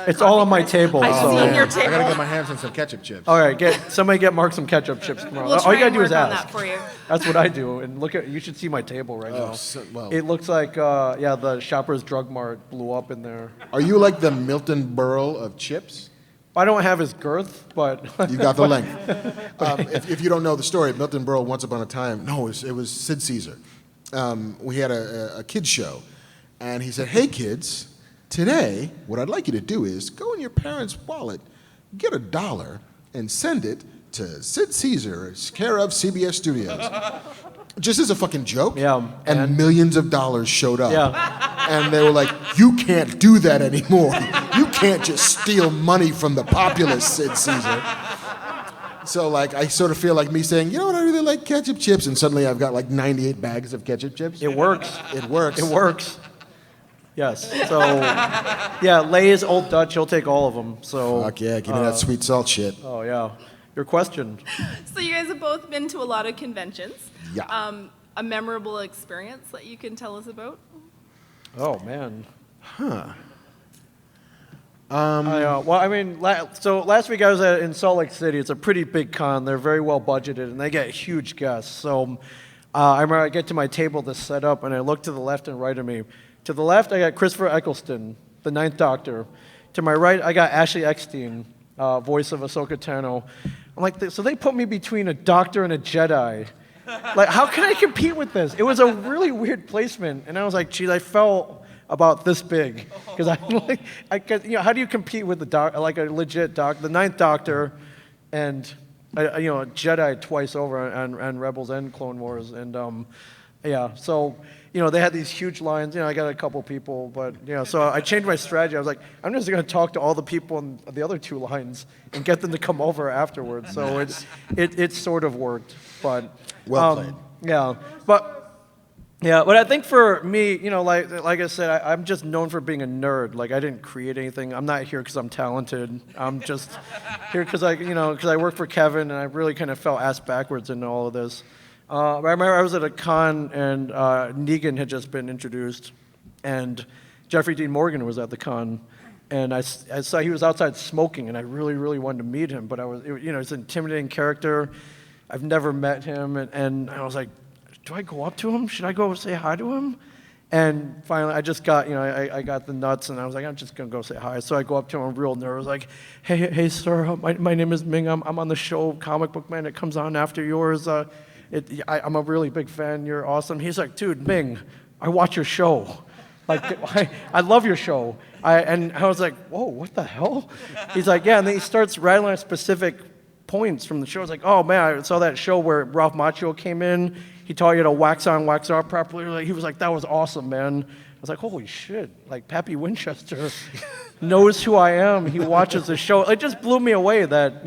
It's all on my table. I so- see your I gotta table. get my hands on some ketchup chips. All right, somebody get Mark some ketchup chips tomorrow. We'll All try you gotta and do is work on ask. that for you. That's what I do. And you should see my table right now. Well, It looks like, the Shoppers Drug Mart blew up in there. are you like the Milton Berle of chips? I don't have his girth, but You got the length. If you don't know the story, Milton Berle, once upon a time, it was Sid Caesar. We had a kids show, and he said, hey kids, today what I'd like you to do is go in your parents' wallet, get $1, and send it to Sid Caesar, care of CBS Studios. Just as a fucking joke. Yeah, And millions of dollars showed up. Yeah. And they were like, you can't do that anymore. You can't just steal money from the populace, Sid Caesar. So like, I sort of feel like me saying, you know what, I really like ketchup chips. And suddenly I've got like 98 bags of ketchup chips. it works. It works. It works. Yes. So, Lay's Old Dutch, he'll take all of them. So. Fuck yeah, give me that sweet salt shit. Oh yeah. Your question. So you guys have both been to a lot of conventions. Yeah. A memorable experience that you can tell us about? Oh man. So last week I was in Salt Lake City. It's a pretty big con. They're very well budgeted, and they get huge guests. So I remember I get to my table to set up, and I look to the left and right of me. To the left, I got Christopher Eccleston, the Ninth Doctor. To my right, I got Ashley Eckstein, voice of Ahsoka Tano. I'm like, so they put me between a doctor and a Jedi. Like, how can I compete with this? It was a really weird placement, and I was like, geez, I felt about this big because how do you compete with a legit doctor, the Ninth Doctor, and a Jedi twice over on Rebels and Clone Wars, and so they had these huge lines. I got a couple people, but so I changed my strategy. I was like, I'm just going to talk to all the people in the other two lines and get them to come over afterwards. So it sort of worked, but Well played. Yeah, but Yeah, but I think for me, like I said, I'm just known for being a nerd. Like I didn't create anything. I'm not here because I'm talented. I'm just here because I work for Kevin, and I really kind of fell ass backwards into all of this. I remember I was at a con, and Negan had just been introduced, and Jeffrey Dean Morgan was at the con, and I saw he was outside smoking, and I really, really wanted to meet him, but it's an intimidating character. I've never met him, and I was like, do I go up to him? Should I go say hi to him? And finally, I just got, I got the nuts, and I was like, I'm just gonna go say hi. So I go up to him, I'm real nervous, like, hey, sir, my name is Ming. I'm on the show Comic Book Man. It comes on after yours. I'm a really big fan. You're awesome. He's like, dude, Ming, I watch your show. Like, I love your show. And I was like, whoa, what the hell? He's like, yeah, and then he starts rattling specific points from the show. It's like, oh man, I saw that show where Ralph Macchio came in. He taught you to wax on, wax off properly. Like, he was like, that was awesome, man. I was like, holy shit, like Pappy Winchester knows who I am. He watches the show. It just blew me away that,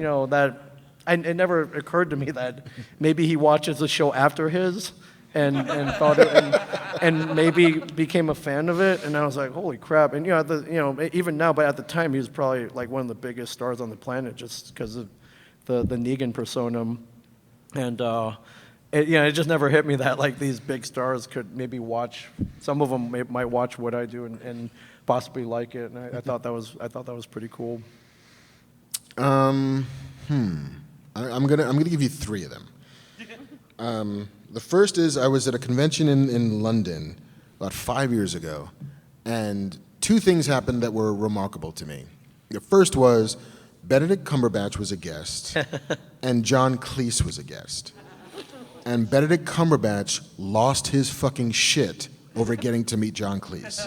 it never occurred to me that maybe he watches the show after his and thought it, and maybe became a fan of it. And I was like, holy crap. And, even now, but at the time, he was probably like one of the biggest stars on the planet just because of the Negan persona. And, it just never hit me that like these big stars could maybe watch. Some of them might watch what I do and possibly like it. And I thought that was pretty cool. I'm gonna give you three of them. The first is I was at a convention in London about 5 years ago, and two things happened that were remarkable to me. The first was Benedict Cumberbatch was a guest, and John Cleese was a guest. And Benedict Cumberbatch lost his fucking shit over getting to meet John Cleese.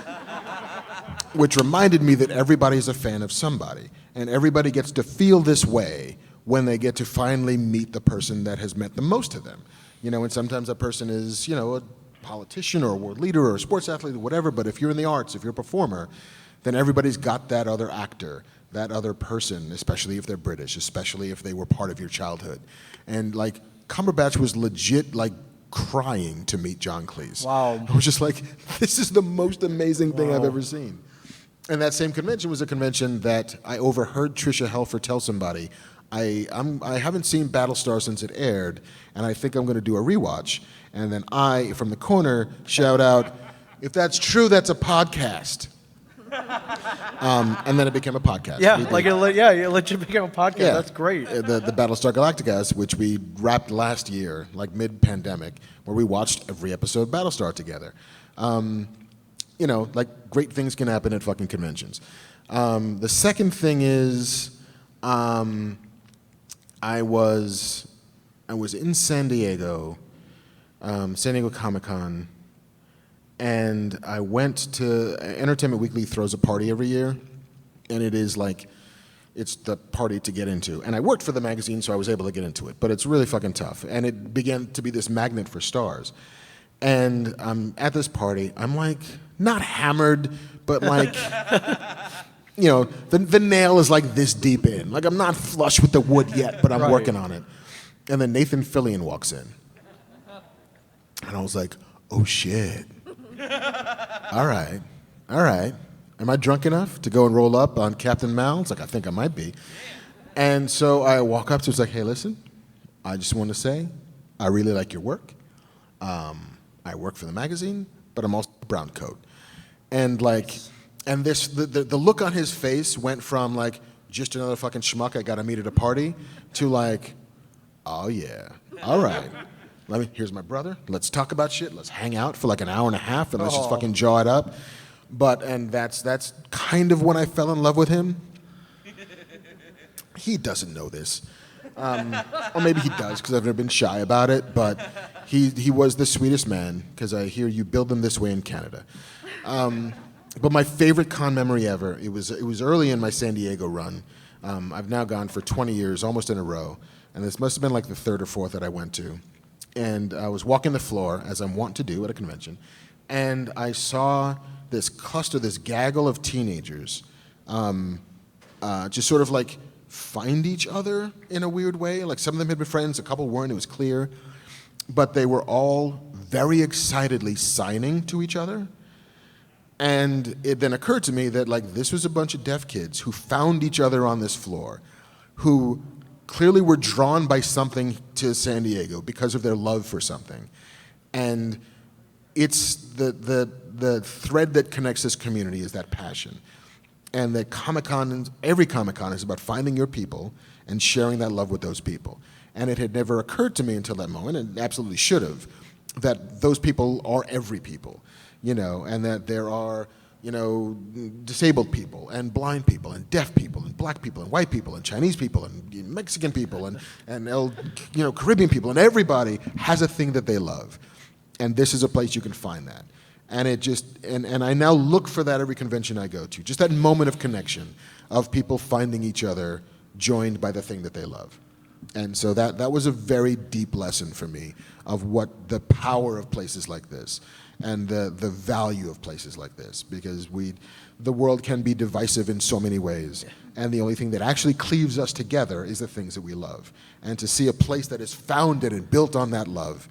Which reminded me that everybody's a fan of somebody. And everybody gets to feel this way when they get to finally meet the person that has meant the most to them. And sometimes that person is, a politician or a world leader or a sports athlete or whatever, but if you're in the arts, if you're a performer, then everybody's got that other actor, that other person, especially if they're British, especially if they were part of your childhood. And like, Cumberbatch was legit like crying to meet John Cleese. Wow. I was just like, this is the most amazing thing I've ever seen. And that same convention was a convention that I overheard Trisha Helfer tell somebody, I haven't seen Battlestar since it aired, and I think I'm going to do a rewatch. And then I, from the corner, shout out, if that's true, that's a podcast. And then it became a podcast. Yeah, it legit became a podcast. Yeah. That's great. The Battlestar Galactica, which we wrapped last year, like mid-pandemic, where we watched every episode of Battlestar together. Like great things can happen at fucking conventions. The second thing is, I was in San Diego Comic-Con, and I went to Entertainment Weekly throws a party every year, and it is like, it's the party to get into. And I worked for the magazine, so I was able to get into it, but it's really fucking tough. And it began to be this magnet for stars. And I'm at this party, I'm like, not hammered, but like, the nail is like this deep in. Like I'm not flush with the wood yet, but I'm working on it. And then Nathan Fillion walks in. And I was like, oh shit. All right. Am I drunk enough to go and roll up on Captain Mal? It's like, I think I might be. And so I walk up to him, it's like, hey, listen, I just want to say, I really like your work. I work for the magazine, but I'm also a brown coat. And like, and this, the look on his face went from like, just another fucking schmuck I gotta meet at a party, to like, oh yeah, all right. Here's my brother, let's talk about shit, let's hang out for like an hour and a half, and let's just fucking jaw it up. And that's kind of when I fell in love with him. He doesn't know this. Or maybe he does, because I've never been shy about it, but he was the sweetest man, because I hear you build them this way in Canada. But my favorite con memory ever, it was early in my San Diego run. I've now gone for 20 years, almost in a row, and this must have been like the third or fourth that I went to. And I was walking the floor, as I'm wont to do at a convention, and I saw this cluster, this gaggle of teenagers, just sort of like find each other in a weird way. Like some of them had been friends, a couple weren't, it was clear. But they were all very excitedly signing to each other. And it then occurred to me that like this was a bunch of deaf kids who found each other on this floor, who clearly were drawn by something to San Diego because of their love for something. And it's the thread that connects this community is that passion. And that Comic-Con, every Comic-Con is about finding your people and sharing that love with those people. And it had never occurred to me until that moment, and absolutely should have, that those people are every people, you know, and that there are, you know, disabled people and blind people and deaf people and black people and white people and Chinese people and Mexican people and Caribbean people, and everybody has a thing that they love. And this is a place you can find that. And it just, and I now look for that every convention I go to, just that moment of connection of people finding each other joined by the thing that they love. And so that was a very deep lesson for me of what the power of places like this and the value of places like this, because the world can be divisive in so many ways, and the only thing that actually cleaves us together is the things that we love. And to see a place that is founded and built on that love,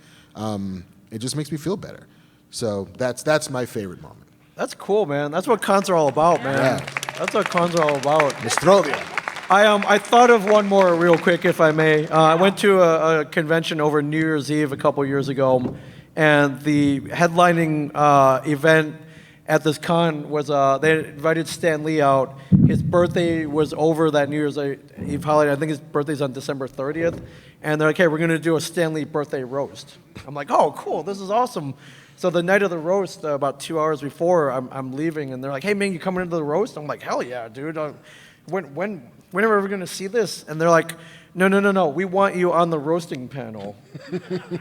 it just makes me feel better. So that's my favorite moment. That's cool, man. That's what cons are all about, man. Yeah. That's what cons are all about. Nostrovia. I thought of one more real quick, if I may. I went to a convention over New Year's Eve a couple years ago, and the headlining event at this con was they invited Stan Lee out. His birthday was over that New Year's Eve holiday. I think his birthday's on December 30th. And they're like, hey, we're going to do a Stan Lee birthday roast. I'm like, oh, cool, this is awesome. So the night of the roast, about 2 hours before, I'm leaving, and they're like, hey, Ming, you coming into the roast? I'm like, hell yeah, dude. When are we ever going to see this? And they're like, no, we want you on the roasting panel.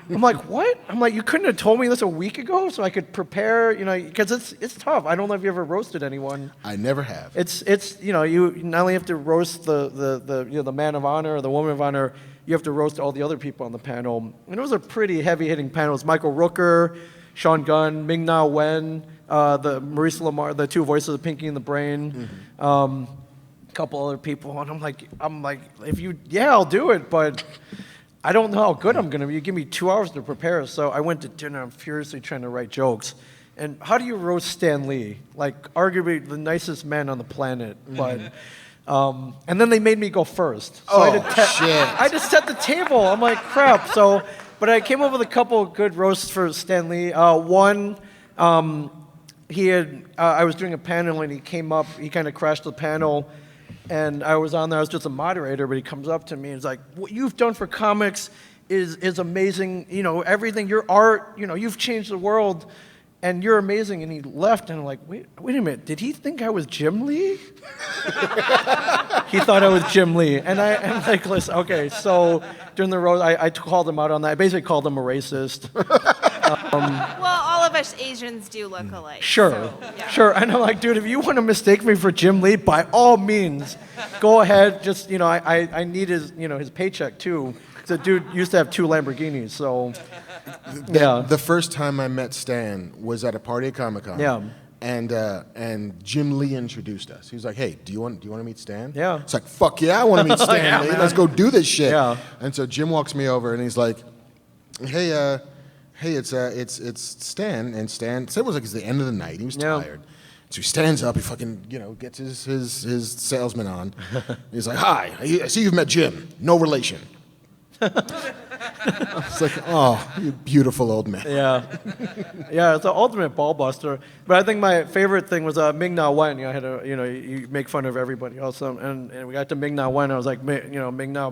I'm like, what? I'm like, you couldn't have told me this a week ago so I could prepare, you know, because it's tough. I don't know if you ever roasted anyone. I never have. It's you know, you not only have to roast the man of honor or the woman of honor, you have to roast all the other people on the panel. And it was a pretty heavy-hitting panel. It was Michael Rooker, Sean Gunn, Ming-Na Wen, the Maurice Lamar, the two voices of Pinky and the Brain, a couple other people. And I'm like, I'll do it, but I don't know how good I'm gonna be. You give me 2 hours to prepare. So I went to dinner. I'm furiously trying to write jokes. And how do you roast Stan Lee? Like, arguably the nicest man on the planet, but. And then they made me go first. So I just set the table. I'm like, crap. So, but I came up with a couple of good roasts for Stan Lee. One, I was doing a panel and he came up, he kind of crashed the panel, and I was on there, I was just a moderator, but he comes up to me and he's like, what you've done for comics is amazing. You know, everything, your art, you know, you've changed the world. And you're amazing. And he left, and I'm like, wait a minute. Did he think I was Jim Lee? He thought I was Jim Lee. And I'm like, listen, okay. So during the roast, I called him out on that. I basically called him a racist. Well, all of us Asians do look alike. Sure, so, yeah. sure. And I'm like, dude, if you want to mistake me for Jim Lee, by all means, go ahead. Just, you know, I need his paycheck too. The dude used to have 2 Lamborghinis, so yeah. The first time I met Stan was at a party at Comic-Con. Yeah. And Jim Lee introduced us. He was like, "Hey, do you want to meet Stan?" Yeah. It's like, "Fuck yeah, I want to meet Stan Yeah, Lee. man. Let's go do this shit." Yeah. And so Jim walks me over and he's like, "Hey, it's Stan." And Stan said it was like it's the end of the night. He was tired. So he stands up, he fucking, gets his salesman on. He's like, "Hi, I see you've met Jim. No relation." It's like, oh, you beautiful old man. Yeah, it's an ultimate ball buster. But I think my favorite thing was Ming-Na Wen. I had you make fun of everybody else, and we got to Ming-Na Wen. I was like, Ming-Na,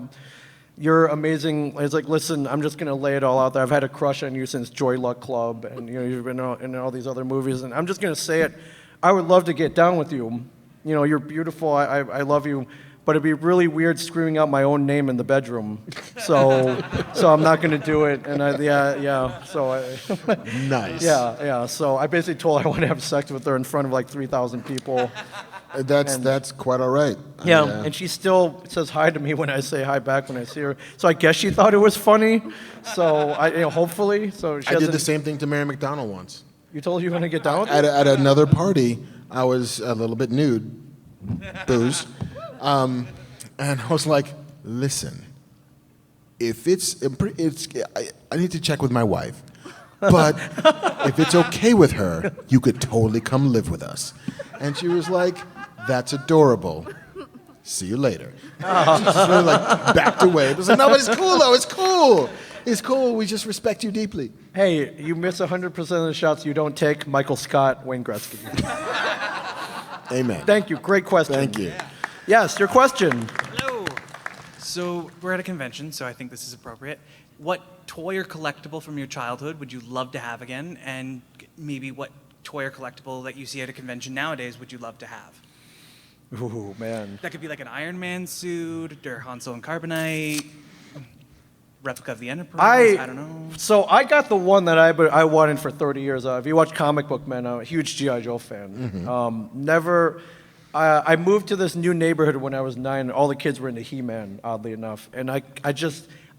you're amazing. It's like, listen, I'm just gonna lay it all out there. I've had a crush on you since Joy Luck Club, and you've been in all these other movies, and I'm just gonna say it. I would love to get down with you. You're beautiful. I love you. But it'd be really weird screaming out my own name in the bedroom, so I'm not going to do it. And Nice. Yeah. So I basically told her I want to have sex with her in front of like 3,000 people. That's quite all right. Yeah, and she still says hi to me when I say hi back when I see her. So I guess she thought it was funny. So hopefully. So I did the same thing to Mary McDonald once. You told her you were going to get down with at her? At another party, I was a little bit nude, booze. And I was like, listen, if I need to check with my wife, but if it's okay with her, you could totally come live with us. And she was like, that's adorable. See you later. She just sort of like backed away. It was like, no, but it's cool though. It's cool. It's cool. We just respect you deeply. Hey, you miss 100% of the shots you don't take. Michael Scott, Wayne Gretzky. Amen. Thank you. Great question. Thank you. Yes, your question. Hello. So we're at a convention, so I think this is appropriate. What toy or collectible from your childhood would you love to have again? And maybe what toy or collectible that you see at a convention nowadays would you love to have? Ooh, man. That could be like an Iron Man suit, or Han Solo and Carbonite, replica of the Enterprise, I don't know. So I got the one that I wanted for 30 years. If you watch Comic Book Men, I'm a huge G.I. Joe fan. I moved to this new neighborhood when I was 9, and all the kids were into He-Man, oddly enough. And I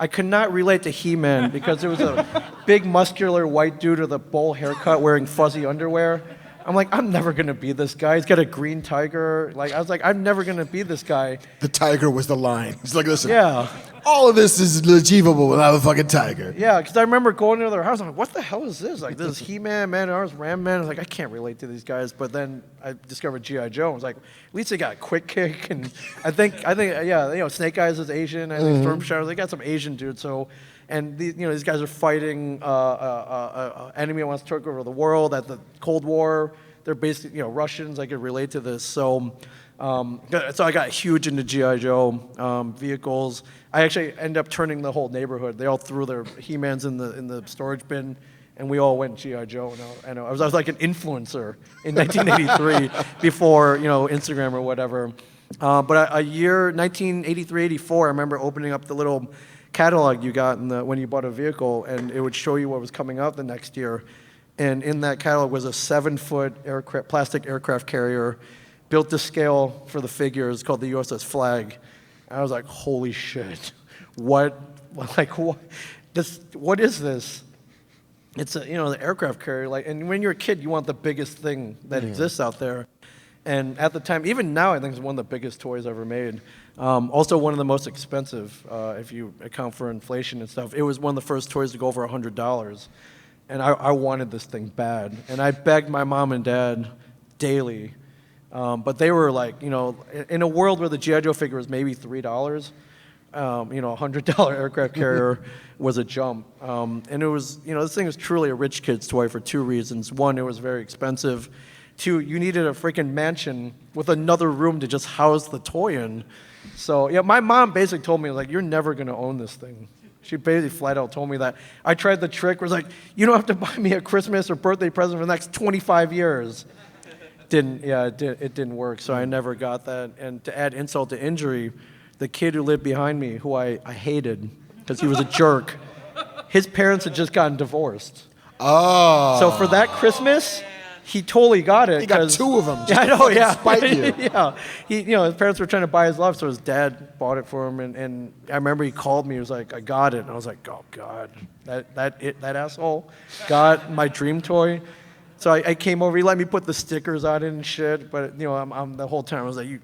could not relate to He-Man because there was a big muscular white dude with a bowl haircut wearing fuzzy underwear. I'm like, I'm never gonna be this guy. He's got a green tiger. Like, I was like, I'm never gonna be this guy. The tiger was the line. He's like, listen, Yeah. all of this is achievable without a fucking tiger. Yeah, because I remember going into their house. I'm like, what the hell is this? Like, this is He-Man, Man-at-Arms, Ram-Man. I was like, I can't relate to these guys. But then I discovered G.I. Joe. I was like, at least they got a quick kick. And I think, yeah, Snake Eyes is Asian. I think Storm Shadow, they got some Asian dudes. So, and these guys are fighting enemy that wants to take over the world at the Cold War. They're basically, Russians. I could relate to this. So I got huge into G.I. Joe vehicles. I actually ended up turning the whole neighborhood. They all threw their He-Mans in the storage bin, and we all went G.I. Joe. And I was like an influencer in 1983 before Instagram or whatever. But a year, 1983, 84, I remember opening up the little catalog you got when you bought a vehicle, and it would show you what was coming out the next year. And in that catalog was a 7-foot plastic aircraft carrier built to scale for the figures called the USS Flag. I was like, holy shit, what is this? It's the aircraft carrier, and when you're a kid, you want the biggest thing that exists out there. And at the time, even now, I think it's one of the biggest toys ever made. Also one of the most expensive, if you account for inflation and stuff. It was one of the first toys to go over $100. And I wanted this thing bad. And I begged my mom and dad daily. But they were like, in a world where the G.I. Joe figure was maybe $3, a $100 aircraft carrier was a jump. And it was, this thing was truly a rich kid's toy for 2 reasons. One, it was very expensive. 2, you needed a freaking mansion with another room to just house the toy in. So, my mom basically told me, you're never going to own this thing. She basically flat out told me that. I tried the trick, was like, you don't have to buy me a Christmas or birthday present for the next 25 years. It didn't work, so I never got that. And to add insult to injury, the kid who lived behind me, who I hated because he was a jerk, his parents had just gotten divorced. Oh. So for that Christmas, he totally got it. He got 2 of them. Just Yeah, I know, to spite you. yeah. His parents were trying to buy his love, so his dad bought it for him. And I remember he called me. He was like, "I got it." And I was like, "Oh God, that asshole got my dream toy." So I came over. He let me put the stickers on it and shit. But I'm the whole time I was like, "You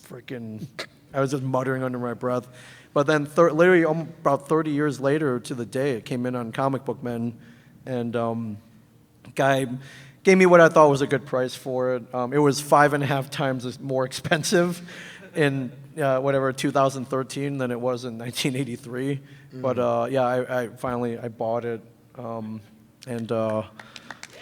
freaking!" I was just muttering under my breath. But then literally about 30 years later to the day, it came in on Comic Book Men, and guy gave me what I thought was a good price for it. It was 5.5 times more expensive in 2013 than it was in 1983. But I finally bought it,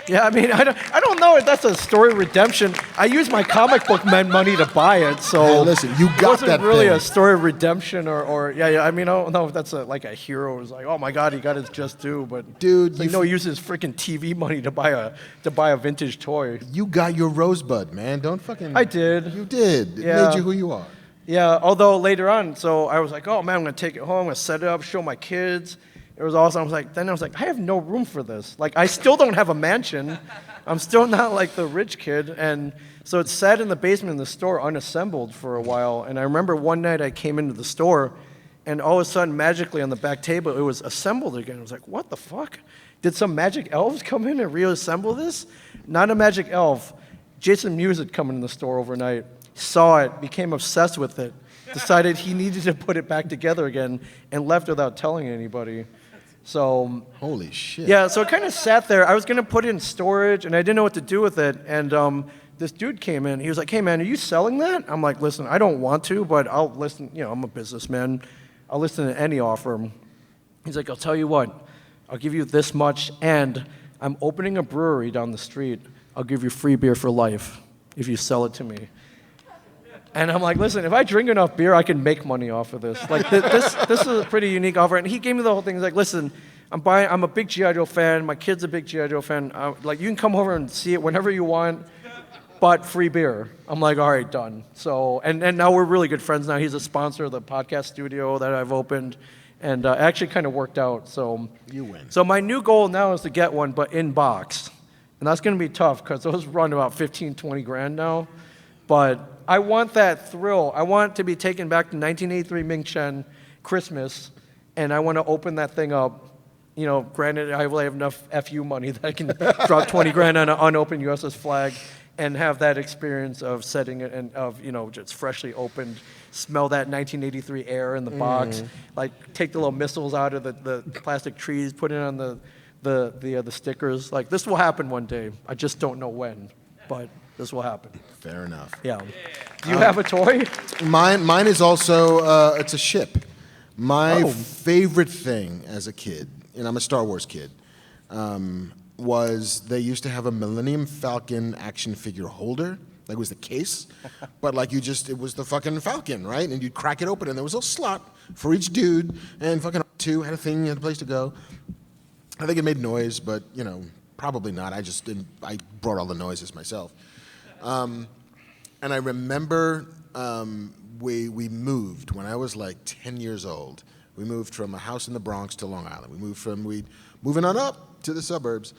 yeah, I mean, I don't know if that's a story redemption. I used my Comic Book Men money to buy it, so Hey, listen, you got it wasn't that really thing. a story of redemption or I mean, I don't know if that's like a hero who's like, oh my God, he got his just due, but Dude, he used his freaking TV money to buy a vintage toy. You got your rosebud, man. Don't fucking. I did. You did. It Yeah. made you who you are. Yeah, although later on, so I was like, oh man, I'm gonna take it home, I'm gonna set it up, show my kids. It was awesome. I was like, I have no room for this. Like, I still don't have a mansion. I'm still not like the rich kid. And so it sat in the basement in the store unassembled for a while. And I remember one night I came into the store, and all of a sudden, magically on the back table, it was assembled again. I was like, what the fuck? Did some magic elves come in and reassemble this? Not a magic elf. Jason Mewes had come in the store overnight, saw it, became obsessed with it, decided he needed to put it back together again, and left without telling anybody. So Holy shit. yeah, so it kind of sat there. I was gonna put it in storage, and I didn't know what to do with it. And this dude came in. He was like, "Hey man, are you selling that?" I'm like, "Listen, I don't want to, but I'll listen. You know, I'm a businessman. I'll listen to any offer." He's like, "I'll tell you what. I'll give you this much, and I'm opening a brewery down the street. I'll give you free beer for life if you sell it to me." And I'm like, "Listen, if I drink enough beer, I can make money off of this. Like, this is a pretty unique offer." And he gave me the whole thing. He's like, "Listen, I'm a big G.I. Joe fan. My kid's a big G.I. Joe fan. Like, you can come over and see it whenever you want, but free beer." I'm like, "All right, done." So, and now we're really good friends now. He's a sponsor of the podcast studio that I've opened, and it actually kind of worked out. So You win. So my new goal now is to get one, but in box. And that's going to be tough because those run about 15, 20 grand now. But I want that thrill. I want to be taken back to 1983 Ming Chen Christmas, and I want to open that thing up. You know, granted, I will have enough FU money that I can drop 20 grand on an unopened USS flag and have that experience of setting it and of, you know, just freshly opened, smell that 1983 air in the box, like take the little missiles out of the plastic trees, put it on the stickers. Like, this will happen one day. I just don't know when, but this will happen. Fair enough. Yeah. Do you have a toy? Mine is also it's a ship. My Oh. favorite thing as a kid, and I'm a Star Wars kid, was they used to have a Millennium Falcon action figure holder. Like, it was the case, but like it was the fucking Falcon, right? And you'd crack it open, and there was a slot for each dude, and fucking two had a thing, had a place to go. I think it made noise, but you know, probably not. I brought all the noises myself. And I remember we moved when I was like 10 years old. We moved from a house in the Bronx to Long Island. We moving on up to the suburbs,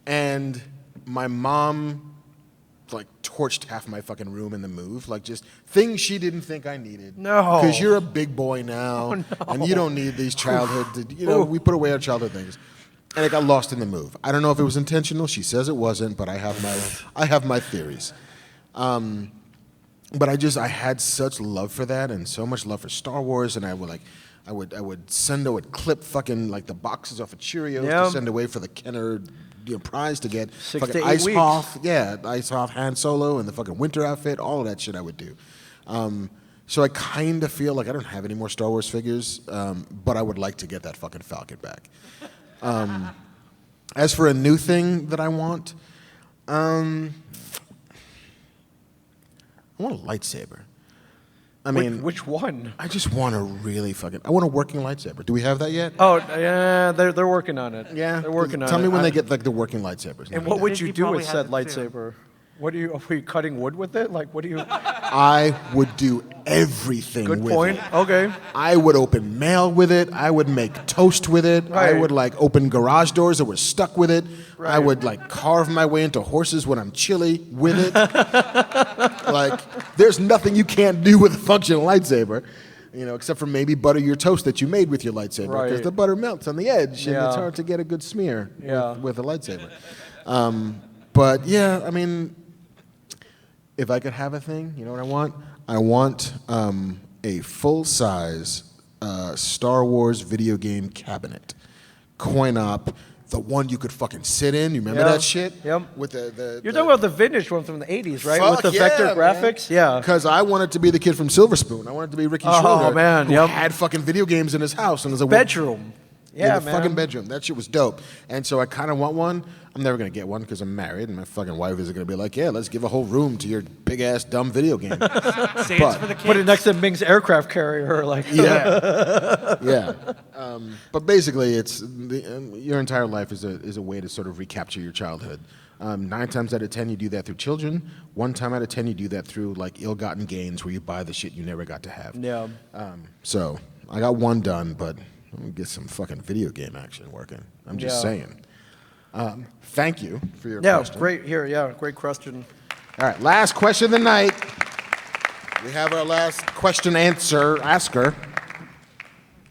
and my mom like torched half my fucking room in the move, like just things she didn't think I needed. No. Because you're a big boy now, and you don't need these childhood. We put away our childhood things. And it got lost in the move. I don't know if it was intentional. She says it wasn't, but I have my theories. But I had such love for that and so much love for Star Wars, and I would clip fucking like the boxes off of Cheerios to send away for the Kenner prize to get 6 fucking to 8 Ice weeks. Hoff, Ice Hoff, Han Solo, and the fucking winter outfit. All of that shit I would do. So I kind of feel like I don't have any more Star Wars figures, but I would like to get that fucking Falcon back. As for a new thing that I want, I want a lightsaber. I mean, Which one? I just want a really I want a working lightsaber. Do we have that yet? Oh, yeah, they're working on it. Yeah, They're working on it. Tell me when they get like the working lightsabers. And what would think you he do probably with has said it, too. lightsaber? Are you cutting wood with it? Like, what do you? I would do everything Good with point. it. Okay. I would open mail with it. I would make toast with it. I Right. would like open garage doors that were stuck with it. I Right. would like carve my way into horses when I'm chilly with it. Like, there's nothing you can't do with a functional lightsaber, except for maybe butter your toast that you made with your lightsaber, because Right. the butter melts on the edge, and it's Yeah. hard to get a good smear Yeah. with a lightsaber. But yeah, I mean, if I could have a thing, you know what I want? I want a full-size Star Wars video game cabinet, coin op, the one you could fucking sit in. You remember Yeah. that shit? Yep. With You're talking about the vintage one from the 80s, right? Fuck With the yeah, vector man. graphics? Yeah. Because I wanted to be the kid from Silver Spoon. I wanted to be Ricky Oh, Schroeder, man, who yep. had fucking video games in his house and was like, Bedroom. Yeah, in the man. fucking bedroom. That shit was dope. And so I kind of want one. I'm never going to get one because I'm married, and my fucking wife isn't going to be like, yeah, let's give a whole room to your big-ass dumb video game. Say But- it's for the kids. Put it next to Ming's aircraft carrier, like. Yeah, yeah. But basically, it's your entire life is a way to sort of recapture your childhood. 9 times out of 10, you do that through children. 1 time out of 10, you do that through like ill-gotten gains, where you buy the shit you never got to have. Yeah. So I got one done, but I'm gonna get some fucking video game action working. I'm just Yeah. saying. Thank you for your Yeah, question. great. Here, yeah, great question. All right, last question of the night. We have our last question asker.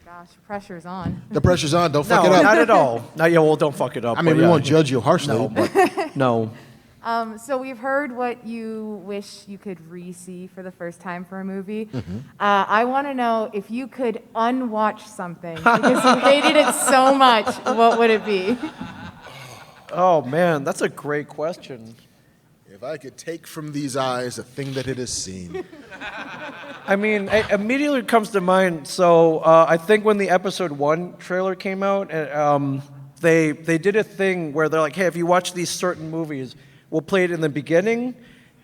Gosh, pressure's on. The pressure's on. Don't fuck No, it up. not at all. Not, yeah, well, don't fuck it up. I mean, but we yeah. won't judge you harshly, No. but No. So we've heard what you wish you could re-see for the first time for a movie. Mm-hmm. I want to know if you could unwatch something because you hated it so much, what would it be? Oh man, that's a great question. If I could take from these eyes a thing that it has seen. I mean, it immediately comes to mind. So I think when the episode 1 trailer came out, they did a thing where they're like, hey, if you watch these certain movies, we'll play it in the beginning,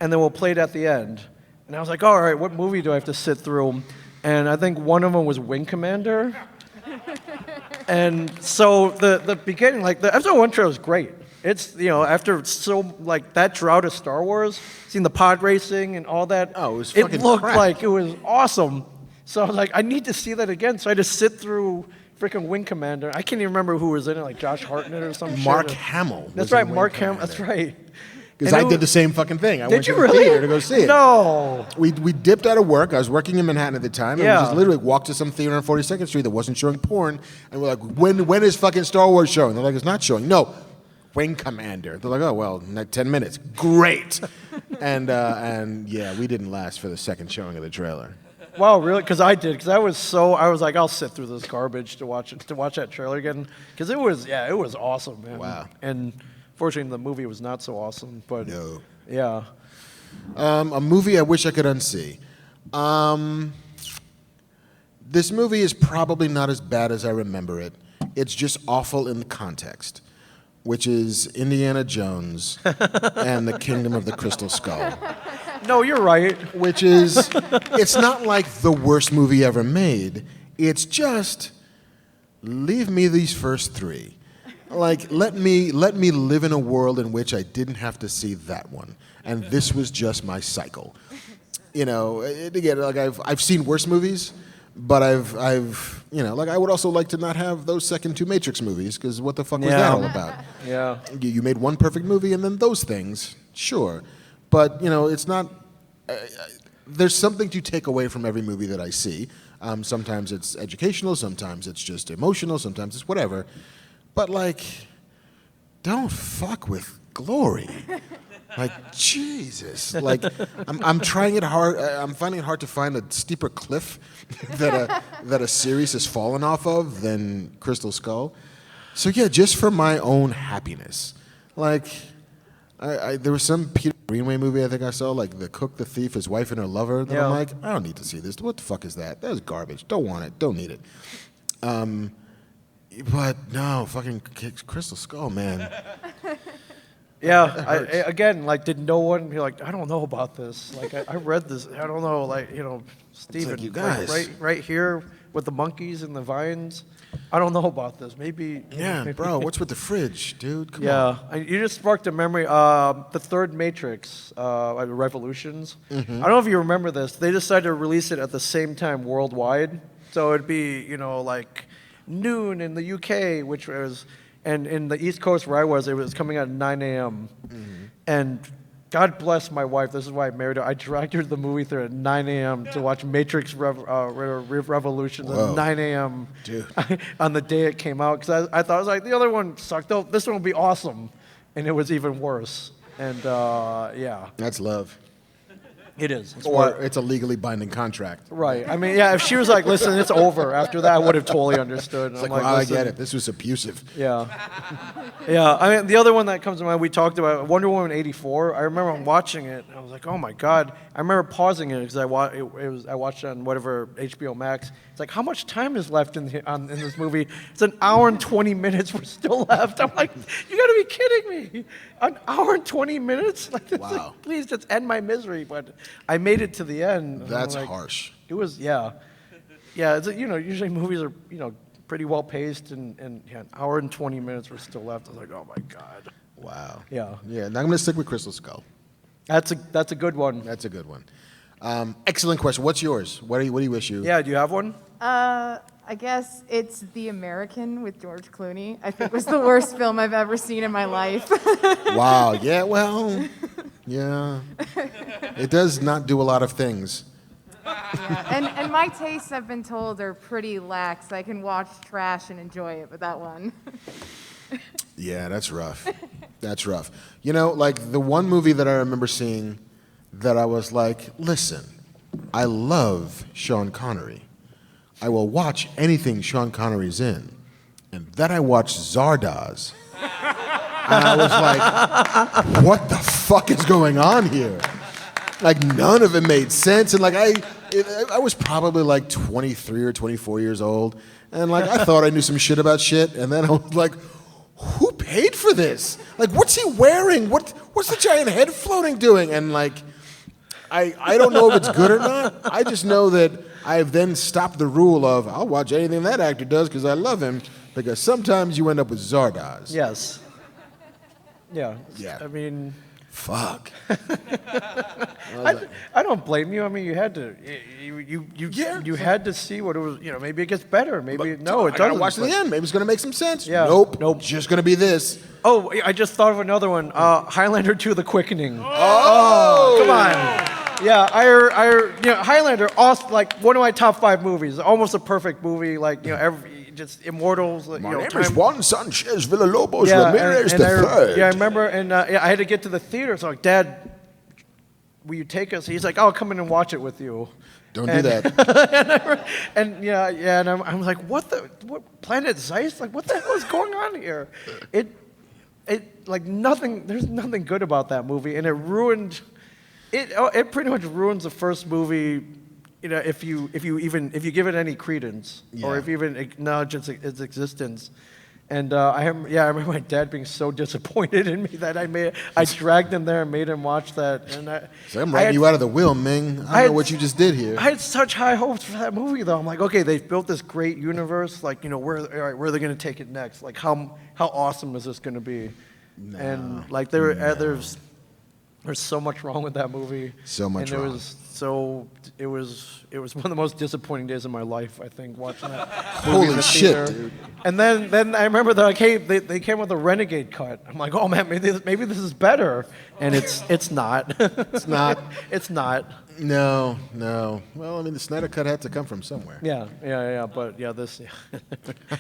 and then we'll play it at the end. And I was like, all right, what movie do I have to sit through? And I think one of them was Wing Commander. And so the beginning, like the episode 1 trailer is great. It's, after that drought of Star Wars, seeing the pod racing and all that, Oh, it was it fucking looked crap. like it was awesome. So I was like, I need to see that again. So I had to sit through freaking Wing Commander. I can't even remember who was in it, like Josh Hartnett or some Mark shit. Hamill. That's was right, in Wing Mark Hamill. Commander. That's right. Because And I it did the was- same fucking thing. I Did went you to the really? theater to go see it. No. We dipped out of work. I was working in Manhattan at the time. And Yeah. we just literally walked to some theater on 42nd Street that wasn't showing porn. And we're like, when is fucking Star Wars showing? They're like, it's not showing. No, Wing Commander. They're like, oh, well, in like 10 minutes. Great. and yeah, we didn't last for the second showing of the trailer. Wow, really? Because I did. Because I was like, I'll sit through this garbage to watch that trailer again. Because it was awesome, man. Wow. And fortunately, the movie was not so awesome. But No. yeah. A movie I wish I could unsee. This movie is probably not as bad as I remember it. It's just awful in the context, which is Indiana Jones and the Kingdom of the Crystal Skull. No, you're right. Which is, it's not like the worst movie ever made. It's just, leave me these first 3. Like, let me live in a world in which I didn't have to see that one, and this was just my cycle. Again, like I've seen worse movies, but I've I would also like to not have those second 2 Matrix movies, because what the fuck was that Yeah. all about? Yeah. You made one perfect movie and then those things, sure. But, it's not, there's something to take away from every movie that I see. Sometimes it's educational, sometimes it's just emotional, sometimes it's whatever. But, don't fuck with glory. Jesus. I'm trying it hard. I'm finding it hard to find a steeper cliff that a series has fallen off of than Crystal Skull. So yeah, just for my own happiness. There was some Peter Greenway movie I think I saw, like The Cook, the Thief, His Wife, and Her Lover. That I'm Yeah. like, I don't need to see this. What the fuck is that? That was garbage. Don't want it. Don't need it. But no, fucking Crystal Skull, man. Yeah. Again, did no one be like, I don't know about this. I read this. I don't know. Steven, you guys. right here with the monkeys and the vines. I don't know about this. Maybe. Yeah, maybe- bro, what's with the fridge, dude? Come on. Yeah, you just sparked a memory. The third Matrix, Revolutions. I don't know if you remember this. They decided to release it at the same time worldwide. So it'd be, noon in the UK, which was, and in the East Coast where I was, it was coming out at 9 a.m. And God bless my wife. This is why I married her. I dragged her to the movie theater at 9 a.m. to watch Matrix Revolutions Whoa. at 9 a.m. Dude. on the day it came out. Because I thought, I was like, the other one sucked. Oh, this one will be awesome. And it was even worse. And yeah, That's love. it is. It's Or what- it's a legally binding contract. right. I mean, yeah, if she was like, listen, it's over after that, I would have totally understood. It's I'm like, wow, I "Listen." get it. This was abusive. Yeah. Yeah. I mean, the other one that comes to mind, we talked about Wonder Woman 84. I remember watching it, and I was like, oh my God. I remember pausing it because I watched it on whatever HBO Max. It's like, how much time is left in this movie? It's an hour and 20 minutes. We're still left. I'm like, you got to be kidding me. An hour and 20 minutes? Wow. Please just end my misery. But I made it to the end. and I'm That's like, harsh. It was, yeah. Yeah, it's, usually movies are, pretty well paced, and yeah, an hour and 20 minutes were still left. I was like, oh my God. Wow. Yeah. Yeah, now I'm going to stick with Crystal Skull. That's a good one. That's a good one. Excellent question. What's yours? What do you wish you? Yeah, do you have one? I guess it's The American with George Clooney. I think was the worst film I've ever seen in my life. Wow. Yeah, well, yeah. It does not do a lot of things. Yeah. And my tastes, I've been told, are pretty lax. I can watch trash and enjoy it, but that one. Yeah, that's rough. That's rough. You know, like the one movie that I remember seeing that I was like, listen, I love Sean Connery. I will watch anything Sean Connery's in. And then I watched Zardoz. And I was like, what the fuck is going on here? Like, none of it made sense. And like, I was probably like 23 or 24 years old. And like, I thought I knew some shit about shit. And then I was like, who paid for this? Like, what's he wearing? What's the giant head floating doing? And like, I don't know if it's good or not. I just know that I've then stopped the rule of I'll watch anything that actor does because I love him, because sometimes you end up with Zardoz. Yes. Yeah. Yeah. I mean, fuck. I don't blame you. I mean, you had to. You had to see what it was. You know, maybe it gets better. Maybe it I gotta doesn't. watch to the end. Maybe it's gonna make some sense. Yeah. Nope. Just gonna be this. Oh, I just thought of another one. Highlander 2: The Quickening. Oh, come on. Yeah, Highlander, awesome, like one of my top 5 movies. Almost a perfect movie. Like, you know, just immortals. My name is Juan Sanchez Villalobos Ramirez and III. I remember, and I had to get to the theater. So, like, Dad, will you take us? He's like, I'll come in and watch it with you. Don't do that. and I'm like, what Planet Zeiss? Like, what the hell is going on here? Like nothing. There's nothing good about that movie, and it ruined. It pretty much ruins the first movie. You know, if you give it any credence, or if you even acknowledge its existence. And I remember my dad being so disappointed in me that I dragged him there and made him watch that. And I'm writing you out of the will, Ming. I don't know what you just did here. I had such high hopes for that movie, though. I'm like, okay, they've built this great universe. Like, you know, where are they going to take it next? Like, how awesome is this going to be? No, and like, there's so much wrong with that movie. So much wrong. It was one of the most disappointing days of my life, I think, watching that movie Holy in the shit, theater. dude. And then I remember that they came with a Renegade cut. I'm like, oh man, maybe this is better. And it's not. It's not. It's not. No. Well, I mean, the Snyder Cut had to come from somewhere. Yeah. But this,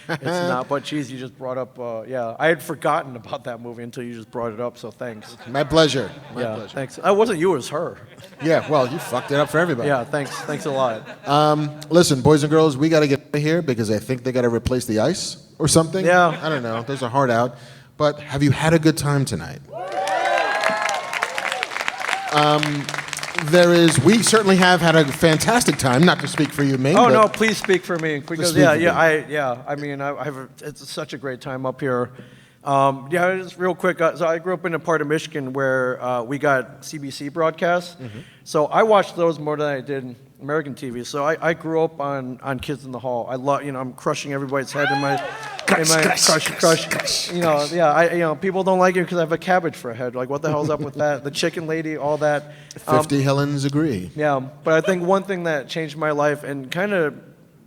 it's not. But geez, you just brought up. I had forgotten about that movie until you just brought it up. So thanks. My pleasure. My pleasure. Thanks. It wasn't you, it was her. Yeah. Well, you fucked it up for everybody. Yeah. Thanks a lot. Listen, boys and girls, we got to get out of here because I think they got to replace the ice or something. Yeah. I don't know. There's a hard out. But have you had a good time tonight? We certainly have had a fantastic time. Not to speak for you, Ming. Oh no, please speak for me because speak for me. I mean, it's such a great time up here. Just real quick. So I grew up in a part of Michigan where we got CBC broadcasts. Mm-hmm. So I watched those more than I did American TV. So I grew up on Kids in the Hall. I love, I'm crushing everybody's head in my crush. People don't like it because I have a cabbage for a head. Like, what the hell's up with that? The chicken lady, all that. 50 Helens agree. Yeah, but I think one thing that changed my life and kind of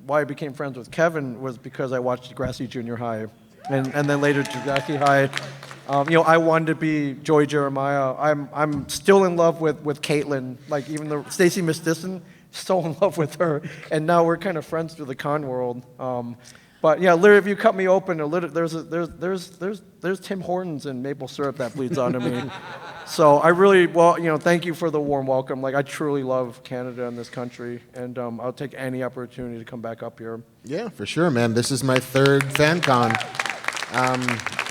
why I became friends with Kevin was because I watched Degrassi Junior High, and then later Degrassi High. I wanted to be Joey Jeremiah. I'm still in love with Caitlin. Like, even though Stacy Mistison, so in love with her, and now we're kind of friends through the con world. But yeah, literally, if you cut me open, there's Tim Hortons and maple syrup that bleeds onto me. So I really, thank you for the warm welcome. Like, I truly love Canada and this country, and I'll take any opportunity to come back up here. Yeah, for sure, man. This is my 3rd FanCon,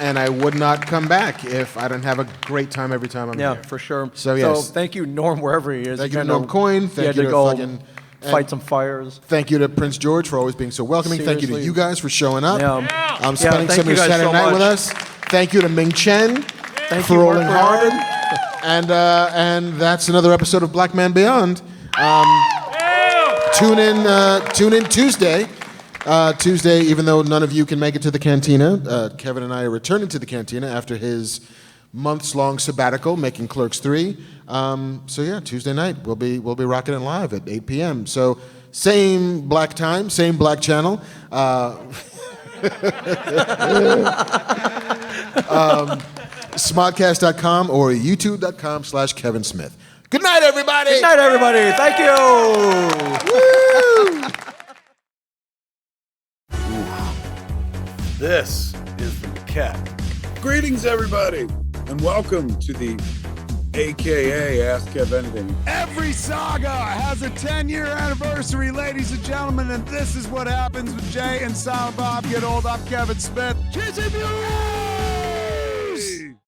and I would not come back if I didn't have a great time every time I'm here. Yeah, for sure. So yes. So thank you, Norm, wherever he is. Thank you to Norm Coyne. Thank you to go fucking fight some fires. Thank you to Prince George for always being so welcoming. Thank you to Seriously. you guys for showing up. Yeah. Spending thank some of you your guys Saturday so night with much. us. Thank you to Ming Chen Thank for you, rolling Marc hard. Bernardin. And that's another episode of Blackman Beyond. Tune in Tuesday. Tuesday, even though none of you can make it to the cantina, Kevin and I are returning to the cantina after his months-long sabbatical, making Clerks 3. Tuesday night we'll be rocking it live at 8 p.m. So same black time, same black channel. Smodcast.com or youtube.com/Kevin Smith. Good night, everybody. Good night, everybody. Thank you. This is from Cat. Greetings, everybody. and welcome to the AKA Ask Kev Anything. Every saga has a 10-year anniversary, ladies and gentlemen, and this is what happens when Jay and Silent Bob get old. I'm Kevin Smith. Cheers, if you